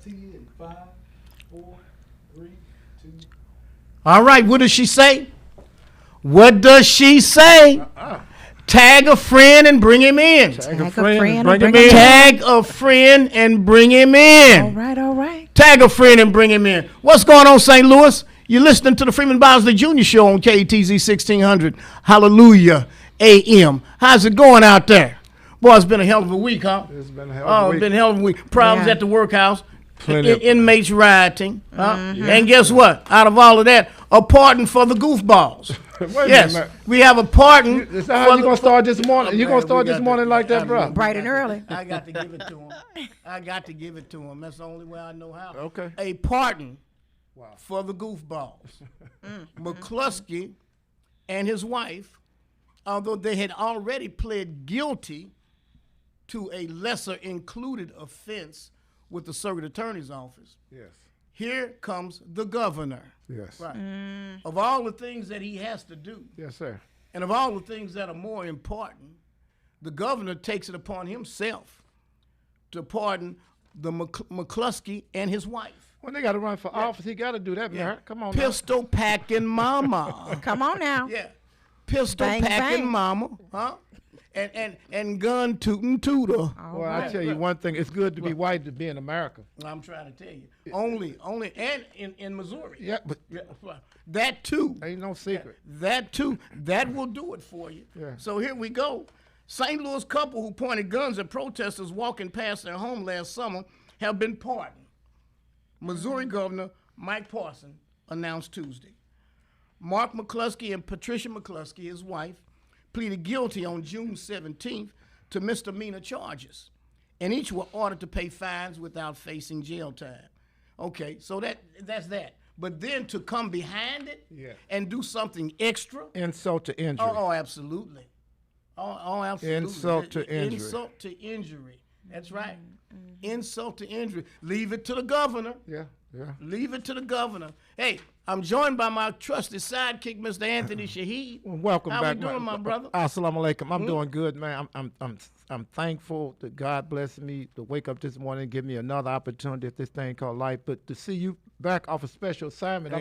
to you in 5, 4, 3, 2. All right, what does she say? What does she say? Tag a friend and bring him in. Tag a friend and bring him in. Tag a friend and bring him in. All right. Tag a friend and bring him in. What's going on, St. Louis? You're listening to the Freeman Bosley Jr. Show on KTZ 1600. Hallelujah AM. How's it going out there? Boy, it's been a hell of a week, huh? It's been a hell of a week. It's been a hell of a week. Problems at the workhouse. Plenty of Inmates rioting. And guess what? Out of all of that, a pardon for the goofballs. Yes, we have a pardon. Is that how you going to start this morning? You going to start this morning like that, bro? Bright and early. I got to give it to him. That's the only way I know how. Okay. A pardon for the goofballs. McCluskey and his wife, although they had already pled guilty to a lesser included offense with the circuit attorney's office. Yes. Here comes the governor. Yes. Right. Of all the things that he has to do. Yes, sir. And of all the things that are more important, the governor takes it upon himself to pardon the McCluskey and his wife. When they got to run for office, he got to do that, man. Come on. Pistol packing mama. Come on now. Yeah. Pistol Bang, packing bang. mama. Huh? And gun tooting tooter. Well, I tell you one thing. It's good to be white to be in America. I'm trying to tell you. Only, and in Missouri. Yeah, but that too. ain't no secret. That too. That will do it for you. Yeah. So here we go. St. Louis couple who pointed guns at protesters walking past their home last summer have been pardoned. Missouri Governor Mike Parson announced Tuesday. Mark McCluskey and Patricia McCluskey, his wife, pleaded guilty on June 17th to misdemeanor charges, and each were ordered to pay fines without facing jail time. Okay, so that's that. But then to come behind it and do something extra. Insult to injury. Oh, absolutely. Oh, absolutely. Insult to injury. Insult to injury. That's right. Insult to injury. Leave it to the governor. Yeah. Leave it to the governor. Hey, I'm joined by my trusted sidekick, Mr. Anthony Shaheed. Well, welcome How back. How we doing, my brother? Assalamu alaikum. I'm doing good, man. I'm thankful that God blessed me to wake up this morning and give me another opportunity at this thing called life. But to see you back off a special assignment,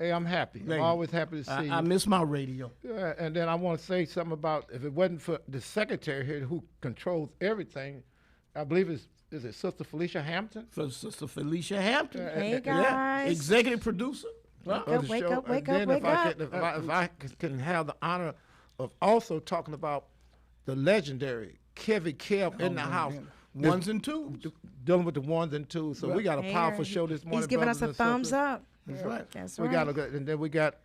I'm happy. I'm always happy to see you. I miss my radio. Yeah, and then I want to say something about if it wasn't for the secretary here who controls everything, I believe is it Sister Felicia Hampton? Sister Felicia Hampton. Hey, guys. Yeah. Executive producer. Wake up. If I can have the honor of also talking about the legendary Kevy Kev in the house. Man. Ones and twos. Dealing with the ones and twos. So we got a powerful show this morning. He's giving us a thumbs up. That's right. That's We right. and then we got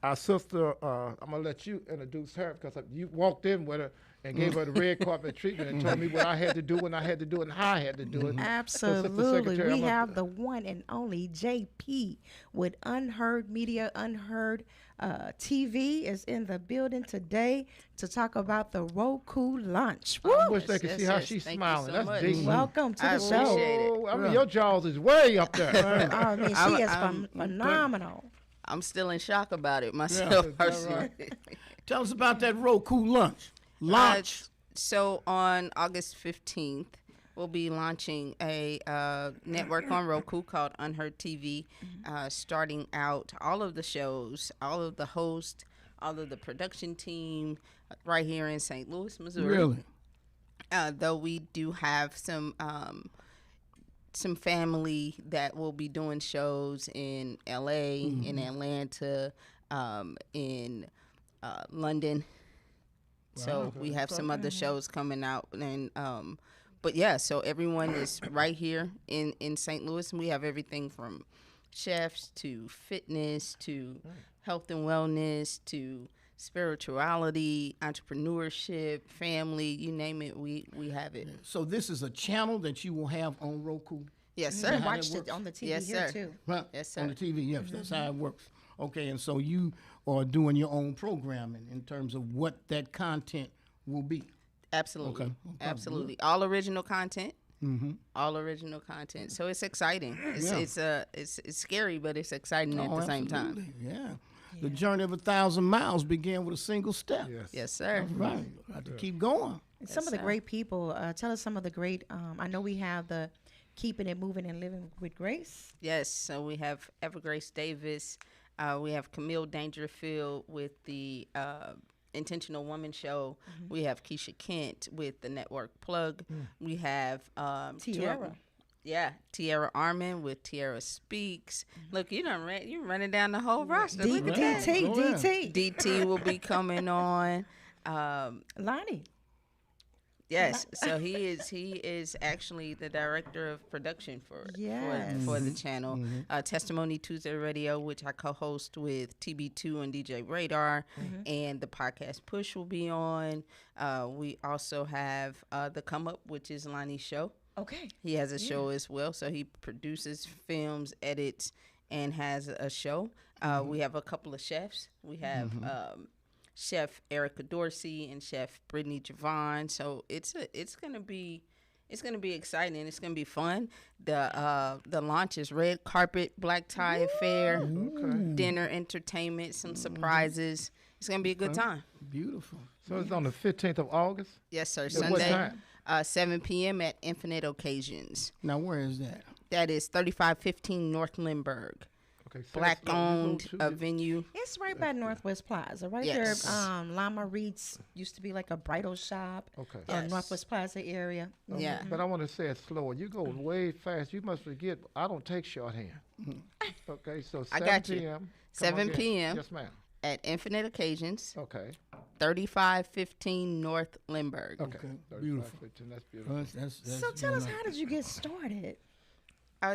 our sister. I'm gonna let you introduce her because you walked in with her and gave her the red carpet treatment and told me what I had to do when I had to do it and how I had to do it. Absolutely. We have the one and only JP with Unheard Media, Unheard TV is in the building today to talk about the Roku launch. I wish they could see how she's smiling. That's deep. Welcome to the show. Appreciate it. Oh, I mean, your jaws is way up there. I mean, she is phenomenal. I'm still in shock about it myself personally. Tell us about that Roku launch. So on August 15th, we'll be launching a network on Roku called Unheard TV, starting out all of the shows, all of the hosts, all of the production team right here in St. Louis, Missouri. Really? Though we do have some family that will be doing shows in LA, in Atlanta, in London. So we have some other shows coming out, and but yeah, so everyone is right here in St. Louis, and we have everything from chefs to fitness to health and wellness to spirituality, entrepreneurship, family, you name it, we have it. So this is a channel that you will have on Roku? Yes, sir. We watched it on the TV Yes, here sir. too. Right. Yes, sir. On the TV, yes, that's how it works. Okay, and so you are doing your own programming in terms of what that content will be. Absolutely. Okay. Absolutely. All original content. All original content. So it's exciting. It's scary, but it's exciting at the same time. Absolutely, yeah. The journey of 1,000 miles began with a single step. Yes, sir. Right. Got to keep going. And some of the great people, tell us some of the great, I know we have the Keeping It Moving and Living with Grace. Yes, so we have Evergrace Davis. We have Camille Dangerfield with the Intentional Woman Show. We have Keisha Kent with the Network Plug. We have Tiara. Tiara Armin with Tiara Speaks. Look, you're running down the whole roster. Look at that. DT. DT will be coming on. Lonnie. Yes, so he is actually the director of production for the channel. Testimony Tuesday Radio, which I co-host with TB2 and DJ Radar, and the podcast Push will be on. We also have the Come Up, which is Lonnie's show. Okay. He has a show as well, so he produces, films, edits, and has a show. We have a couple of chefs. We have Chef Erica Dorsey and Chef Brittany Javon. So it's gonna be exciting. It's gonna be fun. The launch is red carpet, black tie affair, dinner, entertainment, some surprises. It's gonna be a good time. Beautiful. So it's on the 15th of August? Yes, sir. At Sunday, what time? 7 p.m. at Infinite Occasions. Now, where is that? That is 3515 North Lindbergh. Okay, Black-owned venue. It's right by Northwest Plaza, right Yes. there. Lama Reed's used to be like a bridal shop. Okay. Yes. Northwest Plaza area. Yeah. But I want to say it slower. You go way fast. You must forget, I don't take shorthand. Okay, so 7 I got you. p.m. Come 7 again. p.m. Yes, ma'am. At Infinite Occasions, Okay. 3515 North Lindbergh. Okay. Beautiful. That's beautiful. That's So tell us, how did you get started?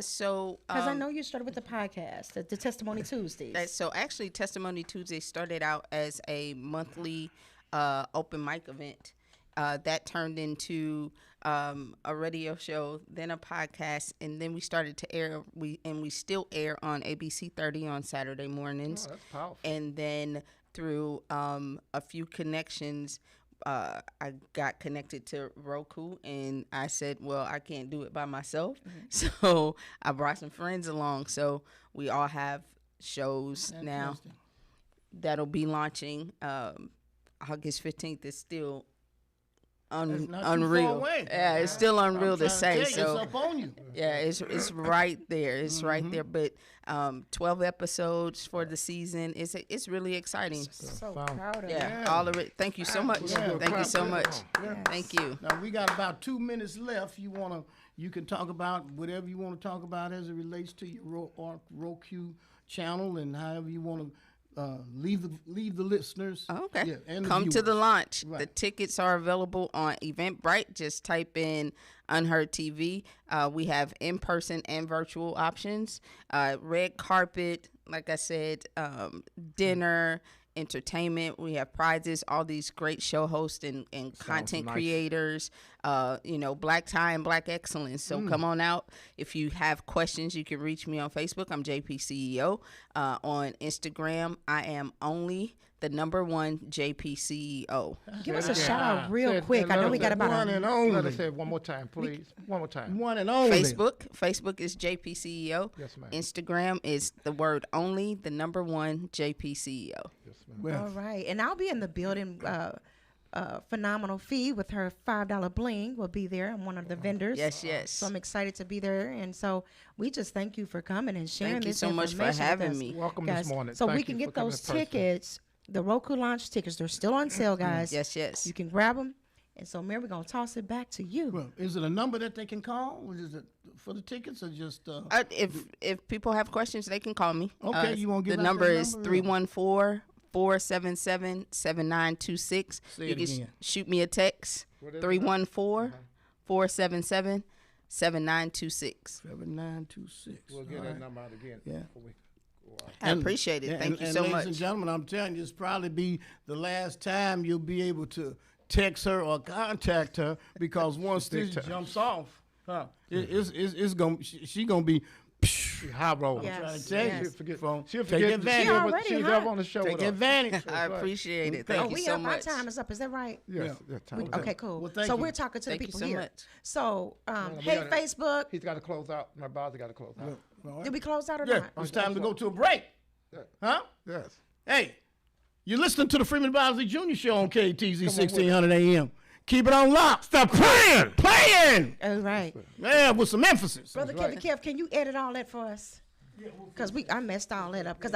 So Because I know you started with the podcast, the Testimony Tuesdays. so actually, Testimony Tuesday started out as a monthly open mic event that turned into a radio show, then a podcast, and then we started to air. We still air on ABC 30 on Saturday mornings. Oh, that's powerful. And then through a few connections, I got connected to Roku, and I said, well, I can't do it by myself. So I brought some friends along. So we all have shows now that'll be launching. August 15th is still unreal. Yeah, it's still unreal to say. So it's up on you. yeah, it's right there. It's right there. But 12 episodes for the season. It's really exciting. So proud of you. Yeah, all of it. Thank you so much. Thank you so much. Thank you. Now we got about 2 minutes left. You can talk about whatever you want to talk about as it relates to your Roku channel, and however you want to leave the listeners. Okay. Yeah, and the Come to the viewers. launch. Right. The tickets are available on Eventbrite. Just type in Unheard TV. We have in-person and virtual options. Red carpet, like I said, dinner, entertainment. We have prizes, all these great show hosts and content nice. creators, black tie and black excellence. So come on out. If you have questions, you can reach me on Facebook. I'm JPCEO. On Instagram, I am only the #1 JPCEO. Give us a shout out real Say it- quick. I know we got about one a and Let only. us say it one more time, please. One more time. One and only. Facebook is JPCEO. Yes, ma'am. Instagram is the word only, the #1 JPCEO. Yes, ma'am. Well, All right. And I'll be in the building. Phenomenal Fee with her $5 bling will be there. I'm one of the vendors. Yes. So I'm excited to be there. And so we just thank you for coming and sharing Thank you this so much for information with having us, me. Welcome guys. this morning. So Thank we can you get for coming those in person. tickets, the Roku launch tickets. They're still on sale, guys. Yes. You can grab them. And so, Mary, we're going to toss it back to you. well, is it a number that they can call? Or is it for the tickets or just? If people have questions, they can call me. Okay, you wanna give the out number that is number? 314-477-7926. Say You it can again. shoot me a text. What is it? 314-477-7926. 7926. We'll get that number out again. Yeah. Before we go out. I appreciate it. Thank you so ladies much. and gentlemen, I'm telling you, it's probably be the last time you'll be able to text her or contact her, because once this time. jumps off, it's gonna she gonna be. High roll. Yes. Trying to tell you, Yes. She'll Take forget. advantage. She already She's hot. ever on the show Take with us. advantage. I appreciate it. Thank you we so up. Our much. time is up. Is that right? Yes. Yeah. time is Okay, up. cool. Well, thank so you. we're talking to Thank the you people so here. much. So, we hey, gotta- Facebook. He's got to close out. My brother got to close out. Did we close out or Yeah, not? it's time to go to a break. Yeah. Huh? Yes. Hey, you're listening to the Freeman Bosley Jr. Show on KTZ 1600 AM. Keep it on lock. Stop playing. Playing. All right. Yeah, with some emphasis. Brother Kevin, can you edit all that for us? Because I messed all that up. Because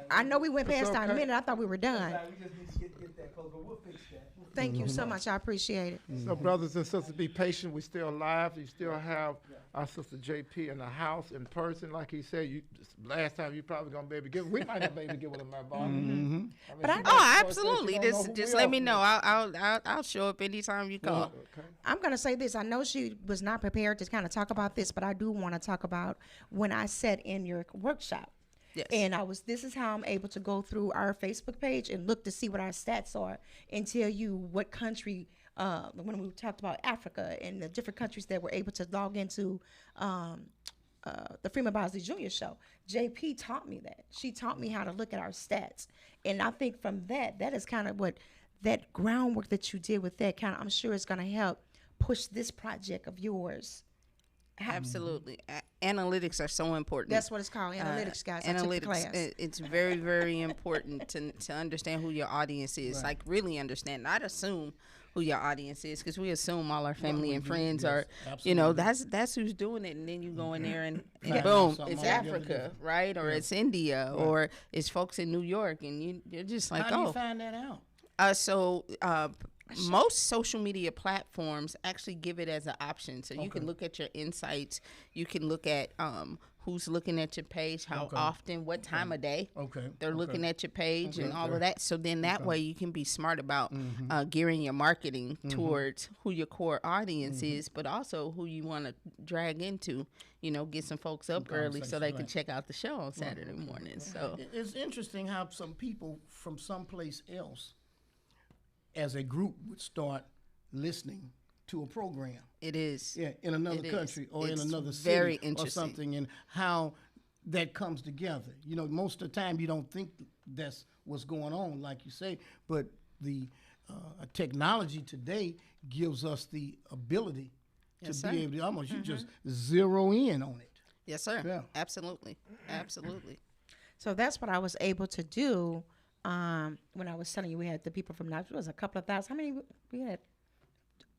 I know we went past our minute. I thought we were done. We just need to get that close, but we'll fix that. Thank you so much. I appreciate it. So, brothers and sisters, be patient. We're still alive. You still have our sister JP in the house in person. Like he said, last time you probably going to be able to get. We might not be able to get with him, my boss. But Absolutely. Just let me know. I'll show up anytime you call. Okay. I'm going to say this. I know she was not prepared to kind of talk about this, but I do want to talk about when I sat in your workshop. Yes. And this is how I'm able to go through our Facebook page and look to see what our stats are and tell you what country, when we talked about Africa and the different countries that were able to log into the Freeman Bosley Jr. show. JP taught me that. She taught me how to look at our stats. And I think from that is kind of what that groundwork that you did with that I'm sure is going to help push this project of yours. Absolutely. Analytics are so important. That's what it's called, analytics, guys. I took the class. It's very, very important to understand who your audience is. Like, really understand, not assume who your audience is, because we assume all our family and friends are, that's who's doing it. And then you go in there and boom, it's Africa, right? Or it's India, or it's folks in New York. And you're just like, How do you find that out? Most social media platforms actually give it as an option. So you can look at your insights. You can look at who's looking at your page, how often, what time of day they're looking at your page and all of that. So then that way you can be smart about gearing your marketing towards who your core audience is, but also who you want to drag into, get some folks up early so they can check out the show on Saturday mornings. So It's interesting how some people from someplace else as a group would start listening to a program. it is. Yeah, in another country or It's in another very city or interesting. something, and how that comes together. Most of the time you don't think that's what's going on, like you say, but the technology today gives us the ability Yes, to sir. be able to almost you just zero in on it. Yes, sir. Yeah. Absolutely. Absolutely. So that's what I was able to do when I was telling you we had the people from Nigeria. It was a couple of thousand. How many we had?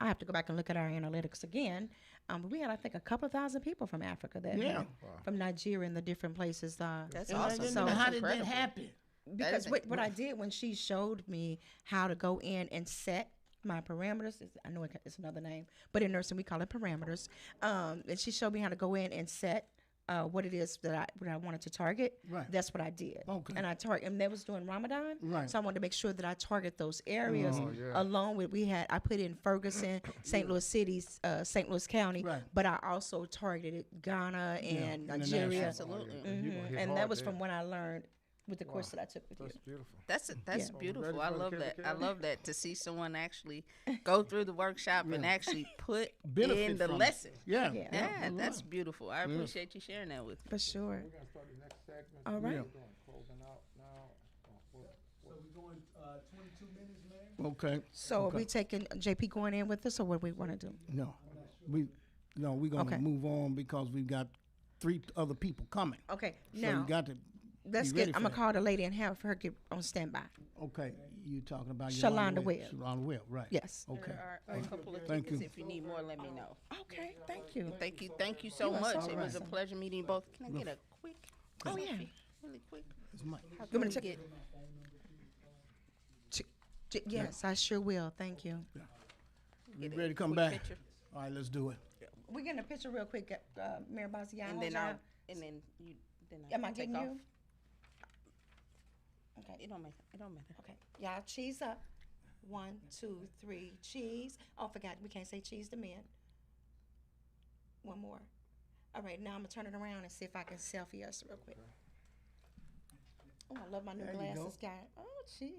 I have to go back and look at our analytics again. But we had, I think, a couple of thousand people from Africa from Nigeria and the different places. That's And awesome. So how That's did incredible. that happen? Because is what I did when she showed me how to go in and set my parameters, I know it's another name, but in nursing we call it parameters. And she showed me how to go in and set what it is that I wanted to target. Right. That's what I did. Okay. And and that was during Ramadan. Right. So I wanted to make sure that I target those areas along with I put in Ferguson, St. Louis City, St. Louis County, Right. but I also targeted Ghana and Nigeria. Absolutely. And that was from when I learned with the course that I took with you. That's beautiful. That's Yeah. beautiful. Ready I for the love Kelly that. I Kelly? love that to see someone actually go through the workshop and actually put Benefit in the from it. lesson. Yeah. Yeah. Yeah, that's beautiful. I appreciate you sharing that with me. For sure. We're going to start the next segment. All right. We're doing closing out now. So we're going 22 minutes, man. Okay. So are we taking JP going in with us, or what we want to do? No, we're gonna Okay. move on because we've got 3 other people coming. Okay, So now you got to. let's be ready get. I'm for gonna that. call the lady and have her get on standby. Okay, you talking about Shalonda Webb. Shalonda Webb, right? Yes. Okay. There are a couple of Thank tickets. you. If you need more, let me know. Okay, thank you. Thank you so You are much. so It was a welcome. pleasure meeting you both. Can I get a quick? Oh, yeah. selfie? Really quick. It's Mike. How You want can me we to get Yes, I sure will. Thank you. You a ready to come quick back? picture? All right, let's do it. We're getting a picture real quick, Mayor Bossy. And then I Am I take getting off. you? Okay. It don't matter. It don't matter. Okay. Y'all cheese up. 1, 2, 3, cheese. Oh, forgot we can't say cheese to men. One more. All right, now I'm gonna turn it around and see if I can selfie us real quick. Oh, I love my new There you go. glasses, guy. Oh, cheese.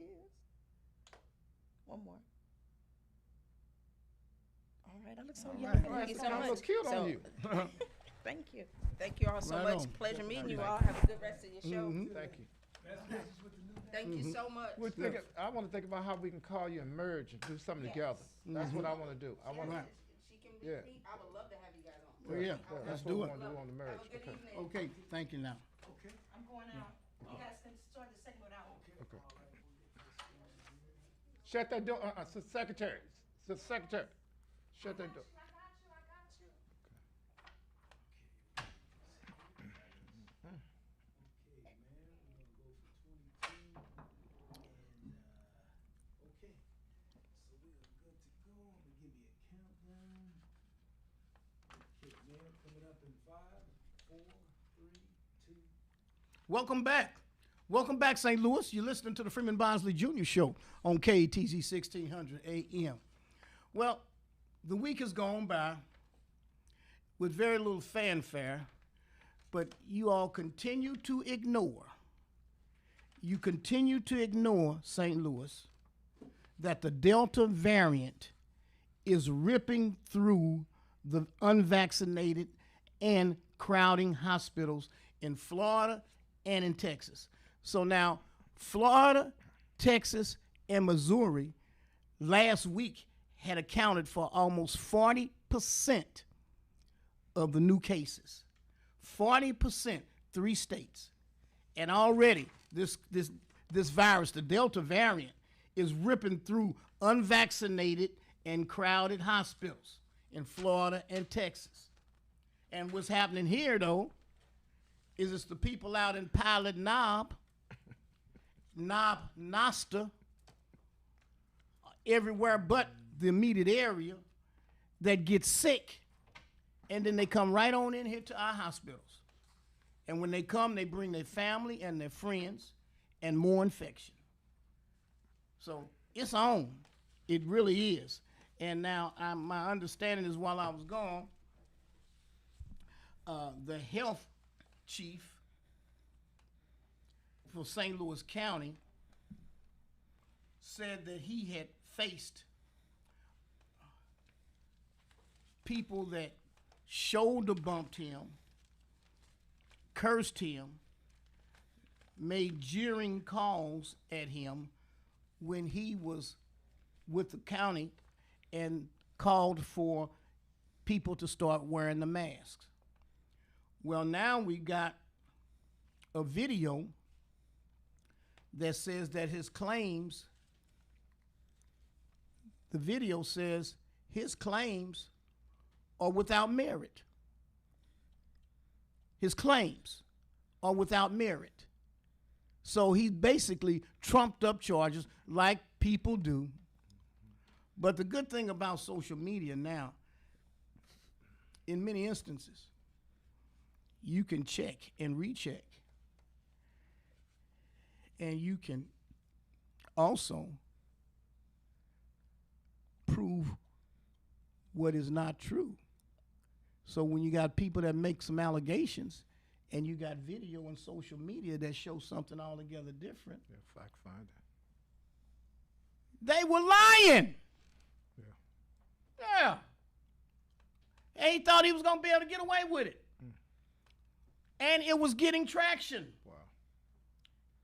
One more. All right, I look so young. Thank you so I much. look cute So, on you. Thank you. Thank you all so Right much. on. Pleasure meeting you all. Have a good rest of your show. Thank you. Thank you so much. I want to think about how we can call you and merge and do something together. That's what I want to do. I want to. Right. She can meet Yeah. me. I would love to have you guys on. Well, yeah, That's let's what do we it. want to do on the merge. Have a good Okay. evening. Okay, thank you now. I'm going out. You guys can start the segment out. Okay. Shut that door. Secretary. The secretary, shut that door. Welcome back. Welcome back, St. Louis. You're listening to the Freeman Bosley Jr. Show on KTZ 1600 AM. Well, the week has gone by with very little fanfare, but you all continue to ignore. You continue to ignore, St. Louis, that the Delta variant is ripping through the unvaccinated and crowding hospitals in Florida and in Texas. So now, Florida, Texas, and Missouri last week had accounted for almost 40% of the new cases. 40%, 3 states. And already this virus, the Delta variant, is ripping through unvaccinated and crowded hospitals in Florida and Texas. And what's happening here, though, is it's the people out in Pilot Knob, Nosta, everywhere but the immediate area that get sick, and then they come right on in here to our hospitals. And when they come, they bring their family and their friends and more infection. So it's on. It really is. And now my understanding is while I was gone, the health chief for St. Louis County said that he had faced people that shoulder bumped him, cursed him, made jeering calls at him when he was with the county and called for people to start wearing the masks. Well, now we got a video that says that his claims, the video says his claims are without merit. His claims are without merit. So he basically trumped up charges like people do. But the good thing about social media now, in many instances, you can check and recheck. And you can also prove what is not true. So when you got people that make some allegations and you got video on social media that shows something altogether different, Yeah, fact finder. they were lying. Yeah. Yeah. And he thought he was going to be able to get away with it. And it was getting traction. Wow.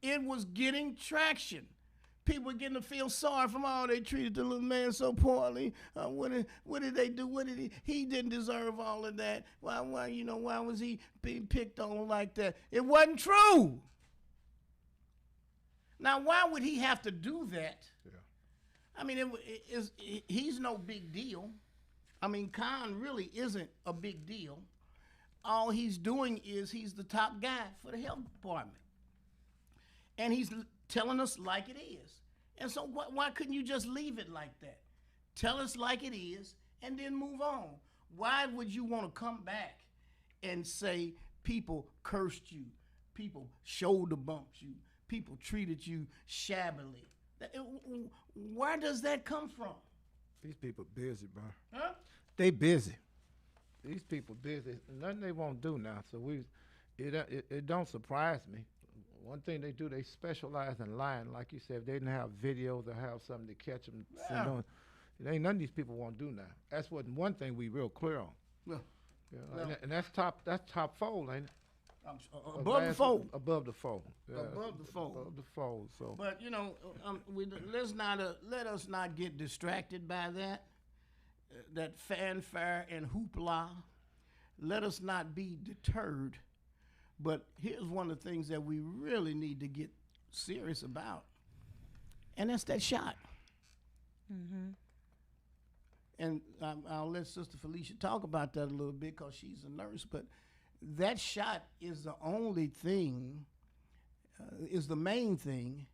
It was getting traction. People were getting to feel sorry for him. Oh, they treated the little man so poorly. What did they do? What did he didn't deserve all of that. Why was he being picked on like that? It wasn't true. Now, why would he have to do that? Yeah. I mean, he's no big deal. I mean, Khan really isn't a big deal. All he's doing is he's the top guy for the health department. And he's telling us like it is. And so why couldn't you just leave it like that? Tell us like it is and then move on. Why would you want to come back and say people cursed you, people shoulder bumped you, people treated you shabbily? Where does that come from? These people busy, bro. Huh? They busy. These people busy. Nothing they won't do now. So it don't surprise me. One thing they do, they specialize in lying. Like you said, if they didn't have videos or have something to catch them, Yeah. it ain't none of these people won't do now. That's one thing we real clear on. Well, Yeah, well. and that's top fold, ain't it? above the fold. Above the fold. Yeah, Above the fold. Above the fold. So But let us not get distracted by that fanfare and hoopla. Let us not be deterred. But here's one of the things that we really need to get serious about, and that's that shot. Mm-hmm. and I'll let Sister Felicia talk about that a little bit because she's a nurse, but that shot is the only thing, is the main thing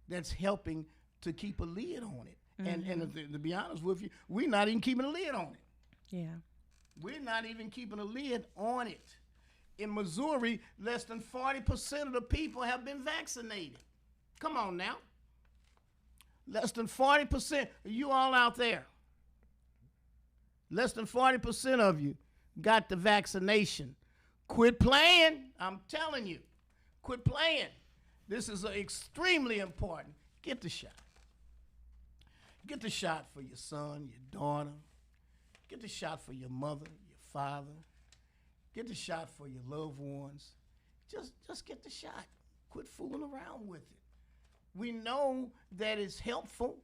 that's helping to keep a lid on it. And to be honest with you, we're not even keeping a lid on it. Yeah. We're not even keeping a lid on it. In Missouri, less than 40% of the people have been vaccinated. Come on now. Less than 40% of you all out there. Less than 40% of you got the vaccination. Quit playing. I'm telling you. Quit playing. This is extremely important. Get the shot. Get the shot for your son, your daughter. Get the shot for your mother, your father. Get the shot for your loved ones. Just get the shot. Quit fooling around with it. We know that it's helpful,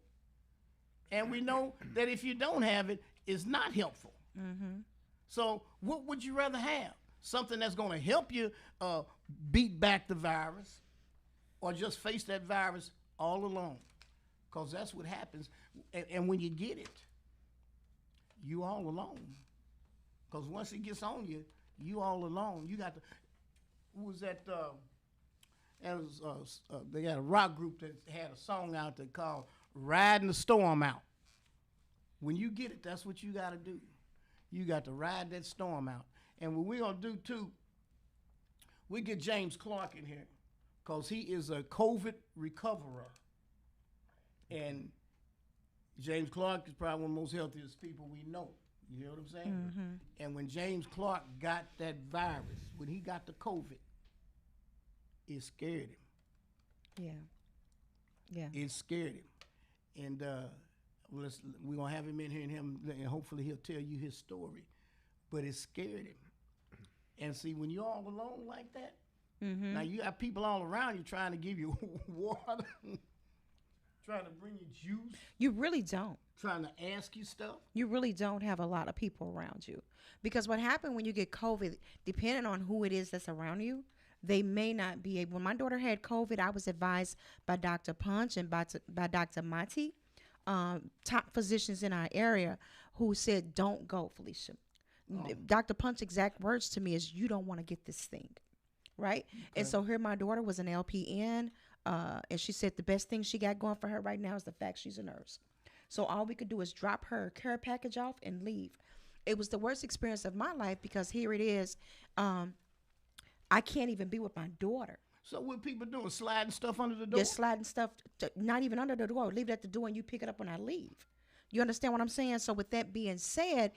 and we know that if you don't have it, it's not helpful. Mm-hmm. So what would you rather have? Something that's going to help you beat back the virus, or just face that virus all alone? Because that's what happens. And when you get it, you all alone. Because once it gets on you, you all alone. You got to, who was that? They had a rock group that had a song out there called Riding the Storm Out. When you get it, that's what you got to do. You got to ride that storm out. And what we're going to do, too, we get James Clark in here because he is a COVID recoverer. And James Clark is probably one of the most healthiest people we know. You hear what I'm saying? Mm-hmm. And when James Clark got that virus, when he got the COVID, it scared him. Yeah. Yeah. It scared him. And we're going to have him in here and hopefully he'll tell you his story. But it scared him. And see, when you're all alone like that, now you have people all around you trying to give you water, trying to bring you juice. You really don't. Trying to ask you stuff. You really don't have a lot of people around you. Because what happened when you get COVID, depending on who it is that's around you, they may not be able. When my daughter had COVID, I was advised by Dr. Punch and by Dr. Mati, top physicians in our area, who said, don't go, Felicia. Dr. Punch's exact words to me is, you don't want to get this thing, right? Okay. And so here my daughter was an LPN, and she said the best thing she got going for her right now is the fact she's a nurse. So all we could do is drop her care package off and leave. It was the worst experience of my life because here it is, I can't even be with my daughter. So what people doing, sliding stuff under the door? Just sliding stuff, not even under the door. Leave it at the door and you pick it up when I leave. You understand what I'm saying? So with that being said,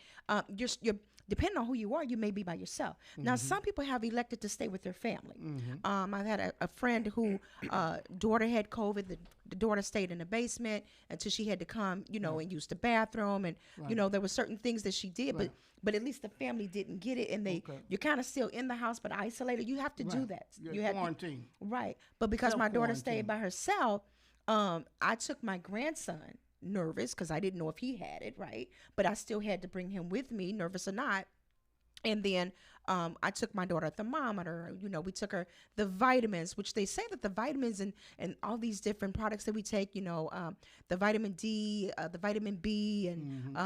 you're depending on who you are, you may be by yourself. Mm-hmm. Now, some people have elected to stay with their family. Mm-hmm. I've had a friend who daughter had COVID. The daughter stayed in the basement until she had to come, and use the bathroom. And, there were certain things that she did, but at least the family didn't get it. And you're kind of still in the house, but isolated. You have to do that. You have quarantine. Right. But because my daughter stayed by herself, I took my grandson, nervous because I didn't know if he had it, right? But I still had to bring him with me, nervous or not. And then I took my daughter a thermometer. We took her the vitamins, which they say that the vitamins and all these different products that we take, the vitamin D, the vitamin B, and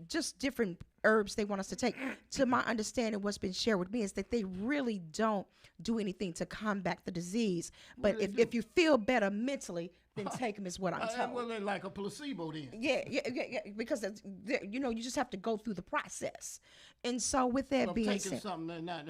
just different herbs they want us to take. To my understanding, what's been shared with me is that they really don't do anything to combat the disease. But if you feel better mentally, then take them is what I'm told. Well, they're like a placebo then. Yeah, because you just have to go through the process. And so with that being said, something that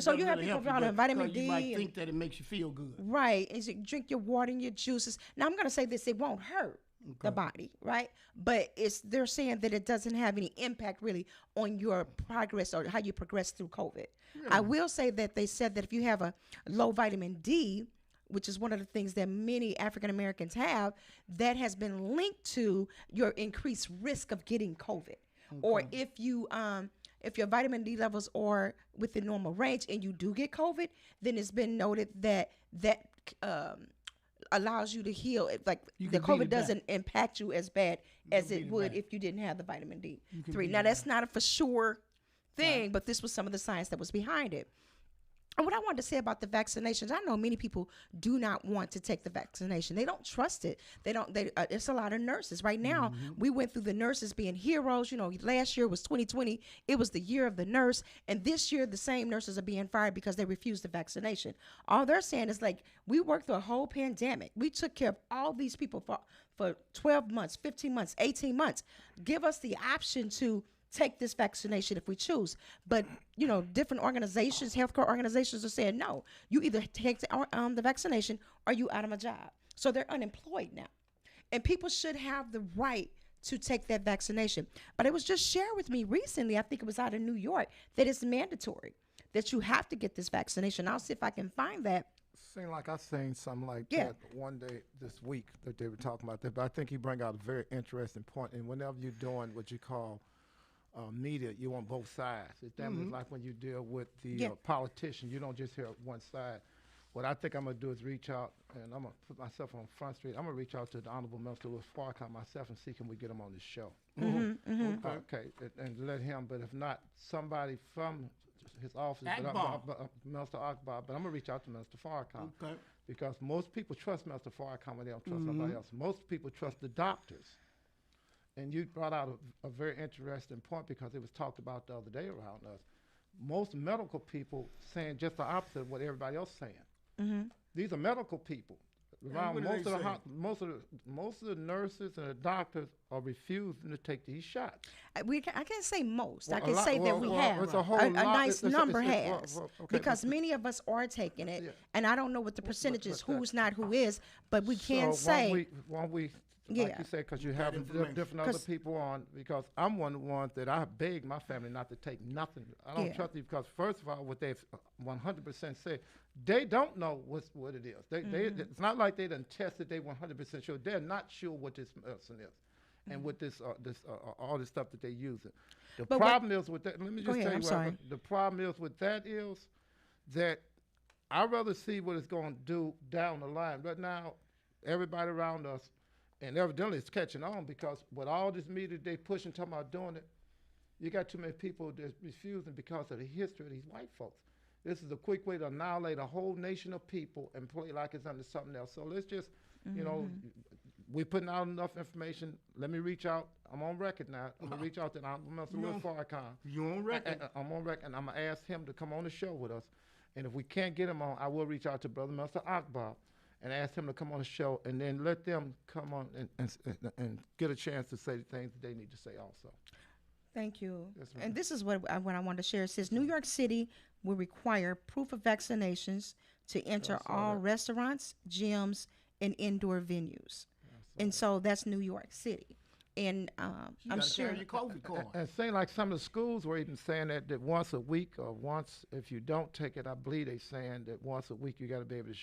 so you have people on vitamin D. You might think that it makes you feel good. Right. And so drink your water and your juices. Now I'm going to say this: it won't hurt the body, right? But they're saying that it doesn't have any impact really on your progress or how you progress through COVID. Really? I will say that they said that if you have a low vitamin D, which is one of the things that many African Americans have, that has been linked to your increased risk of getting COVID. Okay. Or if your vitamin D levels are within normal range and you do get COVID, then it's been noted that allows you to heal. Like the COVID doesn't impact you as bad as it would if you didn't have the vitamin D3. Now that's not a for sure thing, but this was some of the science that was behind it. And what I wanted to say about the vaccinations, I know many people do not want to take the vaccination. They don't trust it. It's a lot of nurses. Right now, we went through the nurses being heroes. You know, last year was 2020. It was the year of the nurse. And this year, the same nurses are being fired because they refused the vaccination. All they're saying is like, we worked through a whole pandemic. We took care of all these people for 12 months, 15 months, 18 months. Give us the option to take this vaccination if we choose. But, you know, different organizations, healthcare organizations are saying, no, you either take the vaccination or you out of a job. So they're unemployed now. And people should have the right to take that vaccination. But it was just shared with me recently, I think it was out of New York, that it's mandatory, that you have to get this vaccination. I'll see if I can find that. Seemed like I seen something like that one day this week that they were talking about that. But I think he bring out a very interesting point. And whenever you're doing what you call media, you want both sides. It's like when you deal with the politician, you don't just hear one side. What I think I'm going to do is reach out, and I'm going to put myself on Front Street. I'm going to reach out to the Honorable Minister Louis Farrakhan myself and see can we get him on the show. Okay, and let him, but if not, somebody from his office, Minister Akbar, but I'm going to reach out to Minister Farrakhan. Okay. Because most people trust Minister Farrakhan when they don't trust somebody else. Most people trust the doctors. And you brought out a very interesting point because it was talked about the other day around us. Most medical people saying just the opposite of what everybody else is saying. These are medical people. Around most of the nurses and the doctors are refusing to take these shots. I can't say most. Well, I can say that we have a nice number has because many of us are taking it, and I don't know what the percentage is, who's not, who is, but we can say. Like you said, because you have different other people on, because I'm one of the ones that I beg my family not to take nothing. I don't trust you because, first of all, what they've 100% said, they don't know what it is. It's not like they done tested, they 100% sure. They're not sure what this medicine is and what all this stuff that they're using. The problem is with that, let me just tell you the problem is with that is that I'd rather see what it's going to do down the line. Right now, everybody around us, and evidently it's catching on because with all this media they pushing, talking about doing it, you got too many people that's refusing because of the history of these white folks. This is a quick way to annihilate a whole nation of people and play like it's under something else. So let's just, you know, we're putting out enough information. Let me reach out. I'm on record now. I'm going to reach out to Mr. Louis Farrakhan. You on record? I'm on record, and I'm going to ask him to come on the show with us. And if we can't get him on, I will reach out to Brother Mr. Akbar and ask him to come on the show, and then let them come on and get a chance to say the things that they need to say also. Thank you. Yes, and this is what I want to share. It says New York City will require proof of vaccinations to enter all restaurants, gyms, and indoor venues. And so that's New York City. And I'm sure your COVID card. And saying like some of the schools were even saying that once a week or once, if you don't take it, I believe they're saying that once a week you got to be able to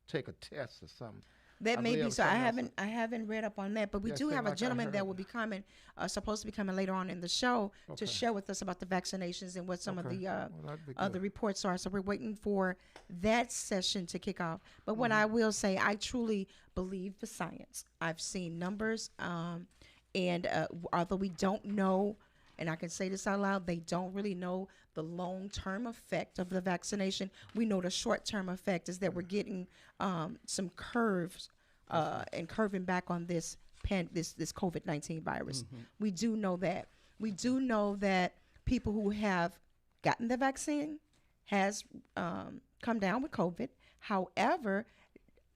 take a test or something. That may be so. I haven't read up on that, but we do have a gentleman that will be coming, supposed to be coming later on in the show to share with us about the vaccinations and what some of the other reports are. So we're waiting for that session to kick off. But what I will say, I truly believe the science. I've seen numbers, and although we don't know, and I can say this out loud, they don't really know the long-term effect of the vaccination. We know the short-term effect is that we're getting some curves and curving back on this COVID-19 virus. We do know that. We do know that people who have gotten the vaccine has come down with COVID. However,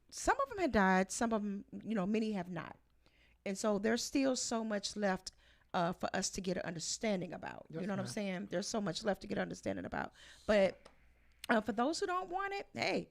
some of them have died. Some of them, many have not. And so there's still so much left for us to get an understanding about. Yes, you know what I'm saying? There's so much left to get an understanding about. But for those who don't want it, hey,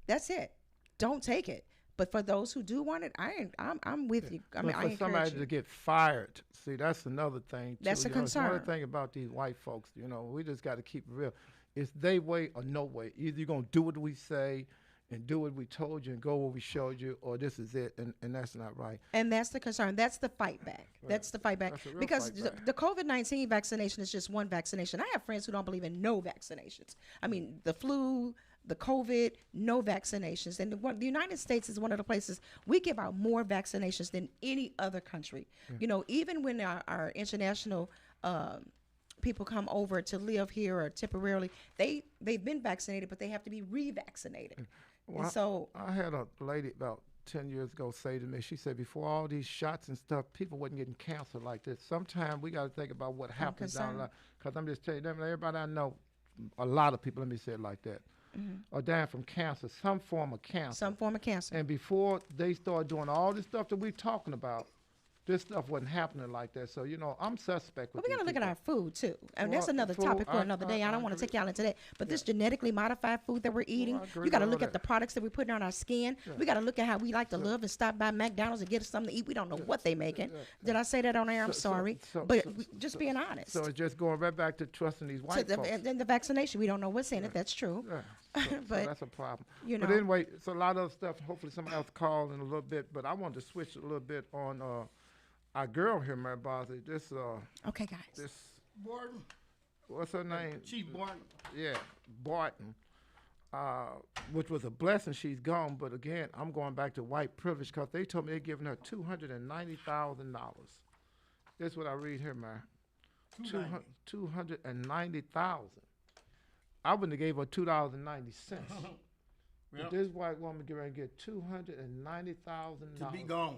that's it. Don't take it. But for those who do want it, I'm with you. I for somebody to get fired, see, that's another thing too. That's a concern. Another thing about these white folks, we just got to keep it real. It's they way or no way. Either you're gonna do what we say and do what we told you and go where we showed you, or this is it, and that's not right. And that's the concern. That's the fight back. Right. That's the fight back. Because the COVID-19 vaccination is just one vaccination. I have friends who don't believe in no vaccinations. I mean, the flu, the COVID, no vaccinations. And the United States is one of the places we give out more vaccinations than any other country. Yeah. Even when our international people come over to live here or temporarily, they've been vaccinated, but they have to be revaccinated. Well, And so I had a lady about 10 years ago say to me, she said, before all these shots and stuff, people wasn't getting cancer like this. Sometimes we got to think about what happens down the line. Because I'm just telling you, everybody I know, a lot of people, let me say it like that, are dying from cancer, some form of cancer. some form of cancer. And before they start doing all this stuff that we're talking about, this stuff wasn't happening like that. So, I'm suspect with But we got to look at our food too. And Well, that's another food, topic for I- another day. I don't want to agree. take y'all into that. But this genetically modified food that we're eating, I agree you got to with look all at the that. products that we're putting on our skin. We got to look at how we like to live and stop by McDonald's and get us something to eat. We don't know what they making. Did I say that on air? I'm sorry. But just being honest. So it's just going right back to trusting these To white folks. and then the vaccination, we don't know what's in it. That's true. Yeah. So But, that's a problem. you But know. anyway, it's a lot of stuff. Hopefully somebody else call in a little bit. But I wanted to switch a little bit on our girl here, Mary Bosley. Okay, guys. This Barton, what's her name? Chief Barton. Yeah, Barton. Which was a blessing. She's gone. But again, I'm going back to white privilege because they told me they're giving her $290,000. This is what I read here, Mary. 290,000. I wouldn't have gave her $2.90. Yep. But this white woman get ready to get $290,000 To be gone.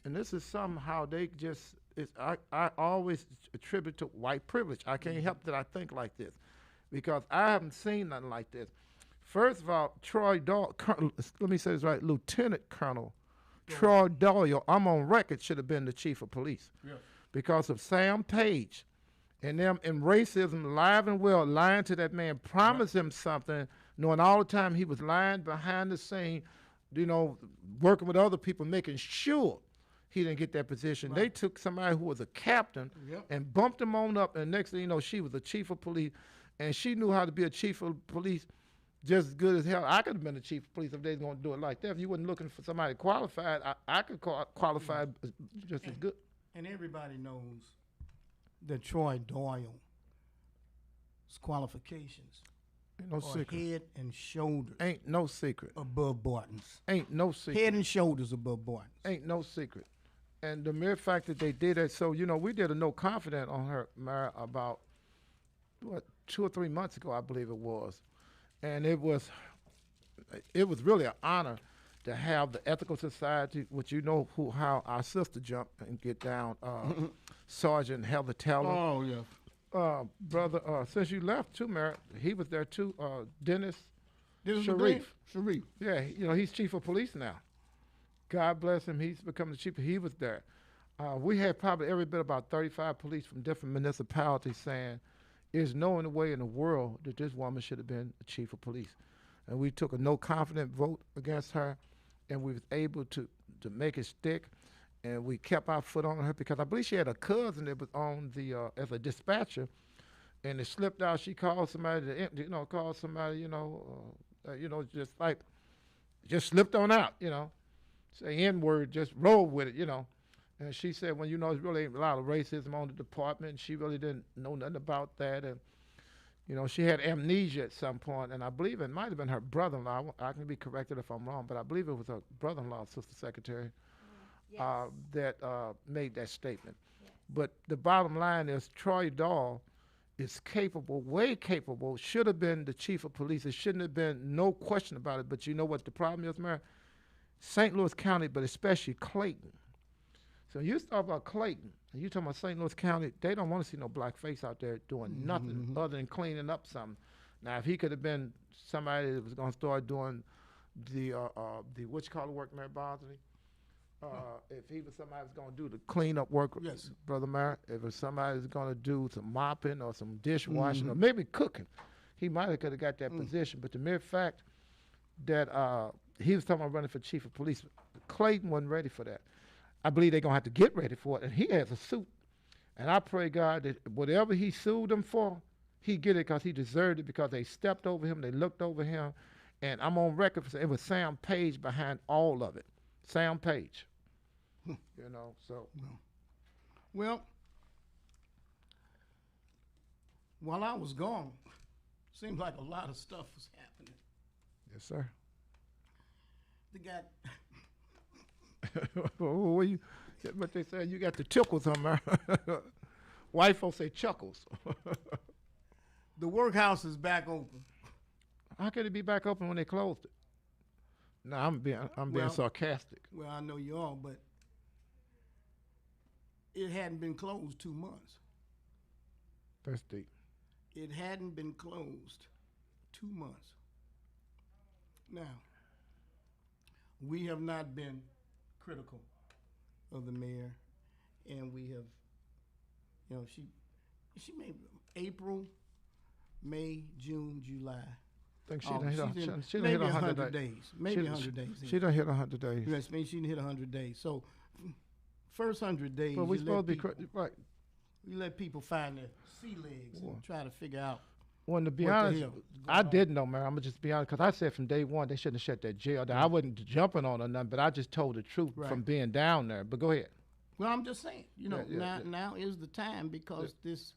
And this is somehow they just. I always attribute to white privilege. I can't help that I think like this, because I haven't seen nothing like this. First of all, Troy Doyle. Let me say this right, Lieutenant Colonel Troy Doyle. I'm on record should have been the chief of police, because of Sam Page and them in racism, live and well, lying to that man, promised him something, knowing all the time he was lying behind the scene, working with other people, making sure he didn't get that position. They took somebody who was a captain and bumped him on up, and next thing you know, she was the chief of police, and she knew how to be a chief of police just as good as hell. I could have been the chief of police if they was going to do it like that. If you wasn't looking for somebody qualified, I could qualify just as good. And everybody knows that Troy Doyle's qualifications Ain't no are secret. head and shoulders Ain't no secret. above Barton's. Ain't no secret. Head and shoulders above Barton's. Ain't no secret. And the mere fact that they did that, so, we did a no confident on her, Mara, about, 2 or 3 months ago, I believe it was. And it was really an honor to have the Ethical Society, which how our sister jumped and get down, Sergeant Heather Taylor. Oh, yeah. Brother, since you left too, Mary, he was there too, Dennis Sharif. Sharif. Yeah, he's chief of police now. God bless him. He's become the chief. He was there. We had probably every bit about 35 police from different municipalities saying, there's no way in the world that this woman should have been the chief of police. And we took a no confident vote against her, and we was able to make it stick. And we kept our foot on her because I believe she had a cousin that was on the as a dispatcher, and it slipped out. She called somebody, just slipped on out, say N-word, just roll with it, And she said, well, there's really a lot of racism on the department. And she really didn't know nothing about that. And, she had amnesia at some point. And I believe it might have been her brother-in-law. I can be corrected if I'm wrong, but I believe it was her brother-in-law, Sister Secretary, that made that statement. Yes. But the bottom line is Troy Doyle is capable, way capable, should have been the chief of police. It shouldn't have been, no question about it. But you know what the problem is, Mary? St. Louis County, but especially Clayton. So you talk about Clayton, and you talking about St. Louis County, they don't want to see no black face out there doing nothing other than cleaning up something. Now, if he could have been somebody that was going to start doing the what you call the work, Mary Bosley, if he was somebody that's going to do the cleanup work, Yes. Brother Mary, if it was somebody that's going to do some mopping or some dishwashing or maybe cooking, he might have could have got that position. But the mere fact that he was talking about running for chief of police, Clayton wasn't ready for that. I believe they're going to have to get ready for it. And he has a suit. And I pray, God, that whatever he sued them for, he get it because he deserved it, because they stepped over him, they looked over him. And I'm on record for saying it was Sam Page behind all of it. Sam Page. So. Well, while I was gone, seemed like a lot of stuff was happening. Yes, sir. They got What they say, you got the tickle somewhere. White folks say chuckles. The workhouse is back open. How could it be back open when they closed it? No, I'm being Well- sarcastic. Well, I know you are, but it hadn't been closed 2 months. That's deep. It hadn't been closed 2 months. Now, we have not been critical of the mayor, and we have, she made April, May, June, July. I think she August. done She's in hit, she done maybe hit 100 days. days. Maybe 100 days. She done hit 100 days. Yes, maybe she didn't hit 100 days. So, first 100 days, But we you supposed to be right. you let people find their sea legs and try to figure out. Well, to be What the honest, hell is I going on? didn't know, man. I'm gonna just be honest, because I said from day one they shouldn't have shut that jail down. I wasn't jumping on or nothing, but I just told the truth Right. from being down there. But go ahead. Well, I'm just saying, Yeah. now is the time because this.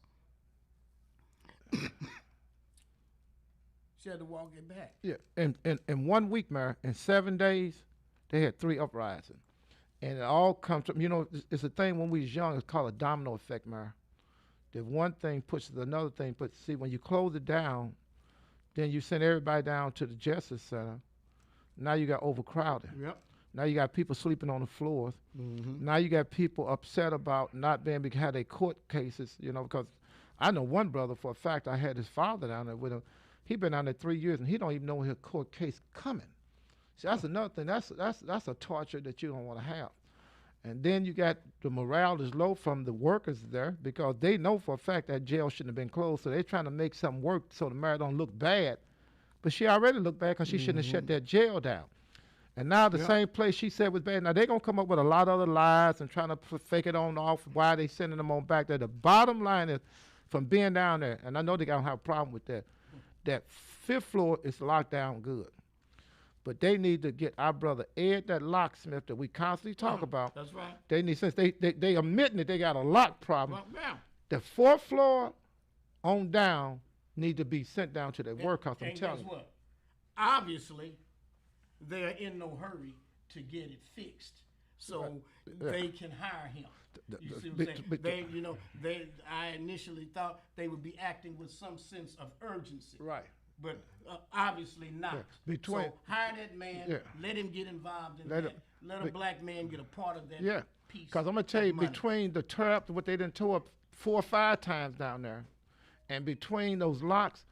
She had to walk it back. Yeah, in 1 week, man, in 7 days, they had 3 uprisings. And it all comes from, it's a thing when we was young, it's called a domino effect, man. That one thing pushes another thing, but see, when you close it down, then you send everybody down to the Justice Center. Now you got overcrowding. Yep. Now you got people sleeping on the floors. Mm-hmm. Now you got people upset about not being able to have their court cases, because I know one brother for a fact, I had his father down there with him. He been down there 3 years and he don't even know his court case coming. See, that's another thing. That's a torture that you don't want to have. And then you got the morale is low from the workers there because they know for a fact that jail shouldn't have been closed. So they're trying to make something work so the mayor don't look bad. But she already looked bad because she shouldn't have shut that jail down. And now the same place she said was bad. Now they're going to come up with a lot of other lies and trying to fake it on off why they sending them on back there. The bottom line is from being down there, and I know they don't have a problem with that, that 5th floor is locked down good. But they need to get our brother Ed, that locksmith that we constantly talk about. That's right. They need, since they admitting that they got a lock problem, Well, yeah. the 4th floor on down need to be sent down to their workhouse. I'm And telling guess you. what? Obviously, they're in no hurry to get it fixed, so they can hire him. You see what I'm saying? I initially thought they would be acting with some sense of urgency. Right. But obviously not. Between- So hire that man, Yeah. let him get involved in Let that. him- Let a black man get a part of that Yeah. piece. Because I'm going to tell you, of money. between the turp, what they done tore up 4 or 5 times down there, and between those locks,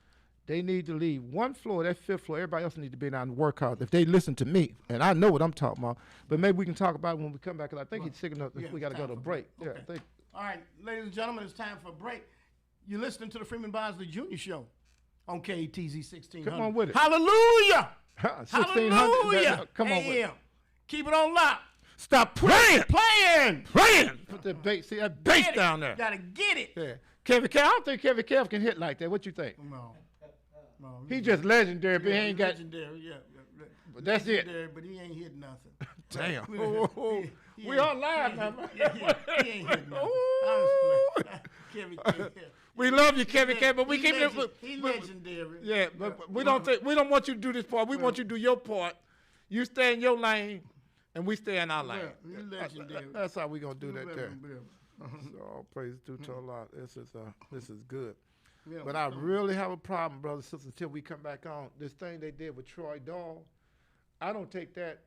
they need to leave 1 floor, that 5th floor, everybody else need to be down the workhouse if they listen to me. And I know what I'm talking about. But maybe we can talk about it when we come back, because I think he's sick enough that yeah, we got to go time to a for break. break. Yeah, Okay. I think. All right, ladies and gentlemen, it's time for a break. You're listening to the Freeman Bosley Jr. Show on KATZ 1600. Come on with it. Hallelujah! 1600. Hallelujah! Come on with it. AM. Keep it on lock. Stop playing. Playing. Put that bass, see that bass Get it. down there. Gotta get it. Yeah. Kevin Kev, I don't think Kevin Kev can hit like that. What you think? No. No. He just legendary, but he ain't got. legendary, yeah. But that's it. Legendary, but he ain't hit nothing. Damn. He We ain't- on live now, man. He ain't hit nothing. I was playing. Kevin Kev. We love you, Kevin Kev, but we keep it. He's legendary. Yeah, but we don't want you to do this part. We want you to do your part. You stay in your lane, and we stay in our lane. Yeah, you legendary. That's how we gonna do that there. Legendary. So all praise due to Allah. This is good. Yeah, But I really have a problem, brothers and sisters, until we come back on. This thing they did with Troy Dahl, I don't take that.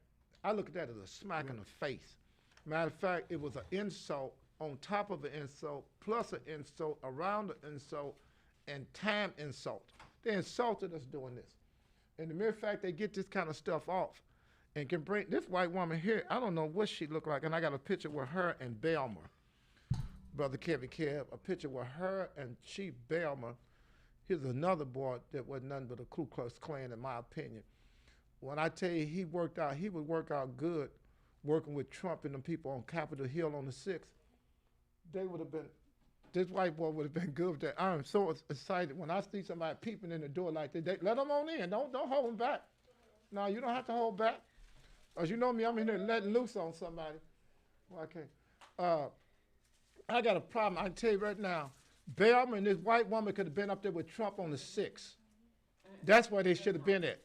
I look at that as a smack in the face. Matter of fact, it was an insult on top of an insult, plus an insult around the insult, and time insult. They insulted us doing this. And the mere fact they get this kind of stuff off and can bring this white woman here, I don't know what she looked like, and I got a picture with her and Belmer. Brother Kevin Kev, a picture with her and Chief Belmer. Here's another boy that was nothing but a Ku Klux Klan, in my opinion. When I tell you he would work out good working with Trump and them people on Capitol Hill on the 6th. They would have been, this white boy would have been good with that. I'm so excited when I see somebody peeping in the door like that. They, let them on in. Don't hold them back. No, you don't have to hold back. As you know me, I'm in there letting loose on somebody. Well, I can't. I got a problem. I can tell you right now, Belmer and this white woman could have been up there with Trump on the 6th. That's where they should have been at.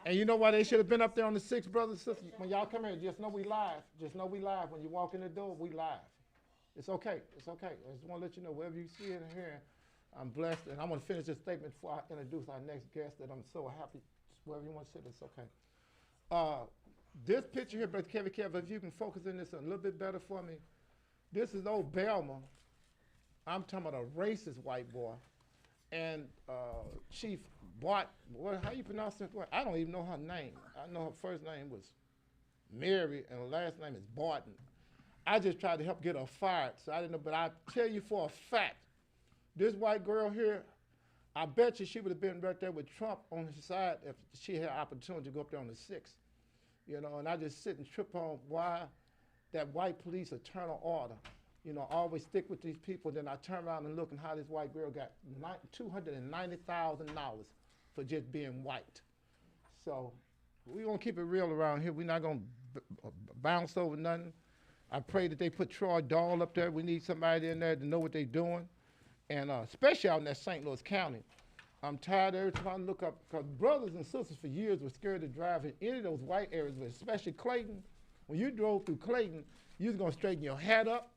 And you know why they should have been up there on the 6th, brothers and sisters? When y'all come here, just know we live. Just know we live. When you walk in the door, we live. It's okay. It's okay. I just want to let you know wherever you see it and hear, I'm blessed. And I want to finish this statement before I introduce our next guest that I'm so happy. Wherever you want to sit, it's okay. This picture here, Brother Kevin, if you can focus in this a little bit better for me. This is old Belma. I'm talking about a racist white boy. And Chief how you pronounce it? I don't even know her name. I know her first name was Mary and her last name is Barton. I just tried to help get her fired, so I didn't know. But I tell you for a fact, this white girl here, I bet you she would have been right there with Trump on his side if she had opportunity to go up there on the 6th. And I just sit and trip on why that white police eternal order, always stick with these people. Then I turn around and look and how this white girl got $290,000 for just being white. So we're going to keep it real around here. We're not going to bounce over nothing. I pray that they put Troy Dahl up there. We need somebody in there to know what they're doing. And especially out in that St. Louis County. I'm tired of every time I look up, because brothers and sisters for years were scared to drive in any of those white areas, but especially Clayton. When you drove through Clayton, you was going to straighten your hat up.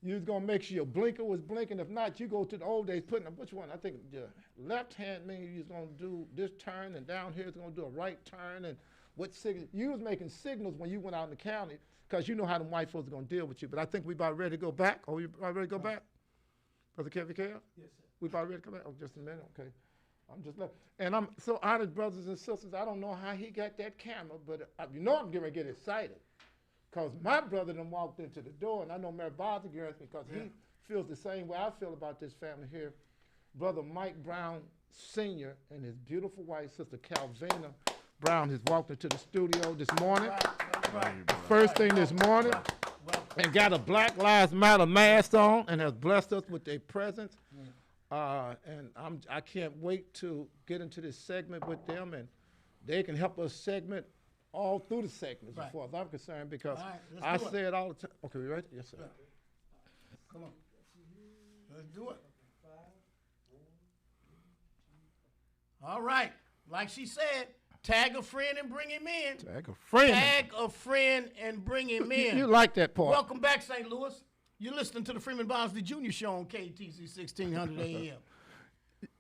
You was going to make sure your blinker was blinking. If not, you go to the old days, putting up, which one? I think the left hand means you was going to do this turn, and down here it's going to do a right turn. And what signal? You was making signals when you went out in the county, because you know how them white folks are going to deal with you. But I think we about ready to go back. Oh, you about ready to go back? Brother Kevin? Yes, sir. We about ready to come back? Oh, just a minute, okay. I'm just like, and I'm so honored, brothers and sisters. I don't know how he got that camera, but I'm getting ready to get excited. Because my brother done walked into the door, and I know Mary Bosley because he feels the same way I feel about this family here. Brother Mike Brown Sr. and his beautiful wife, Sister Calvina Brown, has walked into the studio this morning. First thing this morning, and got a Black Lives Matter mask on, and has blessed us with their presence. And I can't wait to get into this segment with them, and they can help us segment all through the segments as far as I'm concerned, because I say it all the time. Okay, you ready? Yes, sir. Come on. Let's do it. All right. Like she said, tag a friend and bring him in. Tag a friend. Tag a friend and bring him in. You like that part. Welcome back, St. Louis. You're listening to the Freeman Bosley Jr. Show on KTC 1600 AM.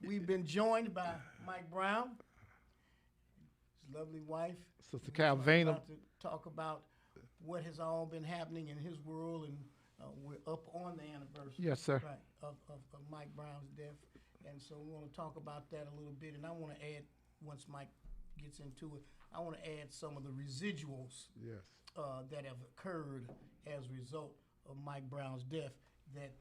We've been joined by Mike Brown, his lovely wife, Sister Calvina. About to talk about what has all been happening in his world, and we're up on the anniversary. Yes, sir. Right, of Mike Brown's death, and so we want to talk about that a little bit. And I want to add, once Mike gets into it, I want to add some of the residuals that have occurred as a result of Mike Brown's death that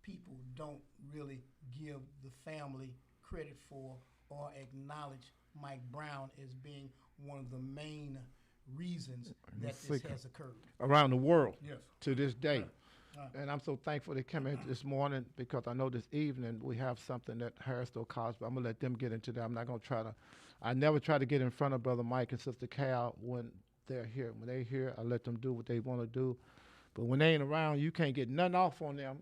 people don't really give the family credit for or acknowledge Mike Brown as being one of the main reasons that this has occurred. Around the world, Yes. to this day. Right. And I'm so thankful they came in this morning, because I know this evening we have something that Harrisville College, but I'm going to let them get into that. I'm not going to I never try to get in front of Brother Mike and Sister Cal when they're here. When they're here, I let them do what they want to do. But when they ain't around, you can't get nothing off on them.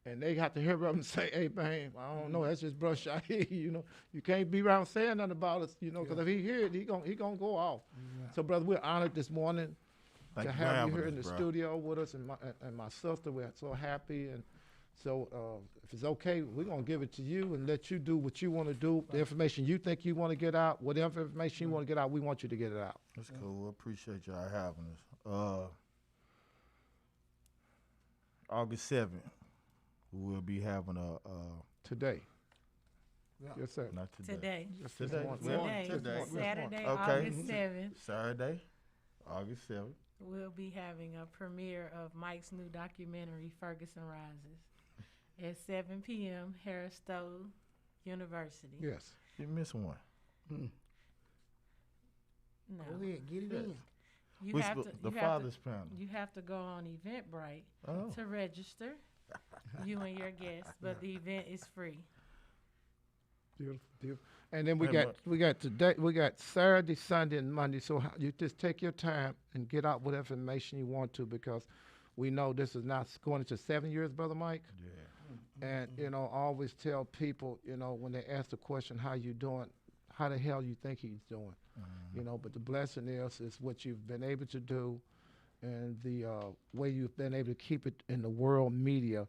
And they have to hear them say, hey, man, I don't know, that's just brush I hear you. You can't be around saying nothing about us, because if he hear it, he gonna go off. Yeah. So, brother, we're honored this morning to have you here in the studio with us, and my sister. We're so happy. And so if it's okay, we're going to give it to you and let you do what you want to do. The information you think you want to get out, whatever information you want to get out, we want you to get it out. That's cool. I appreciate y'all having us. August 7th. We'll be having a today. Yeah. Yes, sir. Not today. Today. Today. Saturday, Okay. August 7th. Saturday, August 7th. We'll be having a premiere of Mike's new documentary, Ferguson Rises, at 7 p.m. Harrisville University. Yes. You missed one. No. Go ahead, get it in. The Father's Panel. You have to go on Eventbrite to register, you and your guests, but the event is free. Beautiful, beautiful. And then we got today, we got Saturday, Sunday, and Monday. So you just take your time and get out whatever information you want to, because we know this is not going into 7 years, Brother Mike. Yeah. And always tell people, when they ask the question, how you doing, how the hell you think he's doing, but the blessing is what you've been able to do, and the way you've been able to keep it in the world media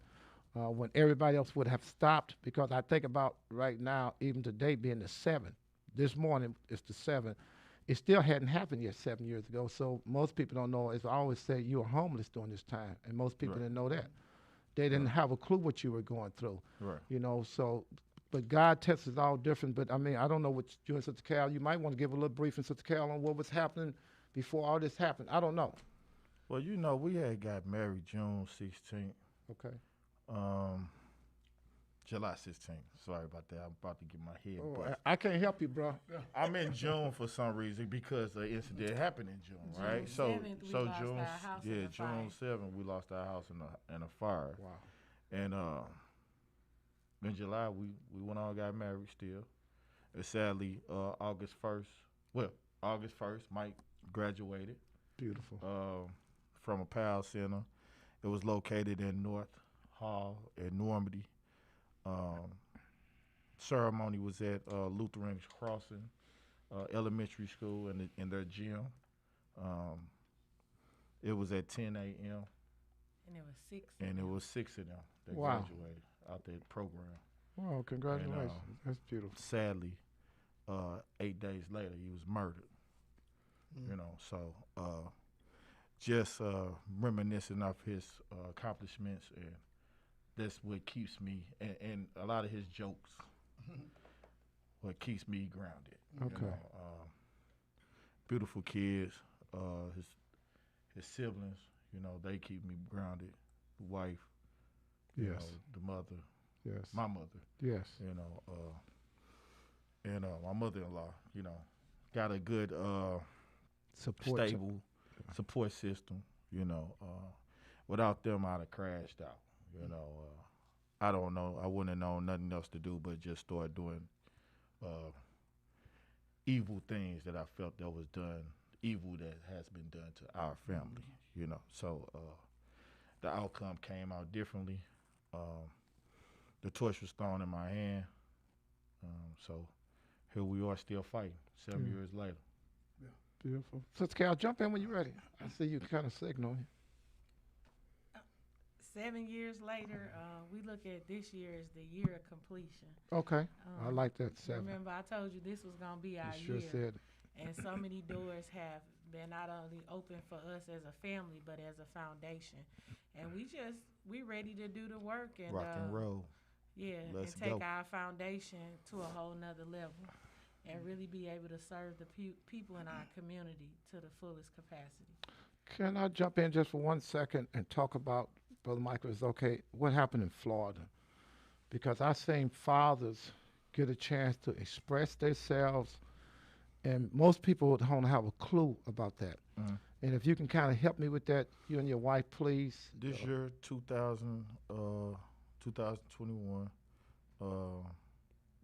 when everybody else would have stopped. Because I think about right now, even today being the 7th, this morning it's the 7th. It still hadn't happened yet 7 years ago. So most people don't know. As I always say, you were homeless during this time, and most people didn't know that. They didn't have a clue what you were going through. Right. You know, so, but God tests us all different. But I mean, I don't know what you and Sister Cal, you might want to give a little briefing, Sister Cal, on what was happening before all this happened. I don't know. Well, you know, we had got married June 16th. Okay. July 16th. Sorry about that. I'm about to get my head Oh, busted. I can't help you, bro. I'm in June for some reason because the incident happened in June, right? June So 7th, we lost June, our house in yeah, a June fire. 7th, we lost our house in a fire. Wow. And in July, we went on and got married still. And sadly, August 1st, Mike graduated Beautiful. from a PAL center. It was located in North Hall in Normandy. Ceremony was at Lutheran Crossing Elementary School in their gym. It was at 10 a.m. And it was 6. and it was 6 of them that Wow. graduated out that program. Wow, congratulations. That's beautiful. Sadly, 8 days later, he was murdered. You know, so just reminiscing of his accomplishments, and that's what keeps me, and a lot of his jokes, what keeps me grounded. Okay. You know, beautiful kids, his siblings, you know, they keep me grounded. The wife, you Yes. know, the mother, Yes. my mother, Yes. you know, and my mother-in-law, you know, got a good Support. stable support system. You know, without them, I'd have crashed out. You know, I don't know. I wouldn't have known nothing else to do but just start doing evil things that I felt that was done, evil that has been done to our family. You know, so the outcome came out differently. The torch was thrown in my hand. So here we are still fighting 7 years later. Beautiful. Sister Cal, jump in when you're ready. I see you kind of signaling. 7 years later, we look at this year as the year of completion. Okay. I like that 7. Remember, I told you this was going to be our You sure year. said it. And so many doors have been not only open for us as a family, but as a foundation. And we ready to do the work and Rock and roll. Yeah, Let's and take go. our foundation to a whole nother level and really be able to serve the people in our community to the fullest capacity. Can I jump in just for 1 second and talk about, Brother Michael, is okay, what happened in Florida? Because I've seen fathers get a chance to express themselves, and most people don't have a clue about that. And if you can kind of help me with that, you and your wife, please. This year, 2021,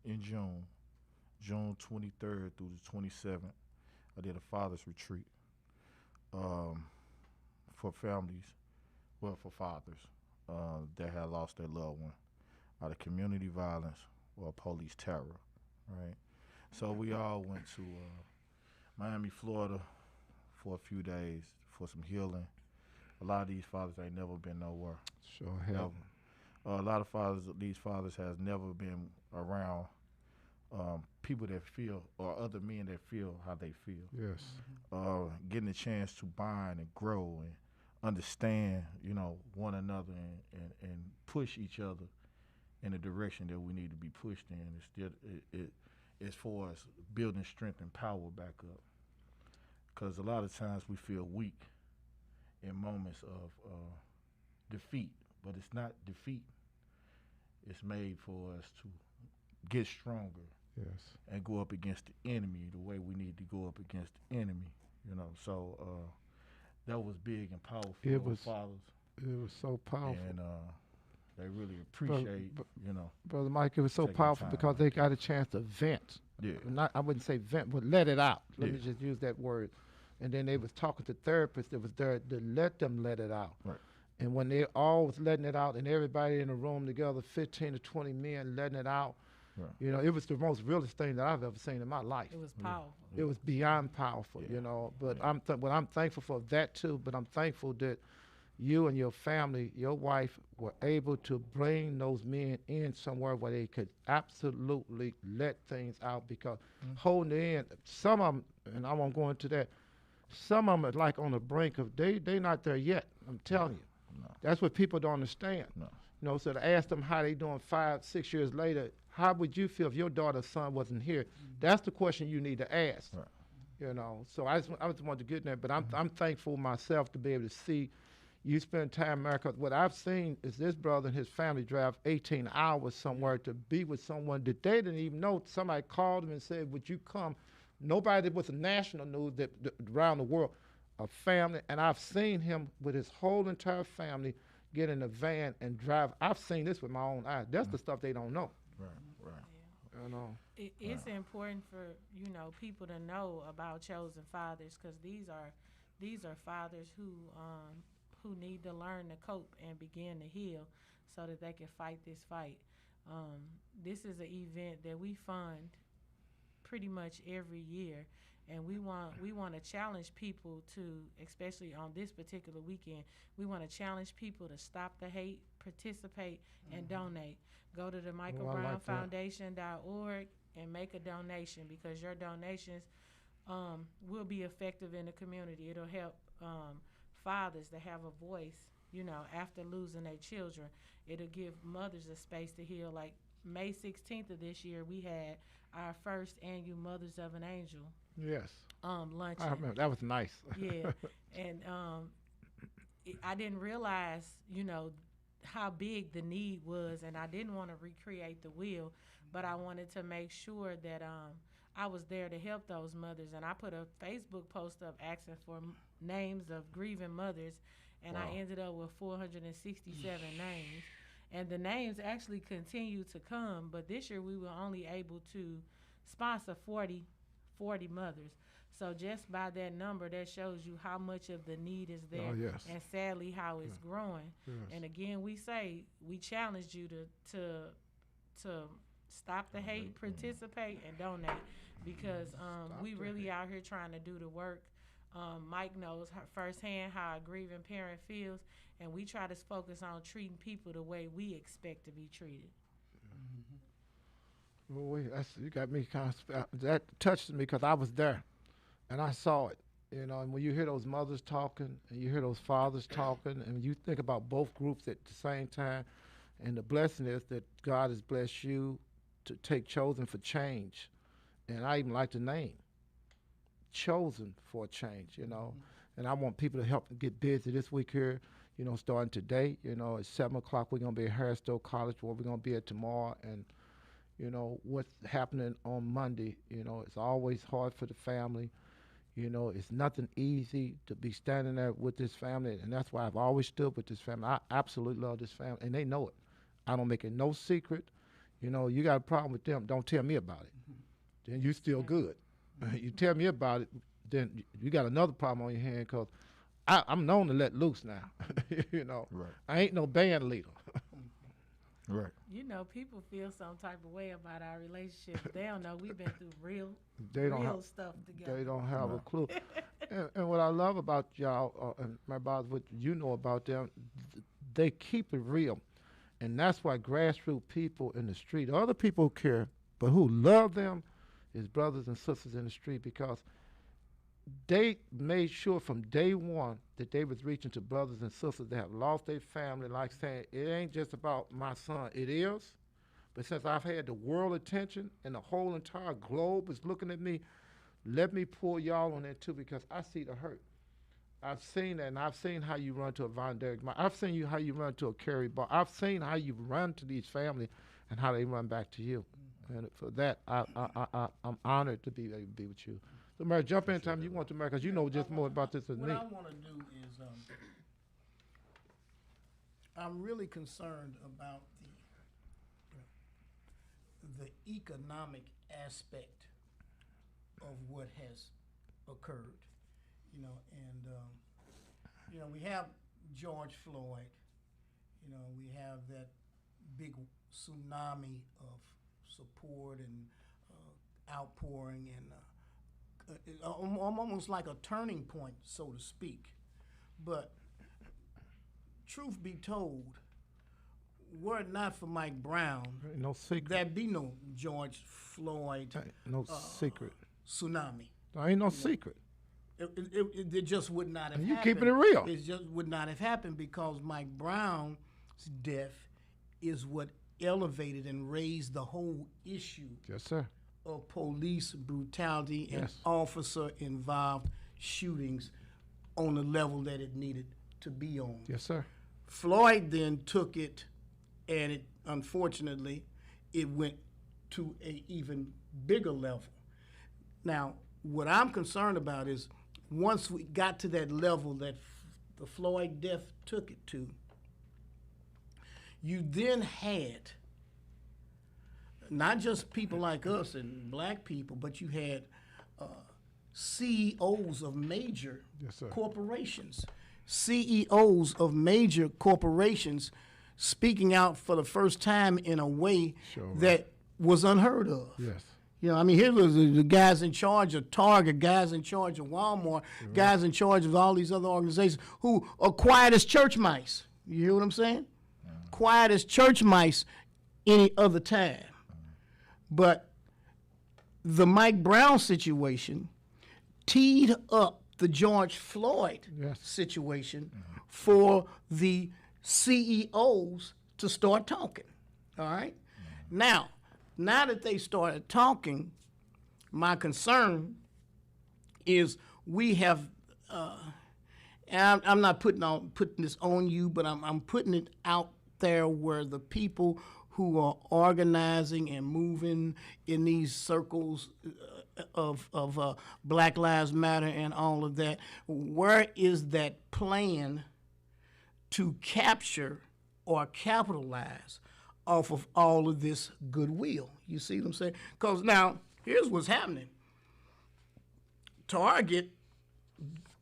in June 23rd through the 27th, I did a father's retreat for families, well, for fathers that had lost their loved one out of community violence or police terror, right? So we all went to Miami, Florida for a few days for some healing. A lot of these fathers ain't never been nowhere. Sure have. A lot of these fathers has never been around people that feel, or other men that feel how they feel. Yes. Getting a chance to bond and grow and understand, you know, one another and push each other in the direction that we need to be pushed in. As far as building strength and power back up. Because a lot of times we feel weak in moments of defeat, but it's not defeat. It's made for us to get stronger. Yes. And go up against the enemy the way we need to go up against the enemy, you know. So that was big and powerful. It was fathers, It was so powerful. and they really appreciate, you know. Brother Mike, it was so taking powerful time because out they there. got a chance to vent. Yeah. I wouldn't say vent, but let it out. Let me Yeah. just use that word. And then they was talking to therapists that was there to let them let it out. Right. And when they all was letting it out and everybody in the room together, 15 to 20 men letting it out, Right. You know, it was the most realest thing that I've ever seen in my life. It was powerful. It was beyond powerful, you know. But I'm thankful for that too. But I'm thankful that you and your family, your wife, were able to bring those men in somewhere where they could absolutely let things out, because holding it in, some of them, and I won't go into that, some of them are like on the brink of, they not there yet, I'm telling you. No. That's what people don't understand. No. You know, so to ask them how they doing 5, 6 years later, how would you feel if your daughter's son wasn't here? That's the question you need to ask. Right. You know, so I just wanted to get in there, but I'm thankful myself to be able to see you spend time in America. What I've seen is this brother and his family drive 18 hours somewhere to be with someone that they didn't even know. Somebody called them and said, would you come? Nobody was a national news that around the world, a family, and I've seen him with his whole entire family get in a van and drive. I've seen this with my own eyes. That's the stuff they don't know. Right. You know. It's important for, you know, people to know about chosen fathers, because these are fathers who need to learn to cope and begin to heal so that they can fight this fight. This is an event that we fund pretty much every year, and we want to challenge people to, especially on this particular weekend, we want to challenge people to stop the hate, participate, and donate. Go to the michaelbrownfoundation.org and make a donation, because your donations will be effective in the community. It'll help fathers to have a voice, you know, after losing their children. It'll give mothers a space to heal. Like May 16th of this year, we had our first annual Mothers of an Angel Yes. luncheon. I remember. That was nice. Yeah, and I didn't realize, you know, how big the need was, and I didn't want to recreate the wheel, but I wanted to make sure that I was there to help those mothers. And I put a Facebook post up asking for names of grieving mothers, and I ended up with 467 names. And the names actually continue to come, but this year we were only able to sponsor 40 mothers. So just by that number, that shows you how much of the need is there, and sadly how it's growing. Yes. And again, we challenge you to stop the hate, participate, and donate, because we really out here trying to do the work. Mike knows firsthand how a grieving parent feels, and we try to focus on treating people the way we expect to be treated. Well, you got me kind of, that touched me because I was there and I saw it, you know. And when you hear those mothers talking and you hear those fathers talking, and you think about both groups at the same time, and the blessing is that God has blessed you to take Chosen for Change. And I even like the name, Chosen for Change, you know. And I want people to help get busy this week here, you know, starting today. You know, at 7 o'clock, we're going to be at Harrisville College, where we're going to be at tomorrow. And, you know, what's happening on Monday, you know, it's always hard for the family. You know, it's nothing easy to be standing there with this family, and that's why I've always stood with this family. I absolutely love this family, and they know it. I don't make it no secret. You know, you got a problem with them, don't tell me about it. Then you still good. You tell me about it, then you got another problem on your hand, because I'm known to let loose now. You know, Right. I ain't no band leader. Right. You know, people feel some type of way about our relationship. They don't know we've been through real stuff together. They don't have a clue. And what I love about y'all, and my brothers, what you know about them, they keep it real. And that's why grassroots people in the street, other people who care, but who love them, is brothers and sisters in the street, because they made sure from day one that they was reaching to brothers and sisters that have lost their family, like saying, it ain't just about my son. It is, but since I've had the world attention and the whole entire globe is looking at me, let me pull y'all on that too, because I see the hurt. I've seen that, and I've seen how you run to a Von Derrick. I've seen how you run to a Kerry Bar. I've seen how you run to these families and how they run back to you. And for that, I'm honored to be able to be with you. So, Mary, jump in time you want to, Mary, because you know just more about this than What me. I want to do is, I'm really concerned about the economic aspect of what has occurred, you know, and you know, we have George Floyd, you know, we have that big tsunami of support and outpouring, and almost like a turning point, so to speak. But truth be told, were it not for Mike Brown, Ain't no secret. there'd be no George Floyd Ain't no secret. tsunami. There ain't no secret. It just would not have And you happened. keeping it real. It just would not have happened because Mike Brown's death is what elevated and raised the whole issue Yes, sir. of police brutality and Yes. officer-involved shootings on the level that it needed to be on. Yes, sir. Floyd then took it, and it unfortunately it went to a even bigger level. Now, what I'm concerned about is once we got to that level that the Floyd death took it to, you then had not just people like us and black people, but you had CEOs of major Yes, sir. corporations, CEOs of major corporations speaking out for the first time in a way Sure. that was unheard of. Yes. You know, I mean, here was the guys in charge of Target, guys in charge of Walmart, guys in charge of all these other organizations who are quiet as church mice. You hear what I'm saying? Quiet as church mice any other time. But the Mike Brown situation teed up the George Floyd Yes. situation for the CEOs to start talking. All right? Now that they started talking, my concern is we have, and I'm not putting this on you, but I'm putting it out there where the people who are organizing and moving in these circles of Black Lives Matter and all of that, where is that plan to capture or capitalize off of all of this goodwill? You see what I'm saying? Because now, here's what's happening. Target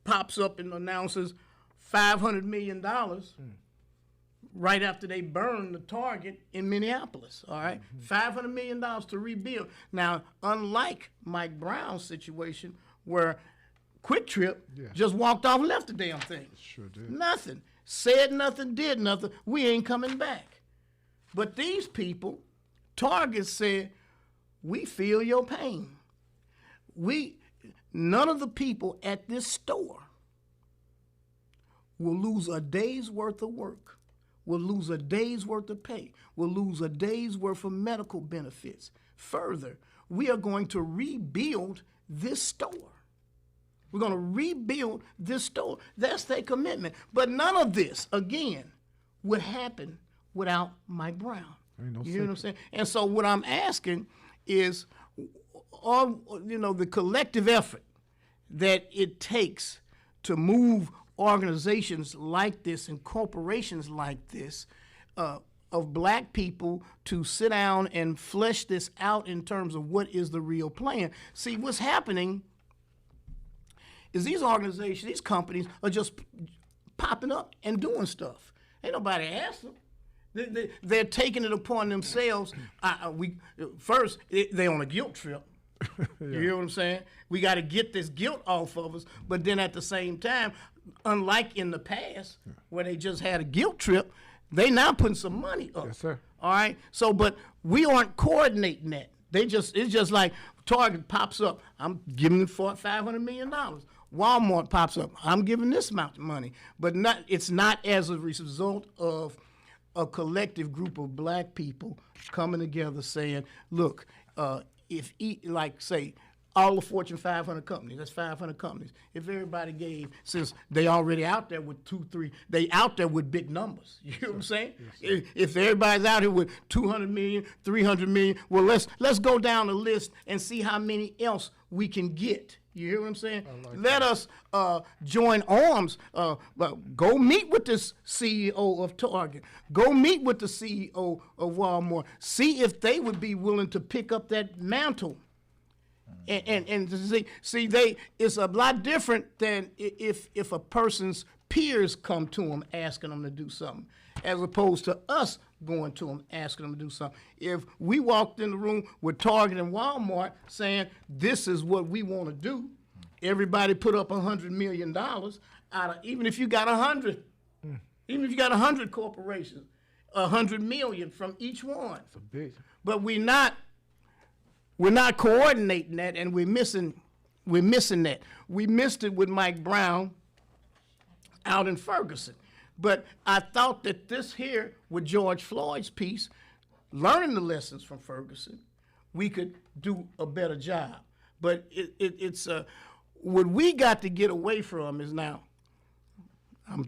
pops up and announces $500 million right after they burned the Target in Minneapolis, all right? $500 million to rebuild. Now, unlike Mike Brown's situation where Quick Trip Yeah. just walked off and left the damn thing. Sure did. Nothing. Said nothing, did nothing. We ain't coming back. But these people, Target said, we feel your pain. None of the people at this store will lose a day's worth of work, will lose a day's worth of pay, will lose a day's worth of medical benefits. Further, we are going to rebuild this store. We're going to rebuild this store. That's their commitment. But none of this, again, would happen without Mike Brown. Ain't no You hear what I'm secret. saying? And so what I'm asking is, the collective effort that it takes to move organizations like this and corporations like this of black people to sit down and flesh this out in terms of what is the real plan. See, what's happening is these organizations, these companies are just popping up and doing stuff. Ain't nobody asked them. They're taking it upon themselves. They're on a guilt trip. You hear what I'm saying? We got to get this guilt off of us. But then at the same time, unlike in the past where they just had a guilt trip, they now putting some money up. Yes, sir. All right. So, but we aren't coordinating that. It's just like Target pops up. I'm giving them $500 million. Walmart pops up. I'm giving this amount of money. But it's not as a result of a collective group of black people coming together saying, look, say all the Fortune 500 companies, that's 500 companies. If everybody gave, since they already out there with 2, 3, they out there with big numbers. You know what I'm saying? If everybody's out here with 200 million, 300 million, well, let's go down the list and see how many else we can get. You hear what I'm saying? Let us join arms. Go meet with this CEO of Target. Go meet with the CEO of Walmart. See if they would be willing to pick up that mantle. And see, it's a lot different than if a person's peers come to them asking them to do something. as opposed to us going to them, asking them to do something. If we walked in the room with Target and Walmart saying, this is what we want to do, everybody put up $100 million out of, even if you got 100, even if you got 100 corporations, 100 million from each one. It's a big. But we're not coordinating that, and we're missing that. We missed it with Mike Brown out in Ferguson. But I thought that this here with George Floyd's piece, learning the lessons from Ferguson, we could do a better job. But it's what we got to get away from is now.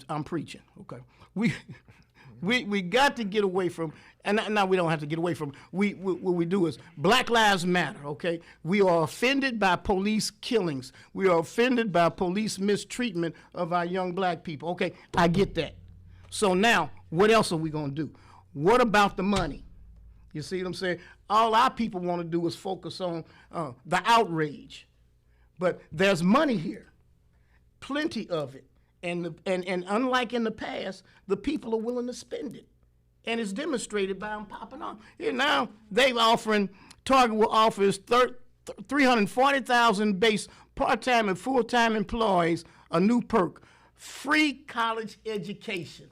I'm preaching, okay. We got to get away from, and now we don't have to get away from. What we do is Black Lives Matter, okay. We are offended by police killings. We are offended by police mistreatment of our young black people. Okay, I get that. So now, what else are we gonna do? What about the money? You see what I'm saying? All our people want to do is focus on the outrage, but there's money here, plenty of it. And unlike in the past, the people are willing to spend it. And it's demonstrated by them popping on. Here now, Target will offer 340,000 base part-time and full-time employees a new perk, free college education.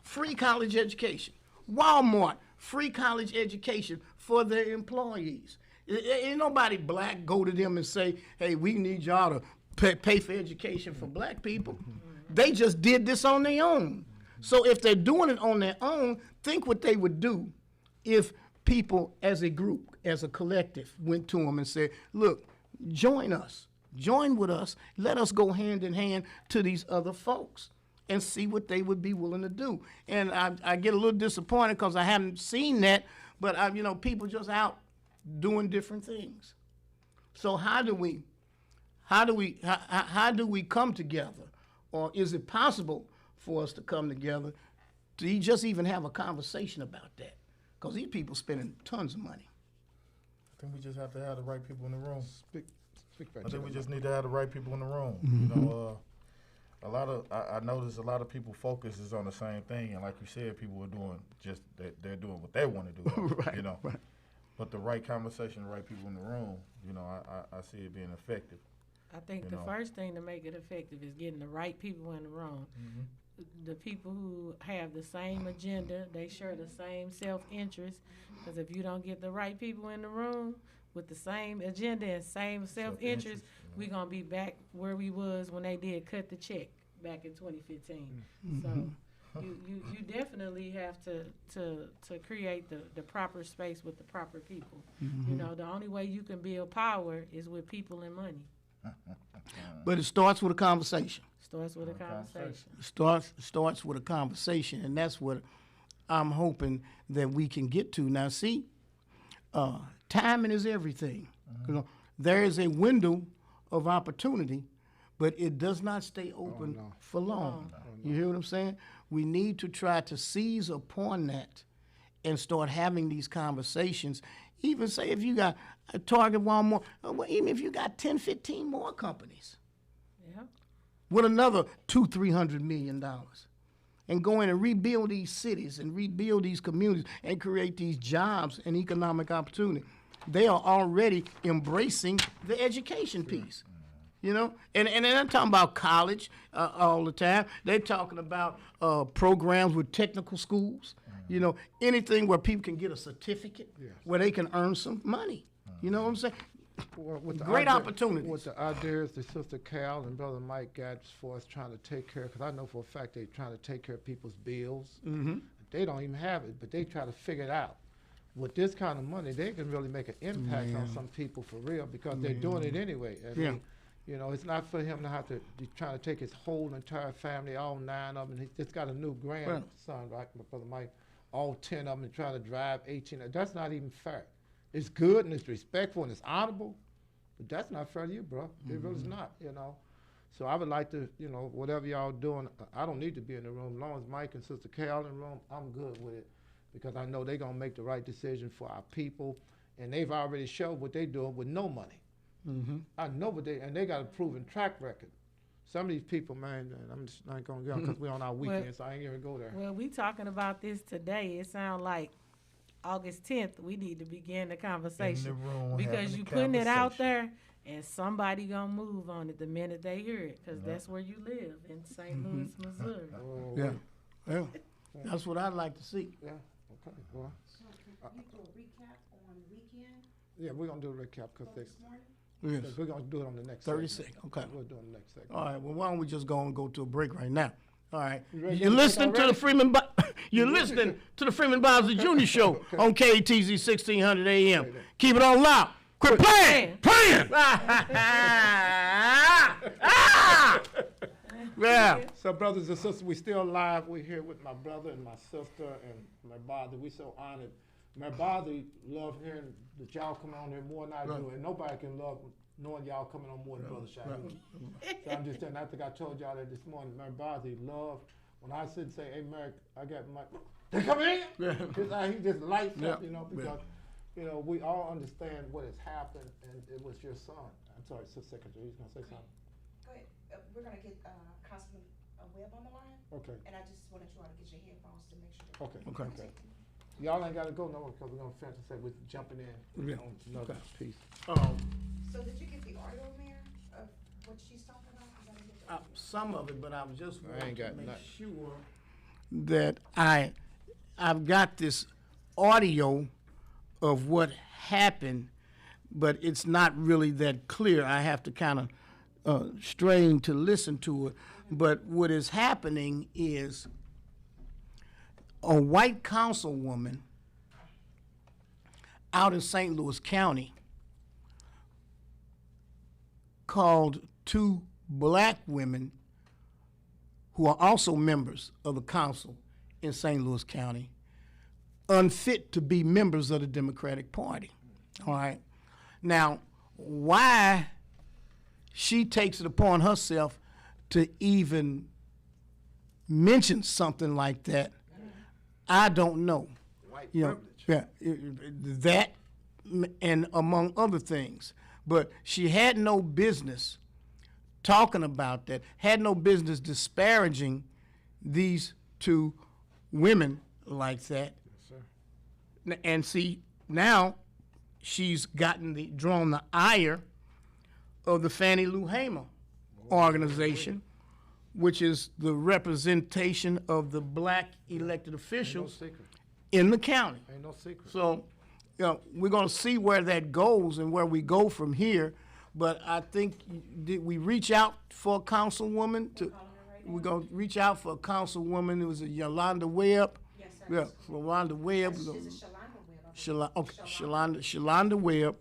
Free college education. Walmart, free college education for their employees. Ain't nobody black go to them and say, hey, we need y'all to pay for education for black people. They just did this on their own. So if they're doing it on their own, think what they would do if people as a group, as a collective, went to them and said, look, join us, join with us, let us go hand in hand to these other folks and see what they would be willing to do. And I get a little disappointed because I haven't seen that, but people just out doing different things. So how do we come together? Or is it possible for us to come together to just even have a conversation about that? Because these people spending tons of money. I think we just have to have the right people in the room. Speak I think we just need to have the right people in the room. I notice a lot of people focus is on the same thing, and like you said, people are doing just they're doing what they want to do. Right, right. But the right conversation, the right people in the room, I see it being effective. I think the first thing to make it effective is getting the right people in the room. The people who have the same agenda, they share the same self-interest. Because if you don't get the right people in the room with the same agenda and same self-interest, we're going to be back where we was when they did cut the check back in 2015. So you definitely have to create the proper space with the proper people. The only way you can build power is with people and money. But it starts with a conversation. Starts with a conversation. Starts with a conversation, and that's what I'm hoping that we can get to. Now, see, timing is everything. There is a window of opportunity, but it does not stay open for long. You hear what I'm saying? We need to try to seize upon that and start having these conversations. Even say if you got a Target, Walmart, even if you got 10, 15 more companies with another $200-300 million, and go in and rebuild these cities and rebuild these communities and create these jobs and economic opportunity. They are already embracing the education piece. And they're talking about college all the time. They're talking about programs with technical schools. Anything where people can get a certificate, where they can earn some money. You know what I'm saying? Great opportunities. With the ideas that Sister Cal and Brother Mike got for us trying to take care, because I know for a fact they're trying to take care of people's bills. They don't even have it, but they try to figure it out. With this kind of money, they can really make an impact on some people for real, because they're doing it anyway. I mean, it's not for him to have to be trying to take his whole entire family, all 9 of them. He just got a new grandson, right, Brother Mike, all 10 of them, and trying to drive 18. That's not even fair. It's good and it's respectful and it's honorable, but that's not fair to you, bro. It really is not, So I would like to, whatever y'all doing, I don't need to be in the room. As long as Mike and Sister Cal in the room, I'm good with it, because I know they're going to make the right decision for our people, and they've already showed what they're doing with no money. I know what and they got a proven track record. some of these people, man, I'm just not gonna go because we're on our weekend, so I ain't gonna go there. Well, we talking about this today. It sounds like August 10th, we need to begin the conversation. In the room, because having you the putting it out conversation. there, and somebody gonna move on it the minute they hear it, because that's where you live, in St. Louis, Missouri. Oh, Yeah, yeah. That's what I'd like to see. yeah. Okay. Well, So can you do a recap on the weekend yeah, we're gonna do a recap because this morning? Yes. we're gonna do it on the next 30 segment. seconds, okay. We'll do it on the next segment. All right, well, why don't we just go and go to a break right now? All right. ready to You're go to listening break to the already? Freeman You're listening to the Freeman Bosley Jr. Show on KATZ 1600 AM. Keep it on loud. Quit playing! Playing! Yeah. So, brothers and sisters, we still live. We're here with my brother and my sister and my body. We so honored. My body love hearing that y'all come on here more than I do, and nobody can love knowing y'all coming on more than Brother Shaheed. So I'm just saying, I think I told y'all that this morning. My body love when I sit and say, "Hey, Merrick, I got my." They come in. He just lights up, you know, because you know we all understand what has happened, and it was your son. I'm sorry, Sister Secretary, he's gonna say something. Go ahead. We're gonna get Councilman Webb on the line, Okay. and I just wanted you all to get your headphones to make sure. Okay. Y'all ain't gotta go nowhere because we're gonna finish and say we're jumping in Yeah. on another piece. So did you get the audio, Mayor, of what she's talking about? 'Cause I didn't get the Some of it, but I was just I wanting ain't to got make nothing. sure that I've got this audio of what happened, but it's not really that clear. I have to kind of strain to listen to it. But what is happening is a white councilwoman out in St. Louis County called two black women who are also members of the council in St. Louis County unfit to be members of the Democratic Party. All right. Now, why she takes it upon herself to even mention something like that, I don't know. White You know, privilege. that and among other things. But she had no business talking about that, had no business disparaging these two women like that. And see, now she's drawn the ire of the Fannie Lou Hamer organization, which is the representation of the black elected officials secret. in the county. Ain't no secret. So, you know, we're going to see where that goes and where we go from here. But I think, did we reach out for a councilwoman? We're going to reach out for a councilwoman. It was a Yolanda Webb. Yes, sir. Yeah, Yolanda Webb. Is it Shalonda Webb? Shalonda Webb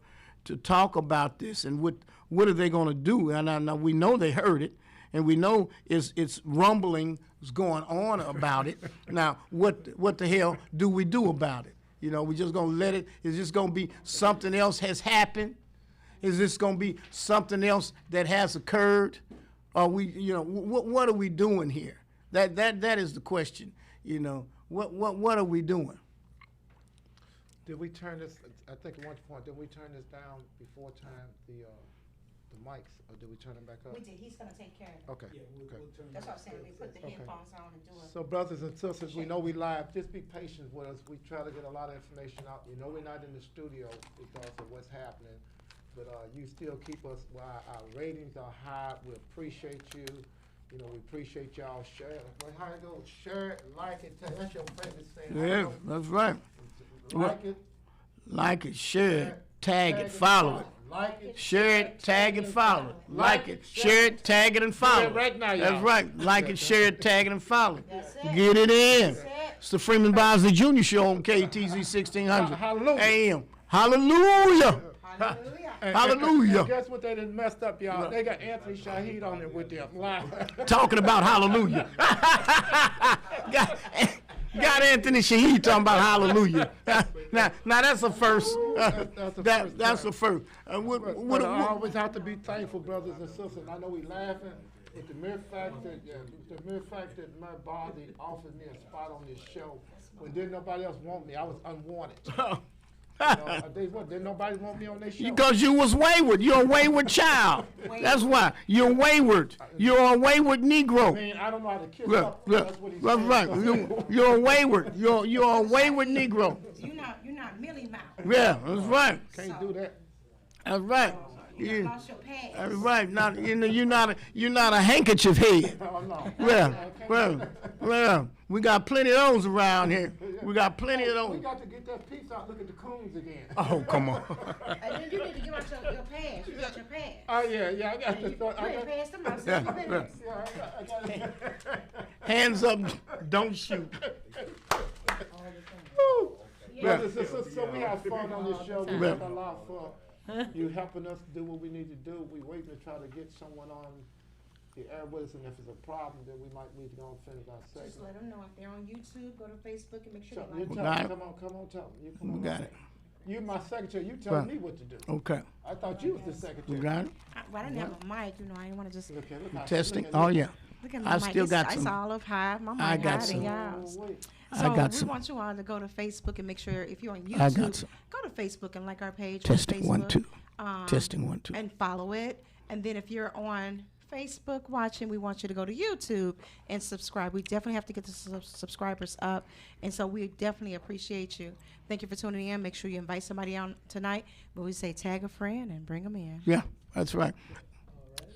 to talk about this and what are they going to do? And now we know they heard it, and we know it's rumbling is going on about it. Now, what the hell do we do about it? You know, we just going to let it? Is this going to be something else has happened? Is this going to be something else that has occurred? Are we, you know, what are we doing here? That is the question. You know, what are we doing? Did we turn this? I think at one point did we turn this down before time the mics, or did we turn them back up? We did. He's gonna take care of it. Okay. Okay. That's what I'm saying. We put the headphones on and do it. So, brothers and sisters, we know we live. Just be patient with us. We try to get a lot of information out. You know, we're not in the studio because of what's happening, but you still keep us. While our ratings are high, we appreciate you. You know, we appreciate y'all sharing. Well, how it goes? Share it, like it. That's your famous saying. Yeah, that's right. Like it. Like it, share it, tag it, follow it. Like it. Share it, tag it, follow it. Like it, share it, tag it, and follow Yeah, it. right now, That's y'all. right. Like it, share it, tag it, and follow it. That's it. Get it in. That's it. It's the Freeman Bosley Jr. Show on KTZ 1600 Hallelujah. AM. Hallelujah. Hallelujah. Hallelujah. And guess what they done messed up, y'all? They got Anthony Shaheed on there with them. Live. Talking about hallelujah. got Anthony Shaheed talking about hallelujah. Now that's a first. That's the first. But I always have to be thankful, brothers and sisters. I know we laughing, but the mere fact that my body offered me a spot on this show when didn't nobody else want me, I was unwanted. Did nobody want me on their show? Because you was wayward. You're a wayward child. That's why. You're wayward. You're a wayward Negro. I mean, I don't know how to kiss Look, up. look. That's what he's That's saying. right. You're a wayward. You're a wayward Negro. You're not Millie Mouse. Yeah, that's right. Can't do that. That's right. You lost your past. That's right. Not you're not a handkerchief head. Oh, no. Well, we got plenty of those around here. We got plenty of We those. got to get that piece out. Look at the coons again. Oh, come on. And then you need to give out your pass. You got your pass. Oh, yeah. I got to You thought. ain't passed them out Yeah, since you've been yeah. here. Hands up, don't shoot. Brothers and sisters, so we have fun on this show. We have a lot of fun. You helping us do what we need to do. We waiting to try to get someone on the air with us, and if it's a problem, then we might need to go and finish our Just segment. let them know if they're on YouTube, go to Facebook and make sure So, they you like tell got me, it. come on, tell me. You come We on. got it. You my secretary. You tell Right. me what to do. Okay. I thought you was the We secretary. got it. Well, I didn't have a mic, I didn't want to just Look how- Testing. look at Oh this. yeah. look at my I mic. still got It's some. olive high. My mic I got high some. than y'all's. Oh, wait. So I got we some. want you all to go to Facebook and make sure if you're on YouTube, I got some. go to Facebook and like our page Testing on 1 Facebook. 2. Testing 1 2. And follow it. And then if you're on Facebook watching, we want you to go to YouTube and subscribe. We definitely have to get the subscribers up. And so we definitely appreciate you. Thank you for tuning in. Make sure you invite somebody on tonight. But we say tag a friend and bring them in. Yeah, that's right.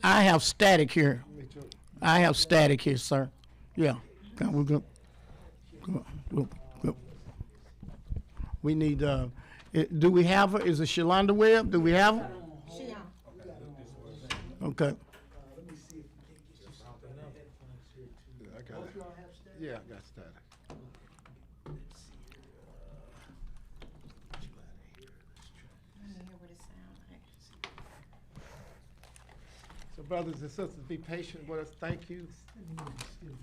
I have static here. Me too. I have static here, sir. Yeah. Okay, we're good. Go. We need, do we have her? Is it Shalonda Webb? Do we have her? Okay. I got it. Yeah, I got static. So, brothers and sisters, be patient with us. Thank you.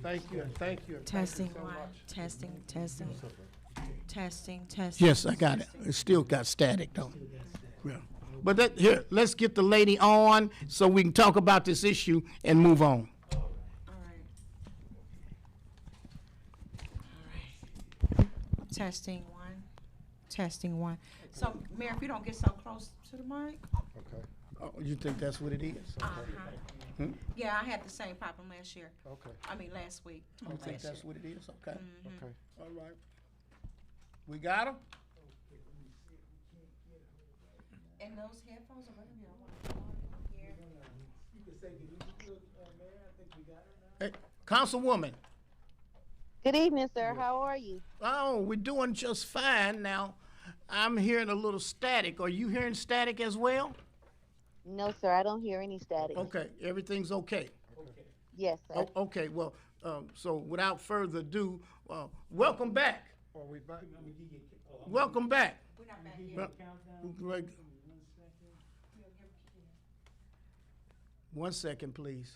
Thank you, and thank you. And Testing thank you so one. much. Testing. Yes, I got it. It still got static though. Yeah. But here, let's get the lady on so we can talk about this issue and move on. All right. Testing one. So, Mayor, if you don't get so close to the mic. Okay, Oh, you think that's what it is? Uh-huh. Yeah, I had the same problem last year. okay, Last week. You think Last that's year. what it is? Okay. okay. All right. We got him? And those headphones are running here. You can say, did you look, Mayor? I think we got her now. Hey, Councilwoman. Good evening, sir. How are you? Oh, we're doing just fine now. I'm hearing a little static. Are you hearing static as well? No, sir. I don't hear any static. Okay, everything's okay. Yes, sir. Oh, okay, well, so without further ado, welcome back. Are we back? Welcome back. We're not back yet. Well, Greg. 1 second, please.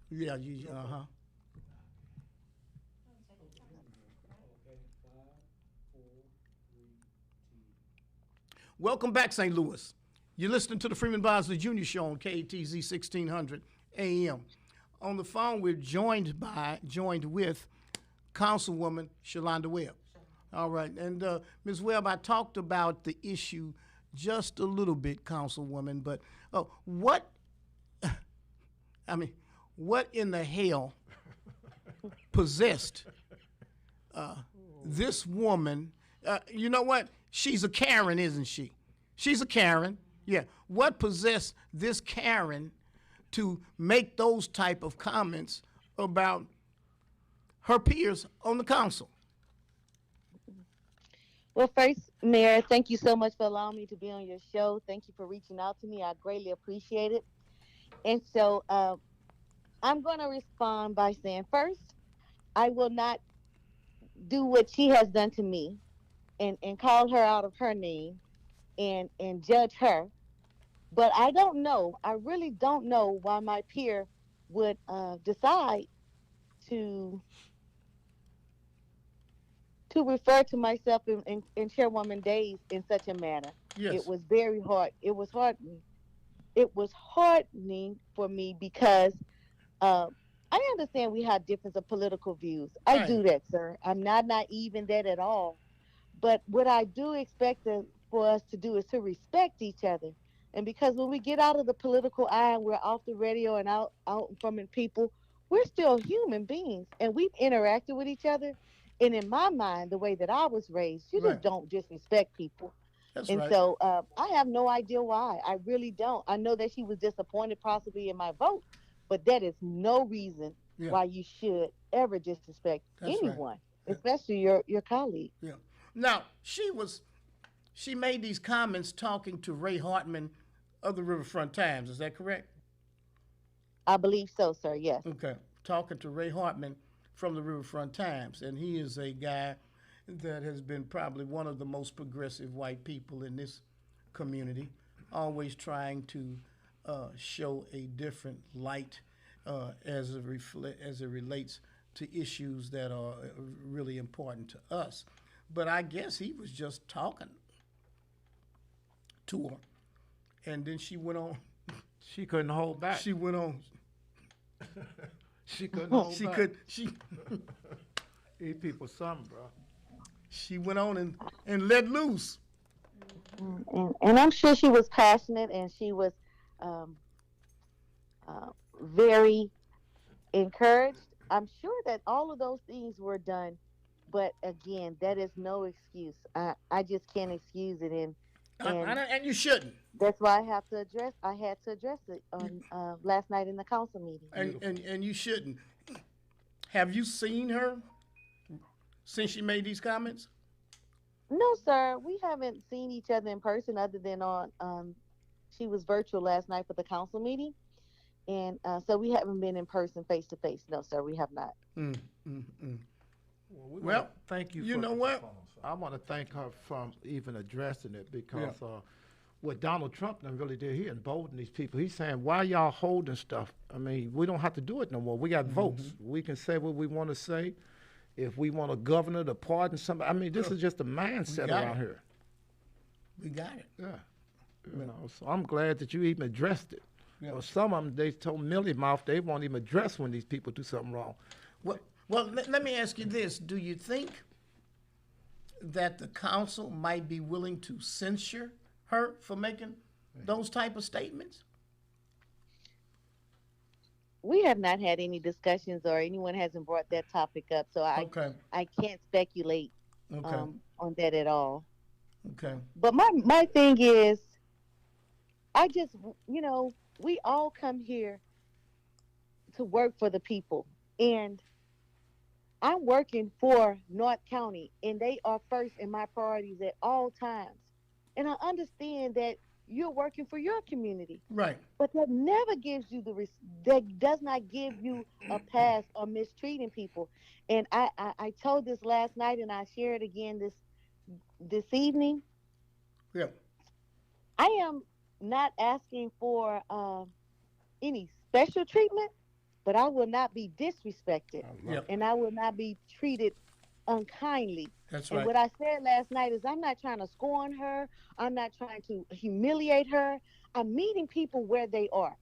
Yeah, you, uh-huh. Welcome back, St. Louis. You're listening to the Freeman Bosley Jr. Show on KTZ 1600 AM. On the phone, we're joined with Councilwoman Shalonda Webb. All right, and Ms. Webb, I talked about the issue just a little bit, Councilwoman, but what in the hell possessed this woman? You know what? She's a Karen, isn't she? She's a Karen. Yeah. What possessed this Karen to make those type of comments about her peers on the council? Well, first, Mayor, thank you so much for allowing me to be on your show. Thank you for reaching out to me. I greatly appreciate it. And so I'm going to respond by saying, first, I will not do what she has done to me and call her out of her name and judge her. But I don't know. I really don't know why my peer would decide to refer to myself in Chairwoman Days in such a manner. Yes. It was very hard. It was heartening. It was heartening for me because I understand we have difference of political views. I Right. do that, sir. I'm not naive in that at all. But what I do expect for us to do is to respect each other. And because when we get out of the political eye and we're off the radio and out from the people, we're still human beings and we've interacted with each other. And in my mind, the way that I was raised, you Right. just don't disrespect people. That's And right. so I have no idea why. I really don't. I know that she was disappointed possibly in my vote, but that is no reason Yeah. why you should ever disrespect That's right. anyone, Yeah. especially your colleague. Yeah. Now she made these comments talking to Ray Hartman of the Riverfront Times. Is that correct? I believe so, sir. Yes. Okay. Talking to Ray Hartman from the Riverfront Times, and he is a guy that has been probably one of the most progressive white people in this community, always trying to show a different light as it relates to issues that are really important to us. But I guess he was just talking to her, and then she went on. She couldn't hold back. She went on. She couldn't hold She back. could. She. These people something, bro. She went on and let loose. And I'm sure she was passionate and she was um, very encouraged. I'm sure that all of those things were done, but again, that is no excuse. I just can't excuse it, And you shouldn't. that's why I had to address it on last night in the council meeting. And you shouldn't. Have you seen her since she made these comments? No, sir, we haven't seen each other in person other than she was virtual last night for the council meeting. And so we haven't been in person face to face. No, sir, we have not. Mm, mm, mm. Well, thank you. You know what? I want to thank her from even addressing it because what Donald Trump done really did, he emboldened these people. He's saying, why y'all holding stuff? I mean, we don't have to do it no more. We got votes. We can say what we want to say. If we want a governor to pardon somebody, I mean, this is just a mindset around here. We got it. Yeah. You know, so I'm glad that you even addressed it. Yeah. Or some of them, they told Millie Mouth they won't even address when these people do something wrong. Well, let me ask you this. Do you think that the council might be willing to censure her for making those type of statements? We have not had any discussions or anyone hasn't brought that topic up. So I can't speculate on that at all. Okay. But my thing is, I just, we all come here to work for the people. And I'm working for North County, and they are first in my priorities at all times. And I understand that you're working for your community. Right. But that never gives you that does not give you a pass on mistreating people. And I told this last night, and I share it again this evening. Yeah. I am not asking for any special treatment, but I will not be disrespected, and I will not be treated unkindly. That's and right. what I said last night is I'm not trying to scorn her. I'm not trying to humiliate her. I'm meeting people where they are.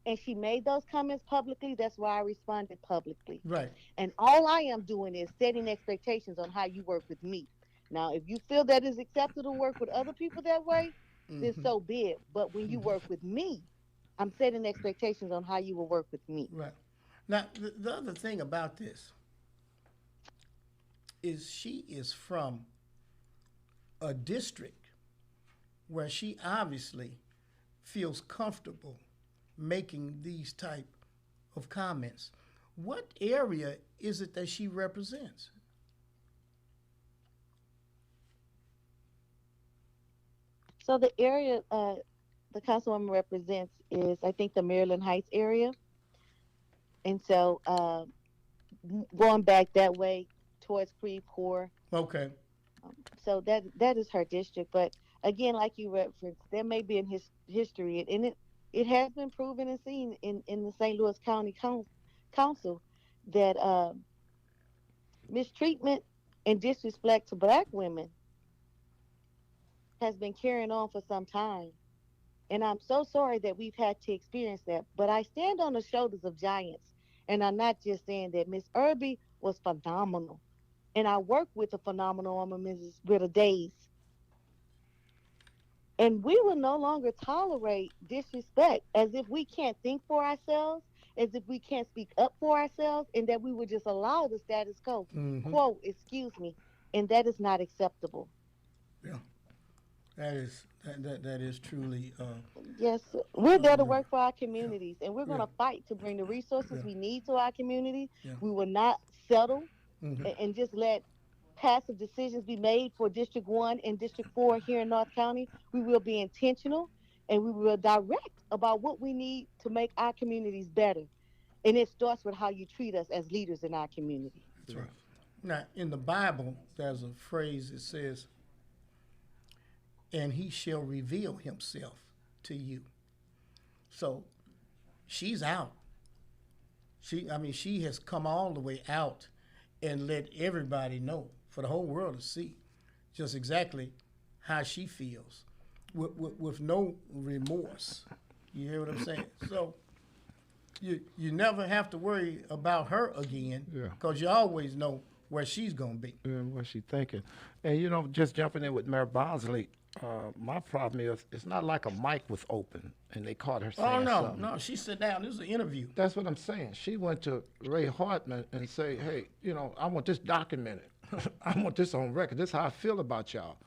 And she made those comments publicly. That's why I responded publicly. Right. And all I am doing is setting expectations on how you work with me. Now, if you feel that is acceptable to work with other people that way, then so be it. But when you work with me, I'm setting expectations on how you will work with me. Right. Now, the other thing about this is she is from a district where she obviously feels comfortable making these type of comments. What area is it that she represents? So the area the councilwoman represents is, I think, the Maryland Heights area. And so going back that way towards Creve Coeur. Okay. So that is her district. But again, like you referenced, there may be in his history, and it has been proven and seen in the St. Louis County Council that mistreatment and disrespect to Black women has been carrying on for some time. And I'm so sorry that we've had to experience that. But I stand on the shoulders of giants. And I'm not just saying that. Miss Irby was phenomenal. and I work with the phenomenal woman, Mrs. Britta Days. And we will no longer tolerate disrespect as if we can't think for ourselves, as if we can't speak up for ourselves, and that we would just allow the status quo. Mm-hmm. Quo, excuse me. And that is not acceptable. Yeah, that is truly. Yes, we're there to Yeah. work for our communities, and we're going Yeah. to fight to bring the resources Yeah. we need to our community. Yeah. We will not settle Mm-hmm. and just let passive decisions be made for District 1 and District 4 here in North County. We will be intentional and we will direct about what we need to make our communities better. And it starts with how you treat us as leaders in our community. That's right. Now, in the Bible, there's a phrase that says, "And he shall reveal himself to you." So she's out. She has come all the way out and let everybody know, for the whole world to see, just exactly how she feels, with no remorse. You hear what I'm saying? So you never have to worry about her again, Yeah. because you always know where she's gonna be. And what she thinking. And just jumping in with Mayor Bosley, my problem is it's not like a mic was open and they caught her saying Oh no, something. no, she sat down. This is an interview. That's what I'm saying. She went to Ray Hartman and say, hey, I want this documented. I want this on record. This is how I feel about y'all.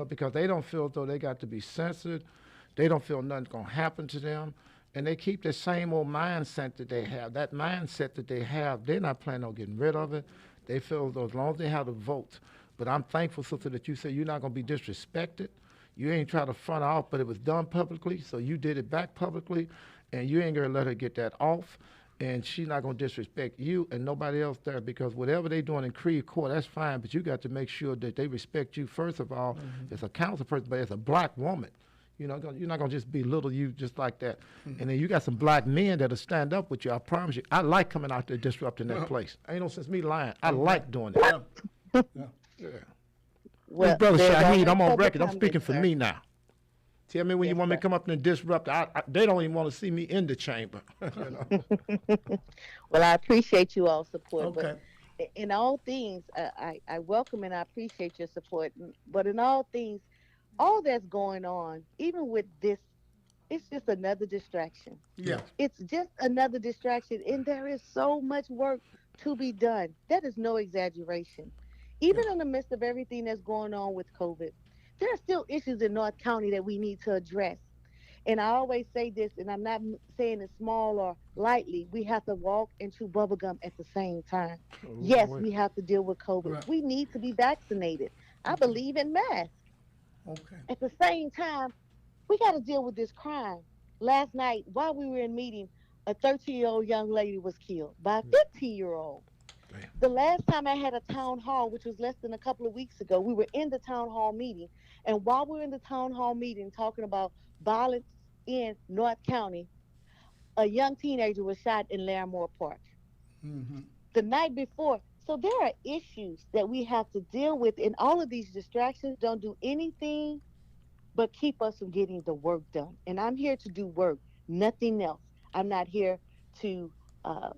Because they don't feel as though they got to be censored. They don't feel nothing's going to happen to them. And they keep the same old mindset that they have. That mindset that they have, they're not planning on getting rid of it. They feel as though as long as they have the votes. But I'm thankful, sister, that you said you're not going to be disrespected. You ain't try to front off, but it was done publicly, so you did it back publicly, and you ain't going to let her get that off. And she's not going to disrespect you and nobody else there, because whatever they doing in Creve Court, that's fine, but you got to make sure that they respect you, first of all, as a council person, but as a black woman. You're not going to just belittle you just like that. And then you got some black men that'll stand up with you. I promise you. I like coming out there disrupting that place. Ain't no sense me lying. I like doing it. Yeah. Yeah. Well, Brother there's Shaheed, always I'm on public record. I'm comment, speaking for sir. me now. Tell me when you Yes, want me sir. to come up and disrupt. They don't even want to see me in the chamber. Well, I appreciate you all support. Okay. But in all things, I welcome and I appreciate your support. But in all things, all that's going on, even with this, it's just another distraction. Yeah. It's just another distraction. And there is so much work to be done. That is no exaggeration. Even in the midst of everything that's going on with COVID, there are still issues in North County that we need to address. And I always say this, and I'm not saying it small or lightly. We have to walk and chew bubblegum at the same time. Yes, boy. we have to deal with COVID. Right. We need to be vaccinated. I believe in masks. Okay. At the same time, we got to deal with this crime. Last night, while we were in meeting, a 13-year-old young lady was killed by a 15-year-old. Damn. The last time I had a town hall, which was less than a couple of weeks ago, we were in the town hall meeting. And while we were in the town hall meeting talking about violence in North County, a young teenager was shot in Larimore Park Mm-hmm. the night before. So there are issues that we have to deal with, and all of these distractions don't do anything but keep us from getting the work done. And I'm here to do work, nothing else. I'm not here to uh,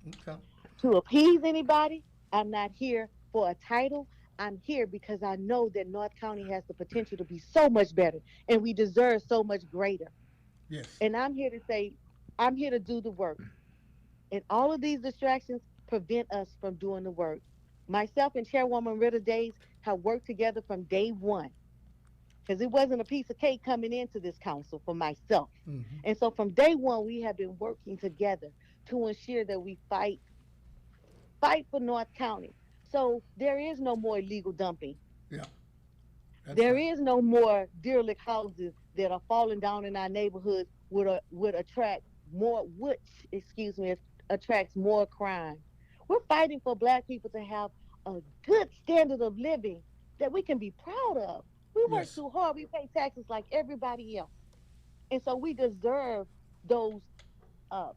Okay. to appease anybody. I'm not here for a title. I'm here because I know that North County has the potential to be so much better, and we deserve so much greater. Yes. And I'm here to say, I'm here to do the work. And all of these distractions prevent us from doing the work. Myself and Chairwoman Ritter Days have worked together from day one, because it wasn't a piece of cake coming into this council for myself. Mm-hmm. And so from day one, we have been working together to ensure that we fight for North County. So there is no more illegal dumping. Yeah. That's There right. is no more derelict houses that are falling down in our neighborhoods would attract more, attracts more crime. We're fighting for Black people to have a good standard of living that we can be proud of. We work Yes. too hard. We pay taxes like everybody else. And so we deserve those uh,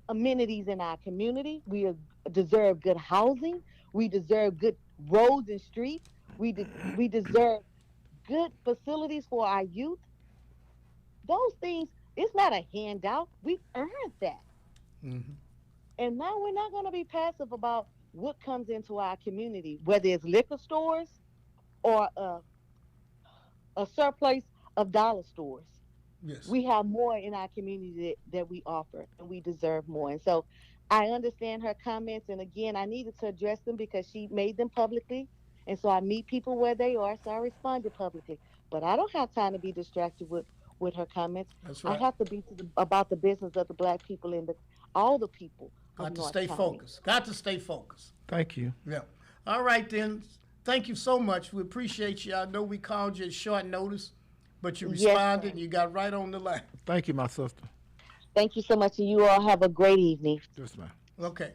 amenities in our community. We deserve good housing. We deserve good roads and streets. We deserve good facilities for our youth. Those things, it's not a handout. We've earned that. Mm-hmm. And now we're not going to be passive about what comes into our community, whether it's liquor stores or a surplus of dollar stores. Yes. We have more in our community that we offer, and we deserve more. And so I understand her comments. And again, I needed to address them because she made them publicly. And so I meet people where they are. So I responded publicly. But I don't have time to be distracted with her comments. That's I right. have to be about the business of the Black people and all the people of Got to North stay County. focused. Got to stay focused. Thank you. Yeah. All right, then. Thank you so much. We appreciate you. I know we called you at short notice, but you Yes, responded sir. and you got right on the line. Thank you, my sister. Thank you so much. And you all have a great evening. Yes, ma'am. Okay.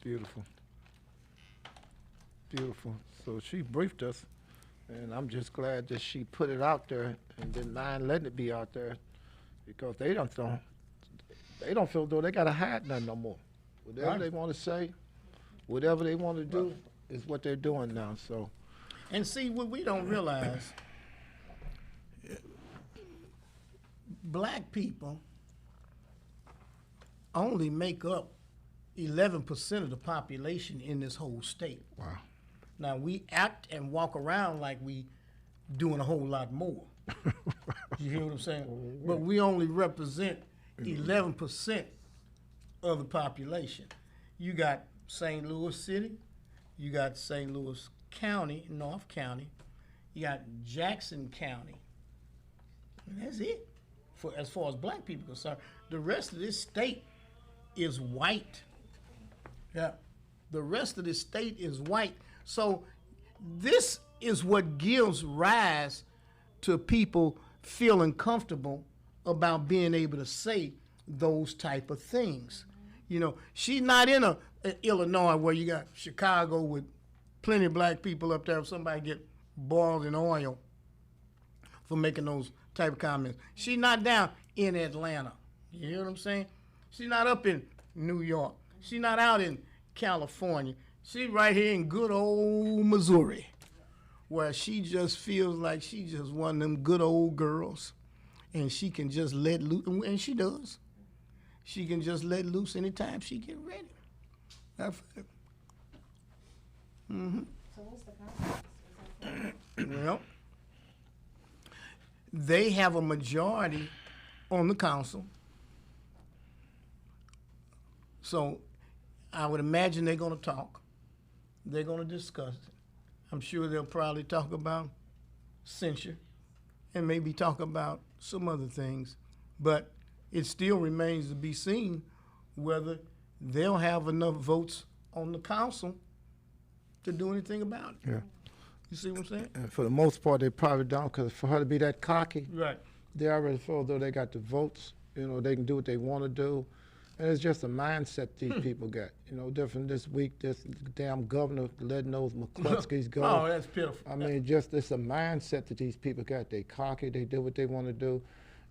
Beautiful. Beautiful. So she briefed us, and I'm just glad that she put it out there and didn't mind letting it be out there, because they don't feel though they gotta hide nothing no more. Whatever Right. they want to say, whatever they want to do is what they're doing now. So And see, what we don't realize, Black people only make up 11% of the population in this whole state. wow. Now, we act and walk around like we doing a whole lot more. You hear what I'm saying? But we only represent 11% of the population. You got St. Louis City, you got St. Louis County, North County, you got Jackson County. And that's it for as far as Black people are concerned. The rest of this state is white. Yeah. The rest of the state is white. So this is what gives rise to people feeling comfortable about being able to say those type of things. You know, she's not in a Illinois where you got Chicago with plenty of Black people up there. If somebody get boiled in oil for making those type of comments. She's not down in Atlanta. You hear what I'm saying? She's not up in New York. She's not out in California. She's right here in good old Missouri, where she just feels like she's just one of them good old girls, and she can just let loose, and she does. She can just let loose anytime she get ready. That's it. Mm-hmm. So what's the consequence? Well, they have a majority on the council. So I would imagine they're going to talk. They're going to discuss it. I'm sure they'll probably talk about censure and maybe talk about some other things. But it still remains to be seen whether they'll have enough votes on the council to do anything about it. Yeah. You see what I'm saying? And for the most part, they probably don't, because for her to be that cocky, Right. they already feel though they got the votes. You know, they can do what they want to do. And it's just a mindset these people got. You know, different this week, this damn governor letting those McCluskey's go. Oh, that's pitiful. I mean, just it's a mindset that these people got. They cocky, they do what they want to do.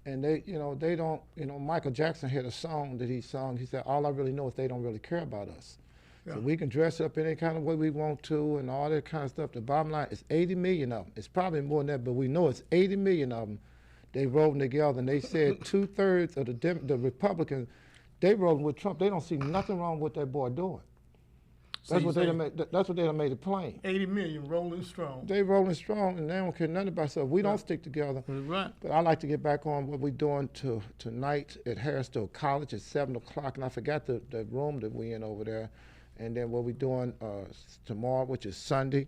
And they, you know, they don't, you know, Michael Jackson had a song that he sung. He said, all I really know is they don't really care about us. Yeah. So we can dress up any kind of way we want to and all that kind of stuff. The bottom line is 80 million of them. It's probably more than that, but we know it's 80 million of them. They rolled together, and they said 2/3 of the Republicans, they rolling with Trump. They don't see nothing wrong with that boy doing. So That's you what they say done made. That's what they done made it plain. 80 million rolling strong. They rolling strong, and they don't care nothing about stuff. We don't stick together. Right. But I like to get back on what we're doing tonight at Harrisville College at 7 o'clock, and I forgot the room that we in over there. And then what we're doing tomorrow, which is Sunday,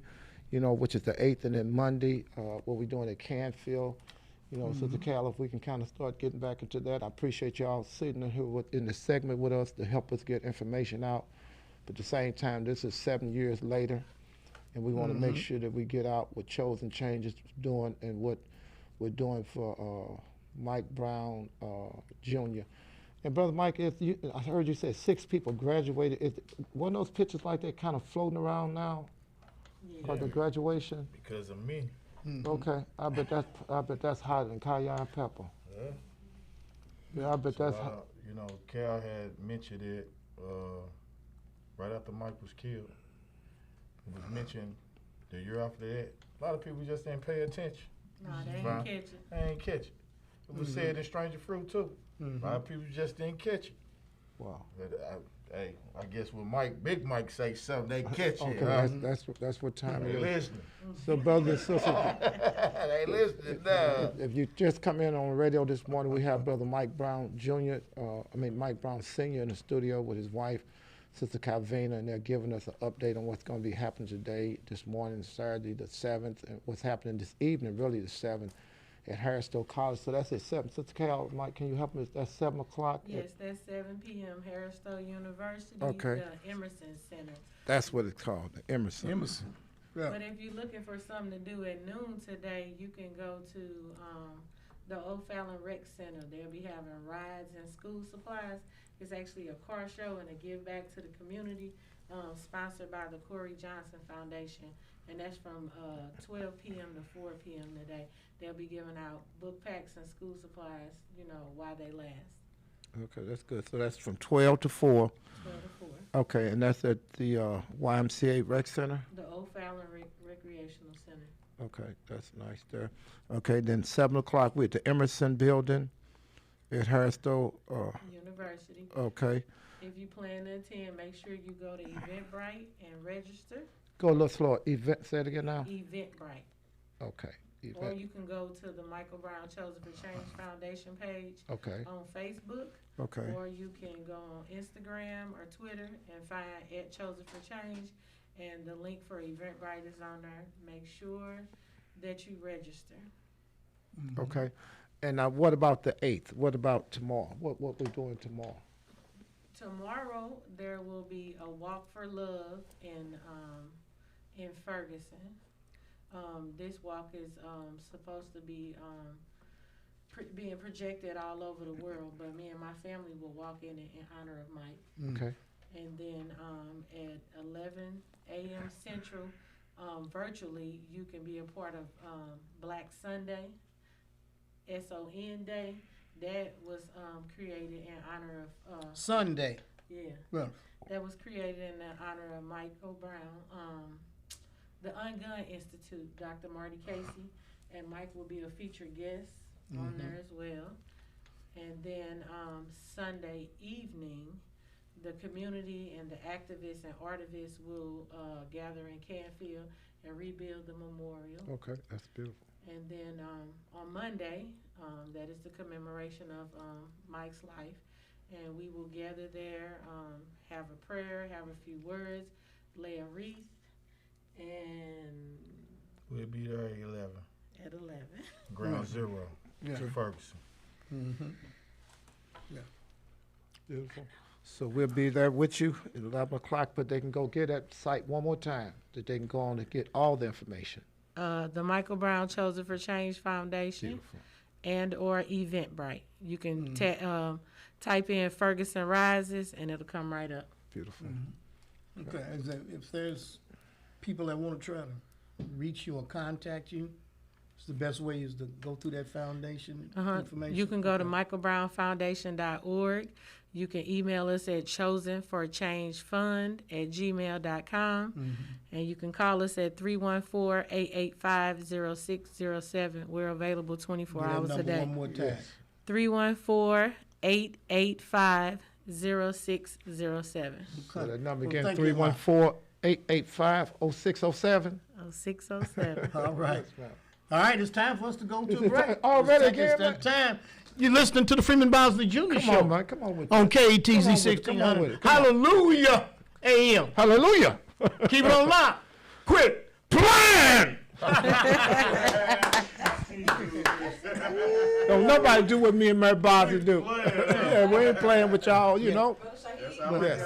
you know, which is the 8th, and then Monday, what we're doing at Canfield. You know, Sister Cal, if we can kind of start getting back into that. I appreciate y'all sitting in here in the segment with us to help us get information out. But at the same time, this is 7 years later, and we want to make sure that we get out what Chosen Changes doing and what we're doing for Mike Brown Jr. And Brother Mike, I heard you say 6 people graduated. Is one of those pictures like that kind of floating around now? Yeah. Or the graduation? Because of me. Okay, I bet that's hotter than cayenne pepper. Yeah. Yeah, I bet So, that's hot. you know, Cal had mentioned it right after Mike was killed. It was mentioned the year after that. A lot of people just didn't pay attention. No, they Fine. ain't catch it. They ain't catch it. It was said in Stranger Fruit too. A lot of people just didn't catch it. Wow. But Hey, I guess when Big Mike say something, they catch it. Okay, that's what time They it is. listening. So, brothers and sisters, They listening now. if you just come in on the radio this morning, we have Brother Mike Brown Jr., Mike Brown Sr. in the studio with his wife, Sister Calvina, and they're giving us an update on what's going to be happening today, this morning, Saturday the 7th, and what's happening this evening, really the 7th, at Harrisville College. So that's at 7. Sister Cal, Mike, can you help me? That's 7 o'clock? Yes, that's 7 p.m. Harrisville University, Okay. the Emerson Center. That's what it's called, the Emerson. Yeah. But if you're looking for something to do at noon today, you can go to the O'Fallon Rec Center. They'll be having rides and school supplies. It's actually a car show and a give back to the community, sponsored by the Corey Johnson Foundation. And that's from 12 p.m. to 4 p.m. today. They'll be giving out book packs and school supplies, while they last. Okay, that's good. So that's from 12 to 4. 12 to 4. Okay, and that's at the YMCA Rec Center? The O'Fallon Recreational Center. Okay, that's nice there. Okay, then 7 o'clock, we're at the Emerson Building at Harrisville. University. Okay. If you plan to attend, make sure you go to Eventbrite and register. Go a little slower. Say it again now. Eventbrite. Okay. Or you can go to the Michael Brown Chosen for Change Foundation page Okay. on Facebook. Okay. Or you can go on Instagram or Twitter and find @Chosen for Change, and the link for Eventbrite is on there. Make sure that you register. Okay. And now, what about the 8th? What about tomorrow? What we doing tomorrow? Tomorrow there will be a Walk for Love in Ferguson. This walk is supposed to be being projected all over the world, but me and my family will walk in honor of Mike. Okay. And then at 11 a.m. Central, virtually, you can be a part of Black Sunday, SON Day. That was created in honor of Sunday. Yeah. Well, That was created in honor of Michael Brown. The Ungun Institute, Dr. Marty Casey, and Mike will be a featured guest on there as well. And then Sunday evening, the community and the activists and artists will gather in Canfield and rebuild the memorial. Okay, that's beautiful. And then on Monday, that is the commemoration of Mike's life, and we will gather there, have a prayer, have a few words, lay a wreath, and We'll be there at 11. at 11. Ground zero to Ferguson. Beautiful. So we'll be there with you at 11 o'clock, but they can go get that site one more time, that they can go on and get all the information. The Michael Brown Chosen for Change Foundation. Beautiful. And or Eventbrite. You can type in Ferguson Rises, and it'll come right up. Beautiful. okay. If there's people that want to try to reach you or contact you, it's the best way is to go through that foundation information. You can go to michaelbrownfoundation.org. You can email us at chosenforchangefund@gmail.com. And you can call us at 314-885-0607. We're available 24 Give that hours a number day. one more time. 314-885-0607. So that number Well, again, thank you, Mike. 314-885-0607. 0607. All right. All right, it's time for us to go to a break. time already It's again, that time. You're listening to the Freeman Bosley Jr. Come Show on, man. Come on with on it. KATZ Come on with 1600. it. Come on. Hallelujah AM. Hallelujah. Keep it on lock. Quit playing. Don't nobody do what me and Mary Bosley do. Yeah, we ain't playing with y'all, you know. But yes.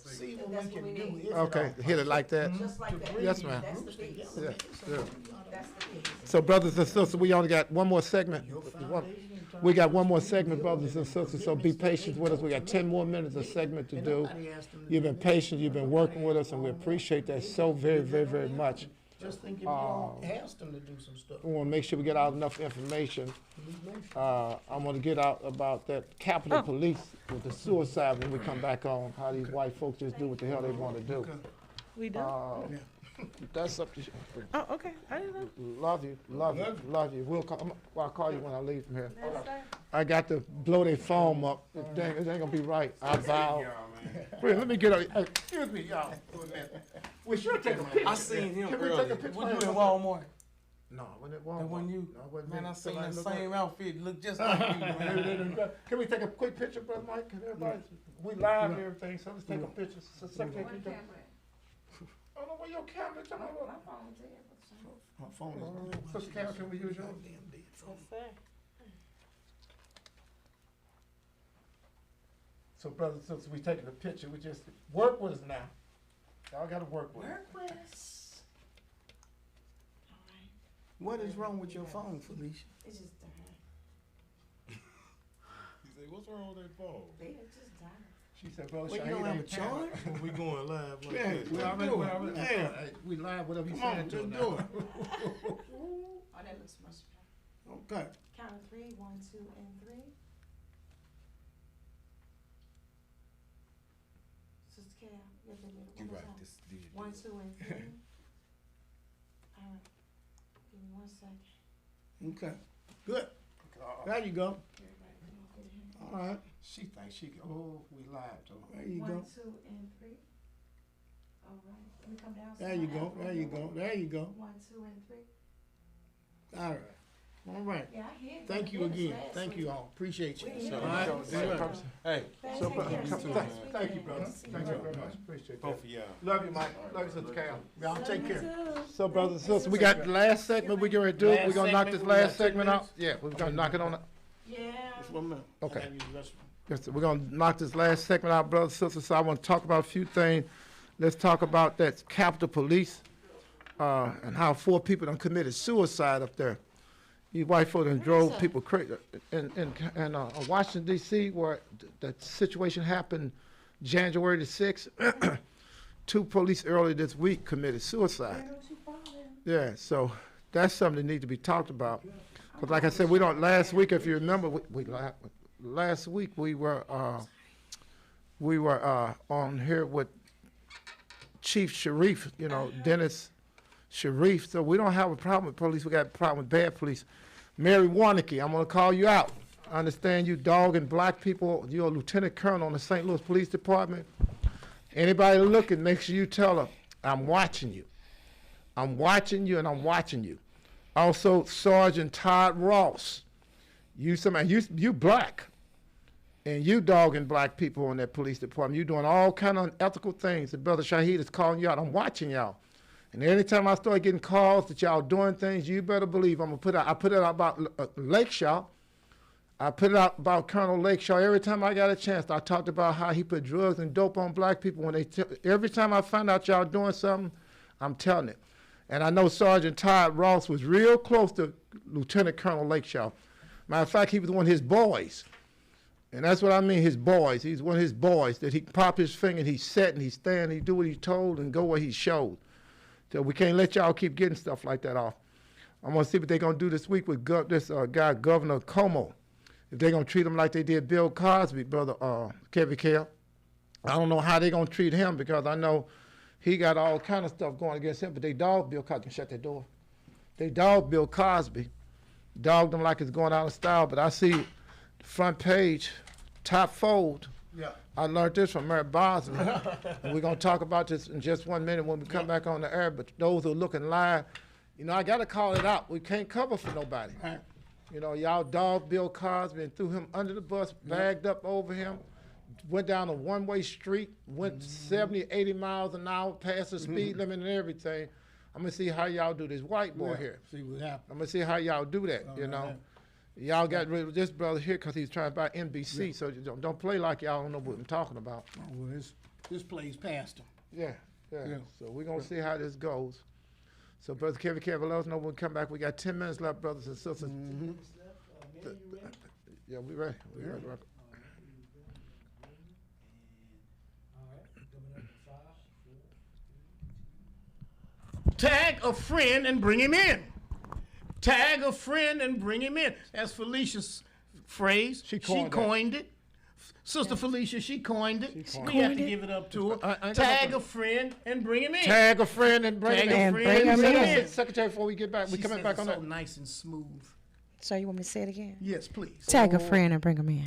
See what we can do. Okay, hit it like that. Just like that. Yes, ma'am. That's the piece. Yeah, yeah. That's the piece. So, brothers and sisters, we only got one more segment. We got one more segment, brothers and sisters, so be patient with us. We got 10 more minutes of segment to do. You've been patient, you've been working with us, and we appreciate that so very, very, very much. Just think if you asked them to do some stuff. We want to make sure we get out enough information. I want to get out about that Capitol Police with the suicide when we come back on, how these white folks just do what the hell they want to do. We do. That's up to you. Oh, okay. I didn't know. Love you. I'll call you when I leave from here. I got to blow their phone up. It ain't gonna be right. I vow. Wait, let me get up. Excuse me, y'all. We should take a picture. I seen him Can we earlier. take a picture? When you in Walmart? No, when it Walmart. That when you, No, it wasn't man, me. I seen Somebody that look same like- outfit look just like you, man. Can we take a quick picture, Brother Mike? Can everybody? We live and everything, so let's take a picture. So, oh no, where your camera? My phone is Sister Carol, can we use yours? So, brothers and sisters, we taking a picture. We just work with us now. Y'all got to work with us. Work with us. All right. What is wrong with your phone, Felicia? It's just dying. He said, "What's wrong with that phone?" It's just dying. She said, "Brother, Well, you Shaheed, don't I'm have a camera." charge? When we going live like Yeah, this. We Let's already, do we it. already, Yeah. hey, we live whatever you Come on, saying to let's us do now. it. Oh, that looks much better. Okay. Count of 3, 1, 2, and 3. Sister Cal, get the middle. You One more right. time. This did. 1, 2, and 3. All right. Give me 1 second. Okay. Good. There you go. Everybody, come on, get in. All right. She thinks she, oh, we live, though. There you 1, go. 2, and 3. All right. Let me come down. There you go. There you go. There you go. 1, 2, and 3. All right. All right. Yeah, I hear Thank you again. Thank you all. Appreciate you. We All here. right. So, All right. Hey, So, Take brother, care. come- See you thank next week. thank you, brother. See you. Thank you very much. Appreciate both that. of y'all. Love you, Mike. Love you, Sister Cal. Y'all take care. So, brothers and sisters, we got the last segment we get ready to do. Last We're going to knock segment, this we got last 10 segment out. minutes. Yeah, we're going to knock it on. Yeah. Just 1 minute. Okay. Can I use the restroom? Yes, sir. We're going to knock this last segment out, brothers and sisters. So I want to talk about a few things. Let's talk about that Capitol Police and how 4 people done committed suicide up there. These white folk done drove people crazy. In Washington, D.C., where the situation happened January the 6th, 2 police earlier this week committed suicide. Yeah, so that's something that needs to be talked about. Because like I said, we don't, last week, if you remember, last week we were on here with Chief Sharif, you know, Dennis Sharif. So we don't have a problem with police. We got a problem with bad police. Mary Warnicki, I'm going to call you out. I understand you dogging black people. You're a lieutenant colonel on the St. Louis Police Department. Anybody looking, make sure you tell her, I'm watching you. I'm watching you and I'm watching you. Also, Sergeant Todd Ross. You black. And you dogging black people on that police department. You doing all kind of unethical things. And Brother Shaheed is calling you out. I'm watching y'all. And anytime I start getting calls that y'all doing things, you better believe I'm gonna put out. I put it out about Lakeshaw. I put it out about Colonel Lakeshaw. Every time I got a chance, I talked about how he put drugs and dope on black people. Every time I find out y'all doing something, I'm telling it. And I know Sergeant Todd Ross was real close to Lieutenant Colonel Lakeshaw. Matter of fact, he was one of his boys. And that's what I mean, his boys. He's one of his boys that he pop his finger and he set and he stand, he do what he told and go where he showed. So we can't let y'all keep getting stuff like that off. I'm gonna see what they're gonna do this week with this guy, Governor Como. If they're gonna treat him like they did Bill Cosby, Brother Kevin Kell. I don't know how they're gonna treat him because I know he got all kind of stuff going against him, but they dogged Bill Cosby. Shut that door. They dogged Bill Cosby. Dogged him like it's going out of style, but I see the front page, top fold. Yeah. I learned this from Mary Bosley. And we're going to talk about this in just 1 minute when we come back on the air. But those who are looking live, you know, I got to call it out. We can't cover for nobody. Right. You know, y'all dogged Bill Cosby and threw him under the bus, bagged up over him, went down a one-way street, went 70, 80 miles an hour, past the speed limit and everything. I'm going to see how y'all do this white boy here. See what happens. I'm going to see how y'all do that, you know. right. Y'all got rid of this brother here because he's trying to buy NBC, so you don't play like y'all don't know what I'm talking about. Oh, well, this plays past him. Yeah. Yeah. So we're going to see how this goes. So, Brother Kevin, let us know when we come back. We got 10 minutes left, brothers and sisters. Yeah, we ready. We ready. Tag a friend and bring him in. Tag a friend and bring him in. That's Felicia's phrase. She She coined coined it. Sister Felicia, she coined it. coined We have it. to give it up to her. I ain't got Tag no- a friend and bring him in. Tag a friend and bring Tag him a in. friend bring and him bring him in. in. Secretary, before we get back, we She coming says back on it's so that. nice and smooth. So you want me to say it again? Yes, please. Tag a friend and bring him in.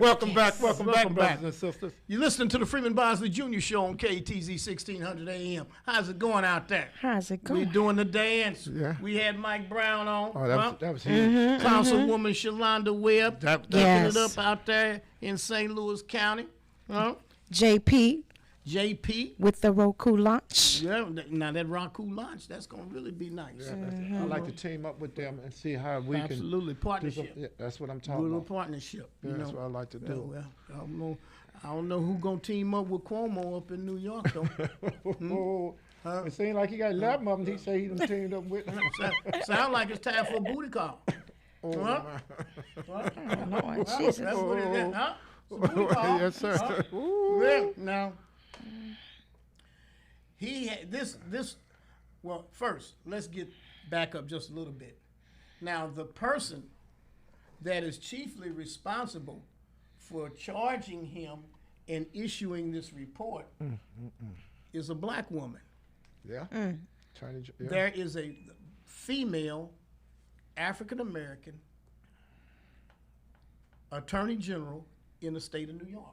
Welcome back, welcome back, Welcome back. brothers and sisters. You're listening to the Freeman Bosley Jr. Show on KTZ 1600 AM. How's it going out there? How's it We going? doing the dance. Yeah. We had Mike Brown on. Oh, that huh? was, that was huge. Councilwoman Shalonda Webb. That- picking Yes. it up out there in St. Louis County. Huh? JP JP. with the Roku launch. Yeah, now that Raku launch, that's going to really be nice. I like to team up with them and see how we Absolutely. can do Partnership. some, yeah, that's what I'm talking Good about. partnership. Yeah, you that's know. what I like to Yeah, do. well, I don't know who gonna team up with Cuomo up in New York though. Oh, it seems like he got 11 of them. He say he done teamed up with. Sound like it's time for a booty call. Oh, Huh? Lord Well, Jesus. that's what it is, huh? It's a booty call. yes, sir. Huh? Ooh. Well, now he had this. Well, first let's get back up just a little bit. Now the person that is chiefly responsible for charging him and issuing this report is a black woman. Yeah. Chinese, yeah. There is a female African American attorney general in the state of New York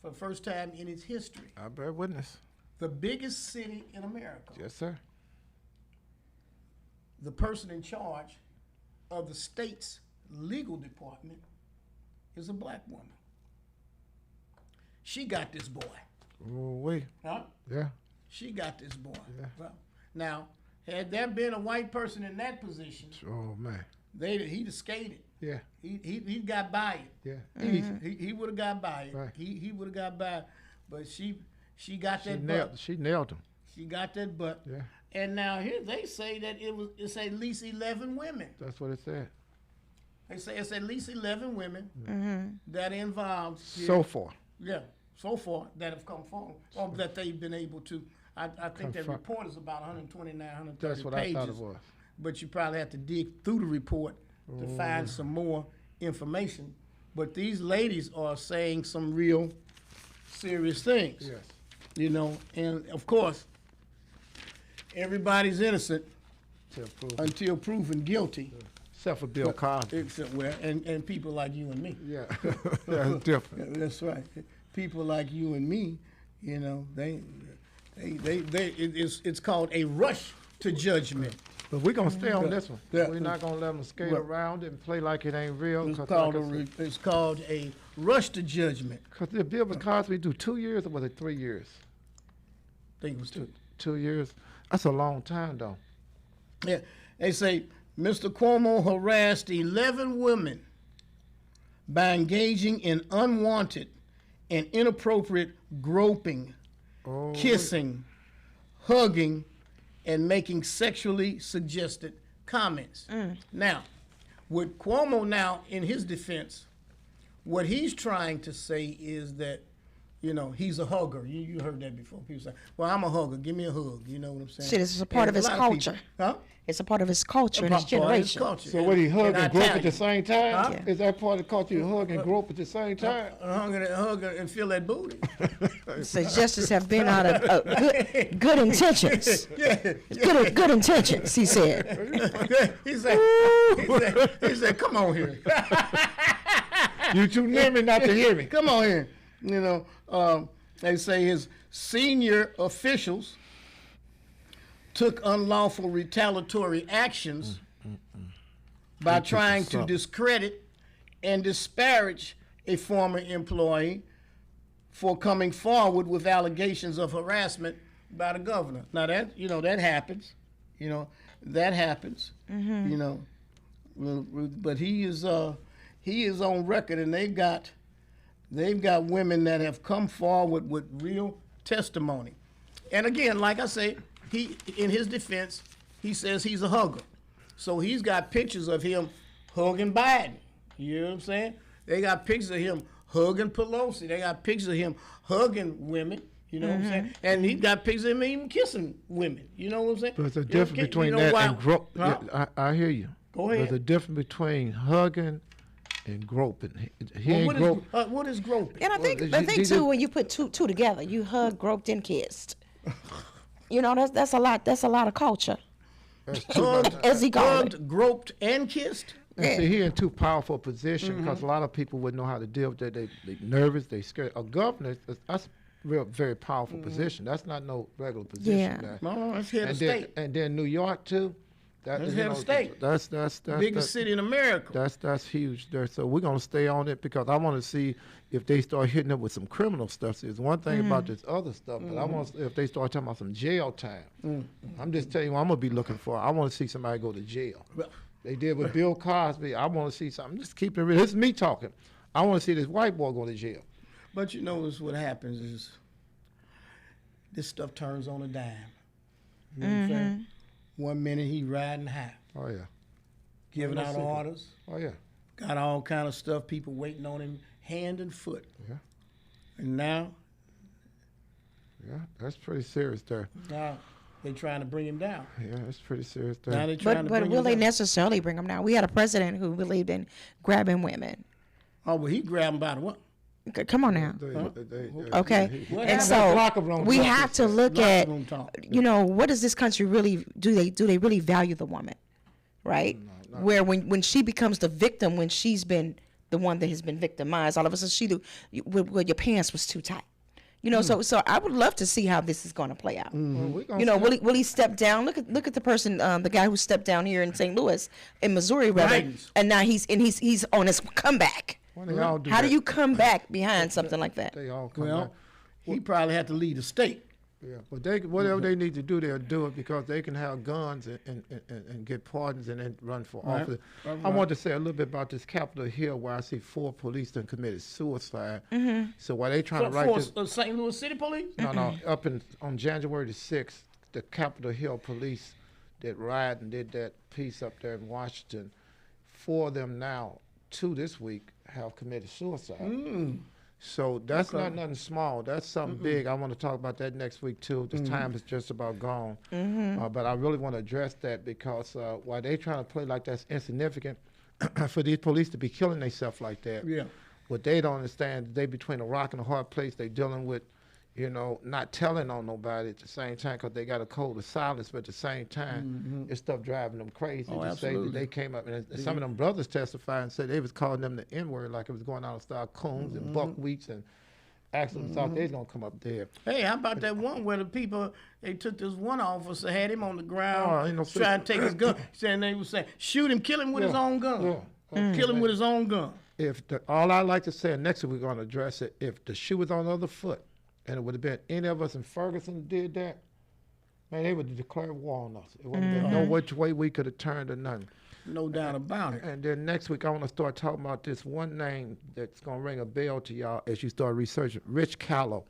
for the first time in its history. I bear witness. The biggest city in America. Yes, sir. The person in charge of the state's legal department is a black woman. She got this boy. Oh, wait. Huh? Yeah. She got this boy. Yeah. Well, now, had there been a white person in that position, Oh, man. he'd have skated. Yeah. He got by it. Yeah. Easy. He would have got by it. Right. He would have got by it. But she got She that nailed, butt. she nailed him. She got that butt. Yeah. And now here they say that it's at least 11 women. That's what it said. They say it's at least 11 women that involved. So far. Yeah, so far that have come forward, or that they've been able to. I think that Confirm. report is about 129, 130 That's what pages. I thought it was. But you probably have to dig through the report to find some more information. But these ladies are saying some real serious things. Yes. You know, and of course, everybody's innocent Self-proof. until proven guilty. Except for Bill Cosby. Except where, and people like you and me. Yeah. That's different. That's right. People like you and me, you know, it's called a rush to judgment. But we're going to stay on this one. Yeah. We're not going to let them skate Right. around and play like it ain't real. It's Because it's called a rush to judgment. did Bill Cosby do 2 years or was it 3 years? I think it was two. 2 years. That's a long time, though. Yeah, they say Mr. Cuomo harassed 11 women by engaging in unwanted and inappropriate groping, Oh, kissing, hugging, and making sexually suggested comments. Now, with Cuomo now in his defense, what he's trying to say is that, you know, he's a hugger. You heard that before. People say, well, I'm a hugger. Give me a hug. You know what I'm saying? See, this is a part of And his lot people- culture. huh? It's a part of his culture and his Part of his generation. culture. So what, he hug and grope at the Italian. same time? Huh? Is that part of the culture, you hug and grope at the same time? Hug and feel that booty. Suggestions have been out of good intentions. Yeah. Good intentions, he said. he said, come on here. You too near me not to hear me. Come on here. You know, they say his senior officials took unlawful retaliatory actions by trying to discredit and disparage a former employee for coming forward with allegations of harassment by the governor. Now that, you know, that happens. You know, that happens. You know, but he is on record, and they've got women that have come forward with real testimony. And again, like I say, he, in his defense, he says he's a hugger. So he's got pictures of him hugging Biden. You know what I'm saying? They got pictures of him hugging Pelosi. They got pictures of him hugging women. You know what I'm saying? And he got pictures of him even kissing women. You know what I'm saying? There's a You difference know, between you know that why- and grope. Huh? Yeah, I hear you. Go ahead. There's a difference between hugging and groping. He Well, ain't grope. what is groping? And I think too, when you put two together, you hug, groped, and kissed. That's a lot. That's a lot of culture. As he called it. Hugged, groped, and kissed. And see, he in too powerful a position because a lot of people wouldn't know how to deal with that. They nervous, they scared. A governor, that's a very powerful position. That's not no regular position. Yeah. No, that's head of And state. then New York too. That's head of state. That's Biggest city in America. That's huge there. So we're gonna stay on it because I want to see if they start hitting it with some criminal stuff. See, there's one thing about this other stuff, but I want if they start talking about some jail time. I'm just telling you what I'm gonna be looking for. I want to see somebody go to jail. They did with Bill Cosby. I want to see something. Just keep it real. This is me talking. I want to see this white boy go to jail. But you notice what happens is this stuff turns on a dime. You know what I'm saying? 1 minute he riding high, Oh yeah. giving out orders, Oh yeah. got all kind of stuff, people waiting on him hand and foot. Yeah. And now That's pretty serious there. they trying to bring him down. Yeah, that's pretty serious Now there. they trying to But bring will him they down. necessarily bring him down? We had a president who believed in grabbing women. Oh, well, he grabbed him by the what? Come on now. Okay. What And happened? so Locker room we talk, have he to said. look Locker at, room talk. what does this country really do? They really value the woman, right? Where when she becomes the victim, when she's been the one that has been victimized, all of a sudden well, your pants was too tight. So I would love to see how this is going to play out. Will he step down? Look at the person, the guy who stepped down here in St. Louis, in Missouri, rather, Right. and now he's on his comeback. Why they all do How do that? you come back behind something like that? They all come Well, back. he probably had to lead the state. Yeah, but whatever they need to do, they'll do it because they can have guns and get pardons and then run for office. I want to say a little bit about this Capitol Hill where I see 4 police that committed suicide. So while they trying to write this, St. Louis City Police? no, on January the 6th, the Capitol Hill police did riot and did that piece up there in Washington. 4 of them now, 2 this week, have committed suicide. So that's not nothing small. That's something big. I want to talk about that next week too. This time is just about gone. But I really want to address that because while they trying to play like that's insignificant, for these police to be killing themselves like that, what they don't understand, they between a rock and a hard place. They dealing with, not telling on nobody at the same time because they got a code of silence. But at the same time, it's stuff driving them crazy. Oh, to say absolutely. that they came up and some of them brothers testified and said they was calling them the N-word like it was going out of style coons and buckwheats and actually thought they was gonna come up there. Hey, how about that one where the people, they took this one officer, had him on the ground, ain't no trying to take his gun. Saying they was saying, shoot him, kill him with his own gun. Kill him with his own gun. All I like to say, and next week we're gonna address it, if the shoe was on the other foot, and it would have been any of us in Ferguson that did that, man, they would have declared war on us. It wouldn't have been no which way we could have turned or nothing. No doubt about it. And then next week I want to start talking about this one name that's gonna ring a bell to y'all as you start researching. Rich Callow.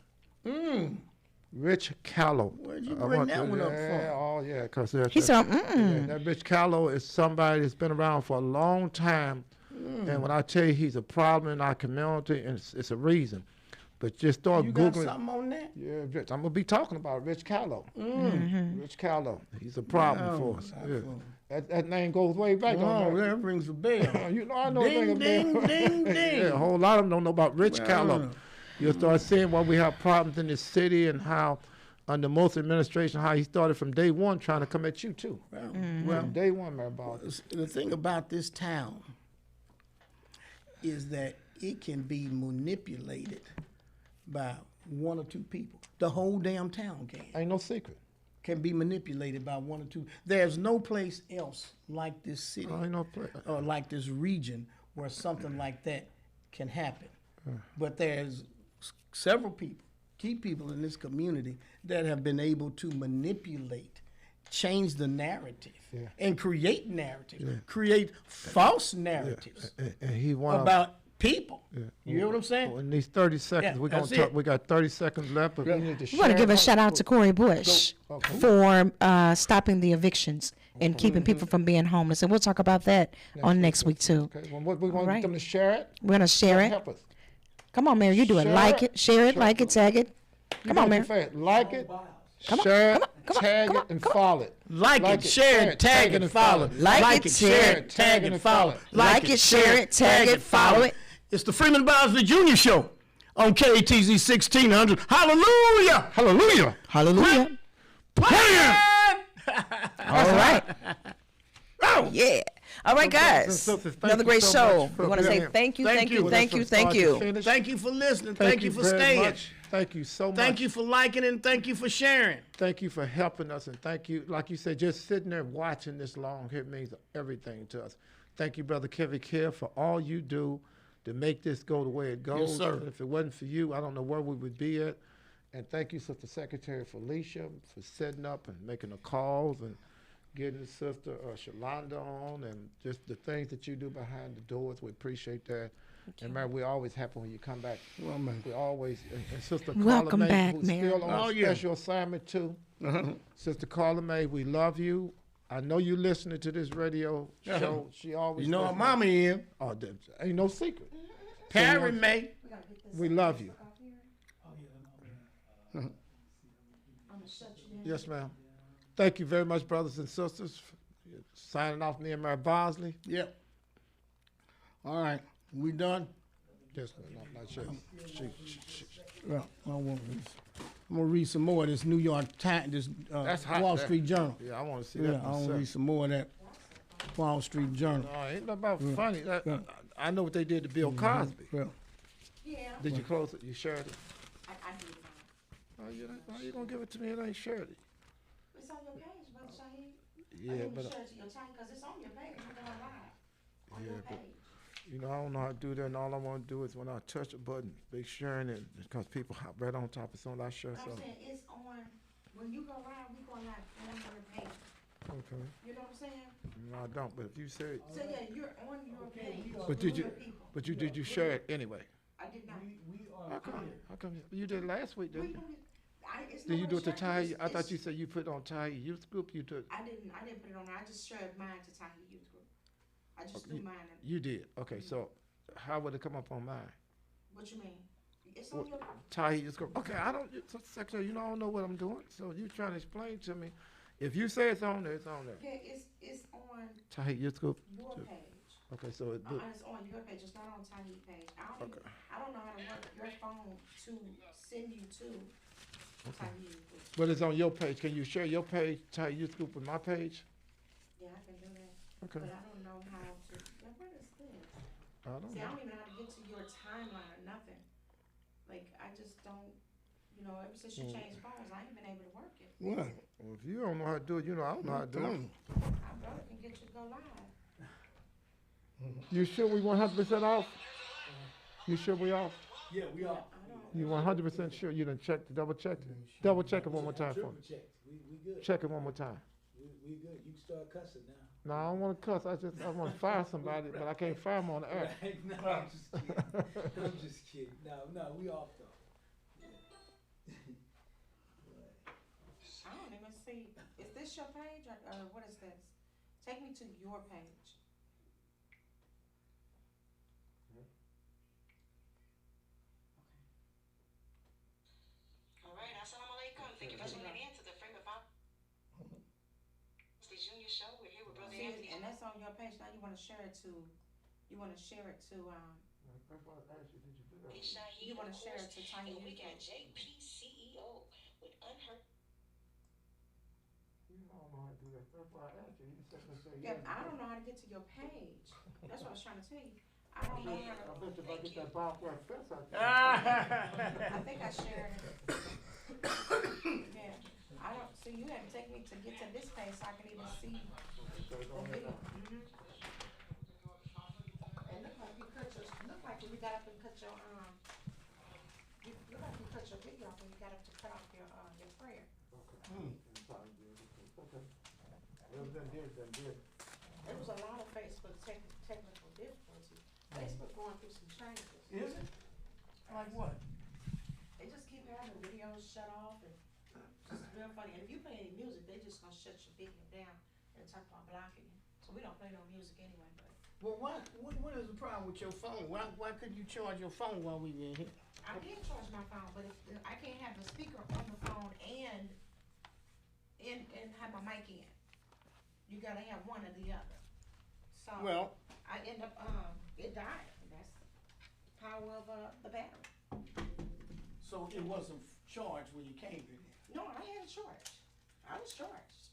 Rich Callow. Where'd you bring that one up for? Oh yeah, because He said, that Rich Callow is somebody that's been around for a long time. And when I tell you he's a problem in our community, and it's a reason. But just start You got Googling. something on that? Yeah, Rich. I'm going to be talking about Rich Callow. Rich Callow. He's a problem for us. Yeah. That name goes way back. Oh, that rings a bell. I know Ding, it rings a ding, bell. ding, ding. Yeah, a whole lot of them don't know about Rich Callow. You'll start seeing why we have problems in this city and how under most administration, how he started from day one trying to come at you too. Well, From day one, man, about the thing about this town is that it can be manipulated by 1 or 2 people. The whole damn town ain't no secret. can be manipulated by 1 or 2. There's no place else like this city Ain't no place. or like this region where something like that can happen. But there's several people, key people in this community that have been able to manipulate, change the narrative, and create narrative, create false narratives And he won about people. You hear what I'm saying? In these 30 seconds, Yeah, we're gonna that's talk. it. We got 30 seconds left, but we need to we want to give a shout out to Corey Bush Okay. for stopping the evictions and keeping people from being homeless. And we'll talk about that on next week too. Okay, well, we're going to right. get them to share it. We're going to share it. Help us. Come on, Mary, you do it. Share Like it. it, share it, like it, tag it. Come on, Mary. Like it, Share it, tag it, and follow it. Like it, share it, tag it, and follow it. Like it, share it, tag it, follow it. Like it, share it, tag it, follow it. It's the Freeman Bosley Jr. Show on KATZ 1600. Hallelujah! Hallelujah. Hallelujah. Plan! All right. Oh, yeah. All right, guys. Another great show. We want to say thank you. Thank you Thank you for listening. Thank you for staying. Much. Thank you so much. Thank you for liking and thank you for sharing. Thank you for helping us, and thank you, like you said, just sitting there watching this long here means everything to us. Thank you, Brother Kevin Care, for all you do to make this go the way it goes. Yes, sir. And if it wasn't for you, I don't know where we would be at. And thank you, Sister Secretary Felicia, for setting up and making the calls and getting Sister Shalonda on, and just the things that you do behind the doors. We appreciate that. And man, we're always happy when you come back. Well, man. We always, and Sister Welcome Carla May, back, who's man. still on Oh, yeah. special assignment too. Sister Carla May, we love you. I know you listening to this radio show. She always You know our listens. mama in. Oh, ain't no secret. Perry May. We love you. Yes, ma'am. Thank you very much, brothers and sisters. Signing off, me and Mary Bosley. Yep. All right. We done? Yes, ma'am. Not sure. Well, I'm gonna read some more of this New York Times, this That's hot Wall there. Street Journal. Yeah, I want to see Yeah, that I want to myself. read some more of that Wall Street Journal. No, ain't nothing about funny. That, Yeah. I know what they did to Bill Cosby. Well, Yeah. Did you close it? You shared it? I did. How you gonna give it to me? It ain't shared it. It's on your page, Brother Shaheed. Yeah, but share it to your time because it's on your page. You're going live on Yeah, your but- page. you know I don't know how to do that. And all I want to do is when I touch a button, they sharing it because people hop right on top of something. I share I'm something. saying it's on. When you go live, we go live on your page. Okay. You know what I'm saying? No, I don't. But if you say, So yeah, you're on your page. but did you? Your people. Did you share it anyway? I did not. We are How come? here. How come you did it last week? Didn't you? It's Did you not do it to shared. Tahir? I thought It's- you said you put it on Tahir Youth Group. You did. I didn't put it on there. I just shared mine to Tahir Youth Group. I just Okay, threw mine in. You did. Okay, so how would it come up on mine? What you mean? It's on your Tahir Youth Group. Okay, I don't. So, Secretary, you know I don't know what I'm doing. So you trying to explain to me? If you say it's on there, it's on there. yeah, it's on Tahir Youth Group. your page. Okay, so it. It's on your page. It's not on Tahir's page. I don't know how to work your phone to send you to Tahir Youth Group. But it's on your page. Can you share your page, Tahir Youth Group, with my page? Yeah, I can do that. Okay. But I don't know how to. Now, what is this? I don't See, I know. don't even know how to get to your timeline or nothing. Like, I just don't, ever since you changed phones, I ain't been able to work it. what? Well, if you don't know how to do it, you know I don't know how to do it. I brother can get you to go live. You sure we 100% off? You sure we off? Yeah, we are. You 100% sure? You done checked, double checked it? Double check it one more time for Triple me. checked. We good. Check it one more time. We good. You can start cussing now. No, I don't want to cuss. I want to fire somebody, but I can't fire them on the air. No, I'm just kidding. I'm just kidding. No, we off though. I don't even see, is this your page or what is this? Take me to your page. All right, assalamu alaikum. Thank you for tuning in to the Freeman Bosley Jr. Show. We're here with Brother See, Anthony. and that's on your page. Now you want to share it to, Hey, Shaheed, You wanna of share it course. to Tiny And we Weekend. got JP CEO with Unheard. yeah, I don't know how to get to your page. That's what I was trying to tell you. I don't know how to, bet you if I get that barbed wire fence out there. I think I shared it. Yeah, I don't, see, you had to take me to get to this page so I can even see the video. It looked like you cut your, looked like you got up and cut your, you looked like you cut your video off and you got up to cut off your prayer. There was a lot of Facebook technical difficulties. Facebook going through some changes. Is it? Like what? They just keep having videos shut off and just real funny. And if you play any music, they just gonna shut your video down and talk about blocking you. So we don't play no music anyway, but. Well, what is the problem with your phone? Why couldn't you charge your phone while we were in here? I did charge my phone, but if I can't have the speaker on the phone and and have my mic in. You gotta have one or the other. So Well, I end up it died. That's the power of the battery. so it wasn't charged when you came here. No, I had a charge. I was charged.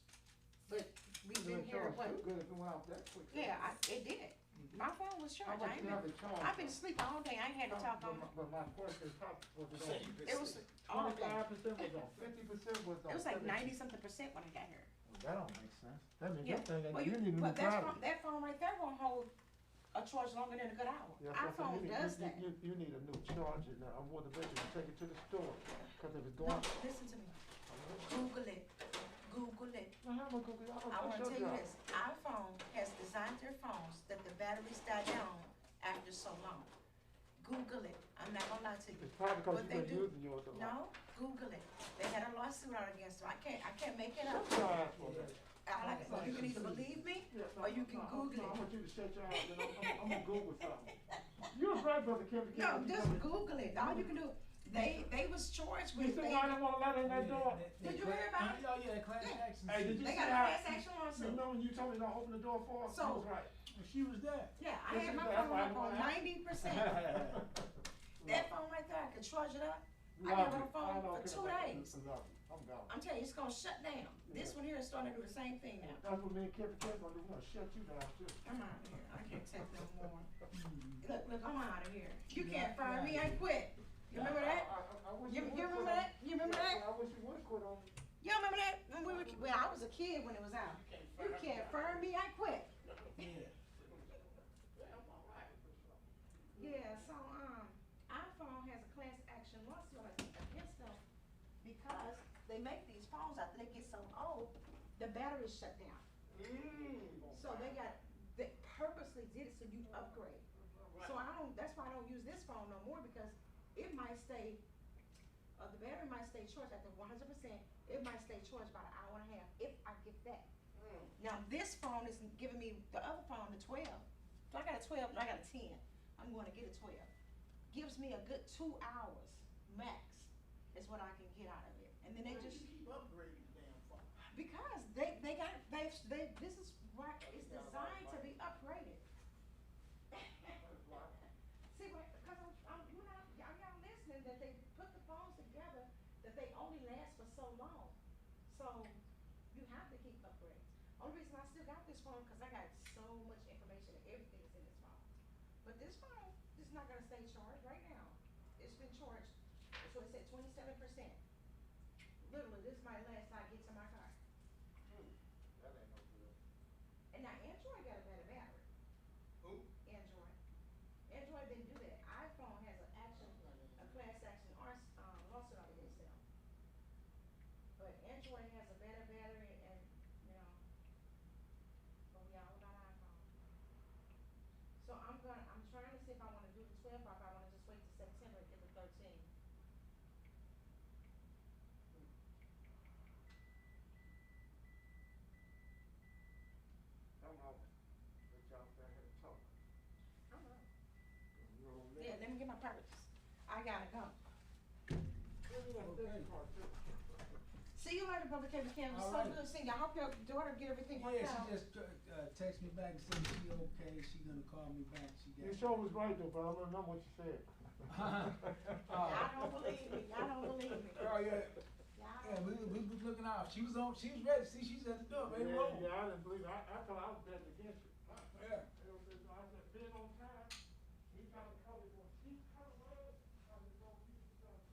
But we've been Good here charge, what? too good if it went out that quick. Yeah, it did. My phone was How charged. much you have it charged? I've been asleep all day. I ain't had to talk on it. But my question is, how was it Say on? you been It was sick. all day. 25% was on, 50% was on. It was like 70. 90-something% when I got here. That don't make sense. That means Yeah. that thing, Well, you need a new but battery. that phone right there won't hold a charge longer than a good hour. Yeah, so iPhone does that. You need a new charger now. I want to bet you take it to the store, cause if it's No, going. listen to me. Google it. Google it. Now, how am I gonna go? I want to tell you this. iPhone has designed their phones that the batteries die down after so long. Google it. I'm not gonna lie to you. It's probably cause What you've they been do- using yours a lot. No, Google it. They had a lawsuit out against them. I can't make it up. Shut your eyes for a minute. You can either believe me Yeah, no, or you can no, Google I it. want you to shut your eyes, and I'm gonna Google something. You're right, brother Kevin. No, just Google it. All you can do. They was charged You with. see why I didn't wanna let in that door? Did you hear about it? Oh, yeah, class Yeah. action. Hey, did you They see got a how? class action You lawsuit. know when you told me to open the door for us? So- You was right. She was there. Yeah, I Yes, had my that's phone why I up on didn't wanna- 90%. That phone right there, I could charge it up. I Love got it. on the phone I don't for care 2 about days. this. Love it. I'm gone. I'm telling you, it's gonna shut down. This one here is starting to do the same thing now. That's what me and Kevin gonna do. We're gonna shut you down too. I'm out of here. I can't take no more. Look, I'm out of here. You can't fire me. I quit. You remember that? I wish You would remember quit that? on- You remember Yeah, that? I wish you would quit on me. You remember that? When we were, well, I was a kid when it was out. You can't fire me. I quit. Yeah, so iPhone has a class action lawsuit against them because they make these phones after they get so old, the batteries shut down. So they purposely did it so you upgrade. So that's why I don't use this phone no more because it might stay, the battery might stay charged after 100%. It might stay charged about an hour and a half if I get that. Now this phone is giving me the other phone, the 12. So I got a 12 and I got a 10. I'm going to get a 12. Gives me a good 2 hours max is what I can get out of it. And then they just keep upgrading the damn phone. because they this is why it's designed to be upgraded. See, because y'all listening that they put the phones together that they only last for so long. So you have to keep upgrading. Only reason I still got this phone because I got so much information and everything is in this phone. But this phone is not gonna stay charged right now. It's been charged, that's what it said, 27%. Literally, this is my last time I get to my car. That ain't no good. And now Android got a better battery. Who? Android. Android didn't do that. iPhone has a class action lawsuit out against them. But Android has a better battery and, but we all about iPhone. So I'm trying to see if I wanna do the 12 or if I wanna just wait till September and get the 13. Come on. Let y'all stand here and talk. I'm up. You know, Yeah, let me get my purse. I gotta go. See you later, Brother Kevin Cam. It's so All right. good seeing you. I hope your daughter get everything worked Yeah, out. she just texted me back and said she okay. She gonna call me back. She got. Your show was right though, but I don't know what you said. Y'all don't believe me. Y'all don't believe me. Oh yeah, Y'all yeah. don't We believe me. was looking out. She was on. She was ready. See, she's at the door, ready to roll. Yeah, I didn't believe it. I thought I was betting against you. Yeah. I said, being on time, he trying to cover it. He covered it. I was going to keep it going.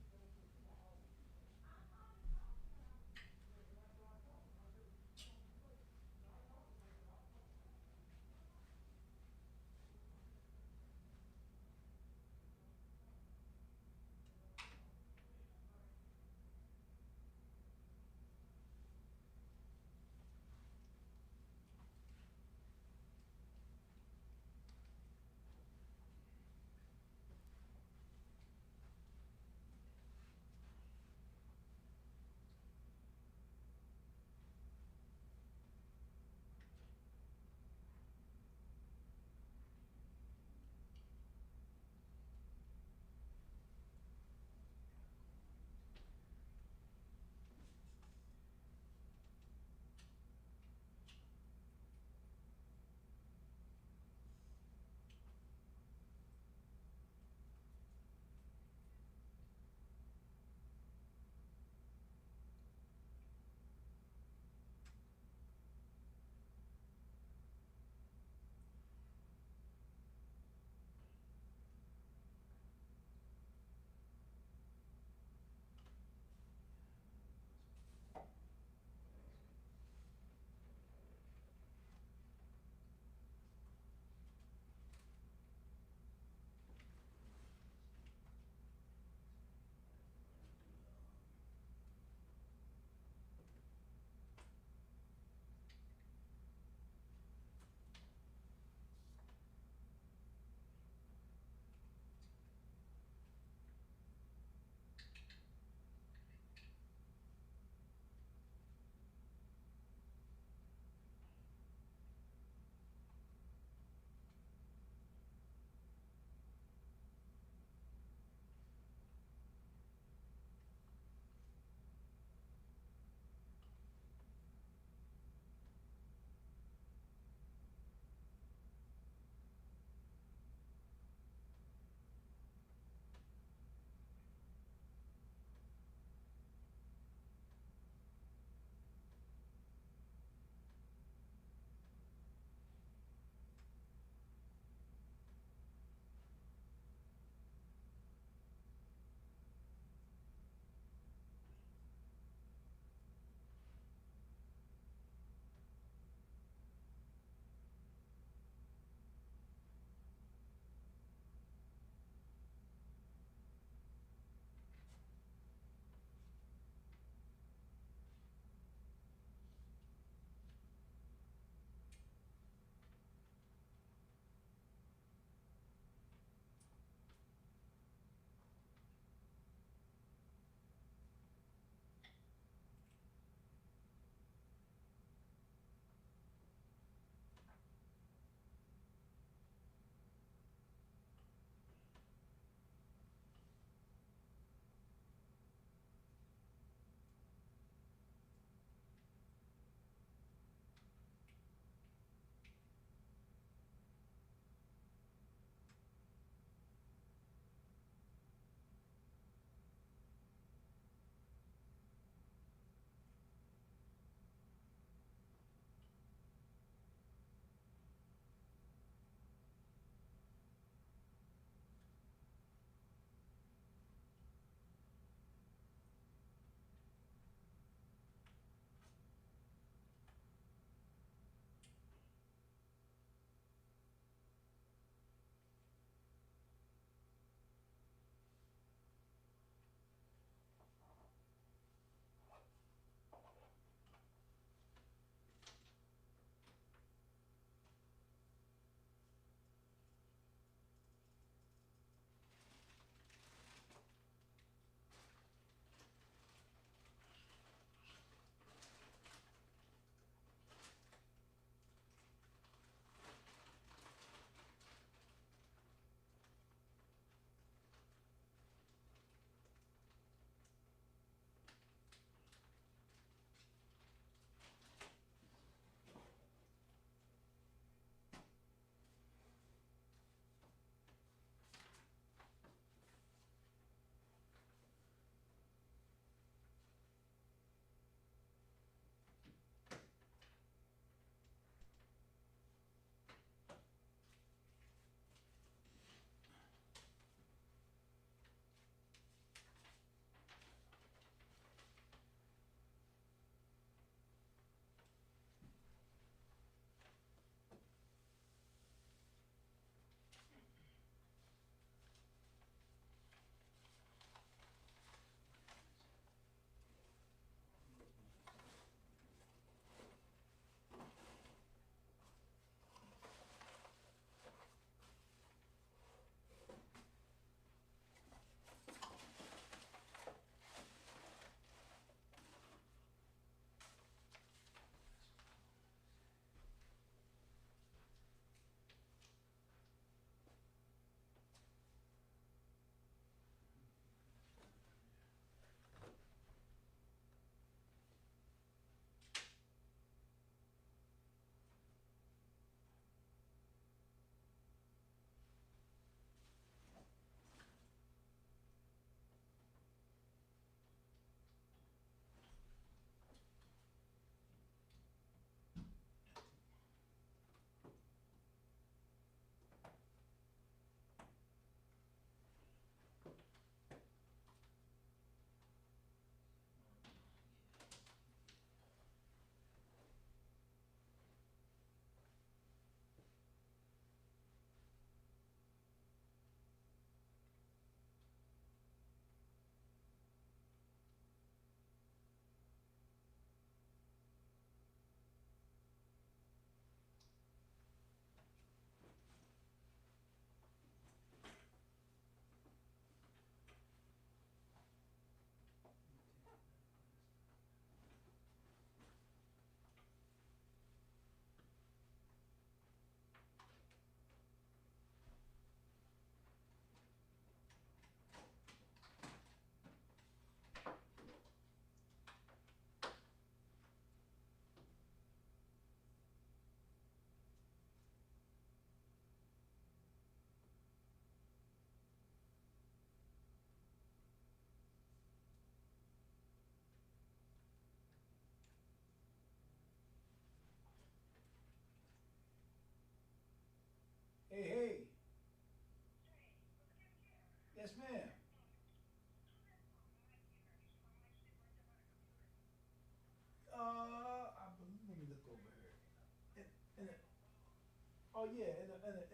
Oh yeah,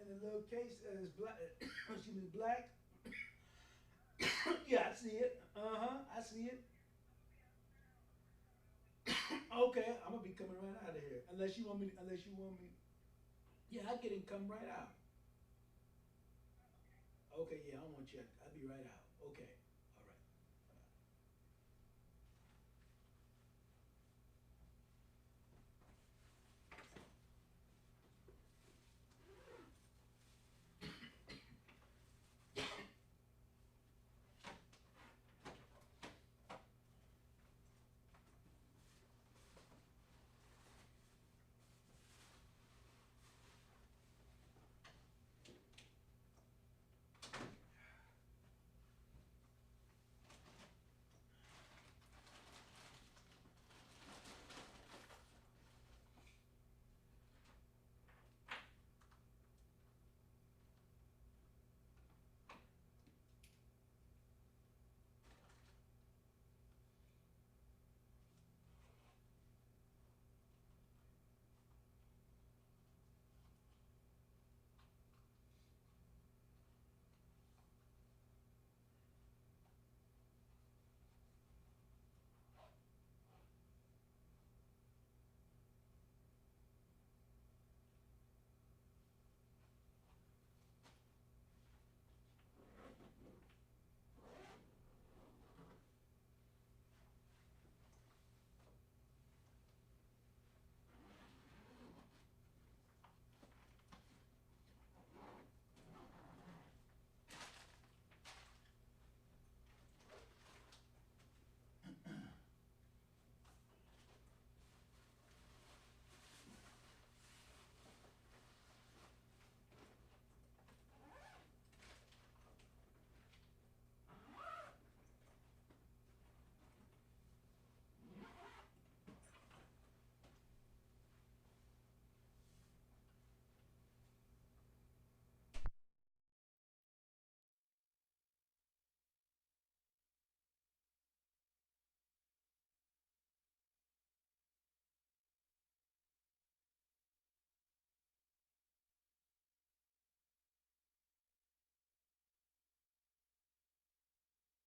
in the little case is black. Excuse me, black. Yeah, I see it. I see it. Okay, I'm gonna be coming right out of here. Unless you want me. Unless you want me. Yeah, I get it and come right out. Okay, yeah, I want you. I'll be right out. Okay.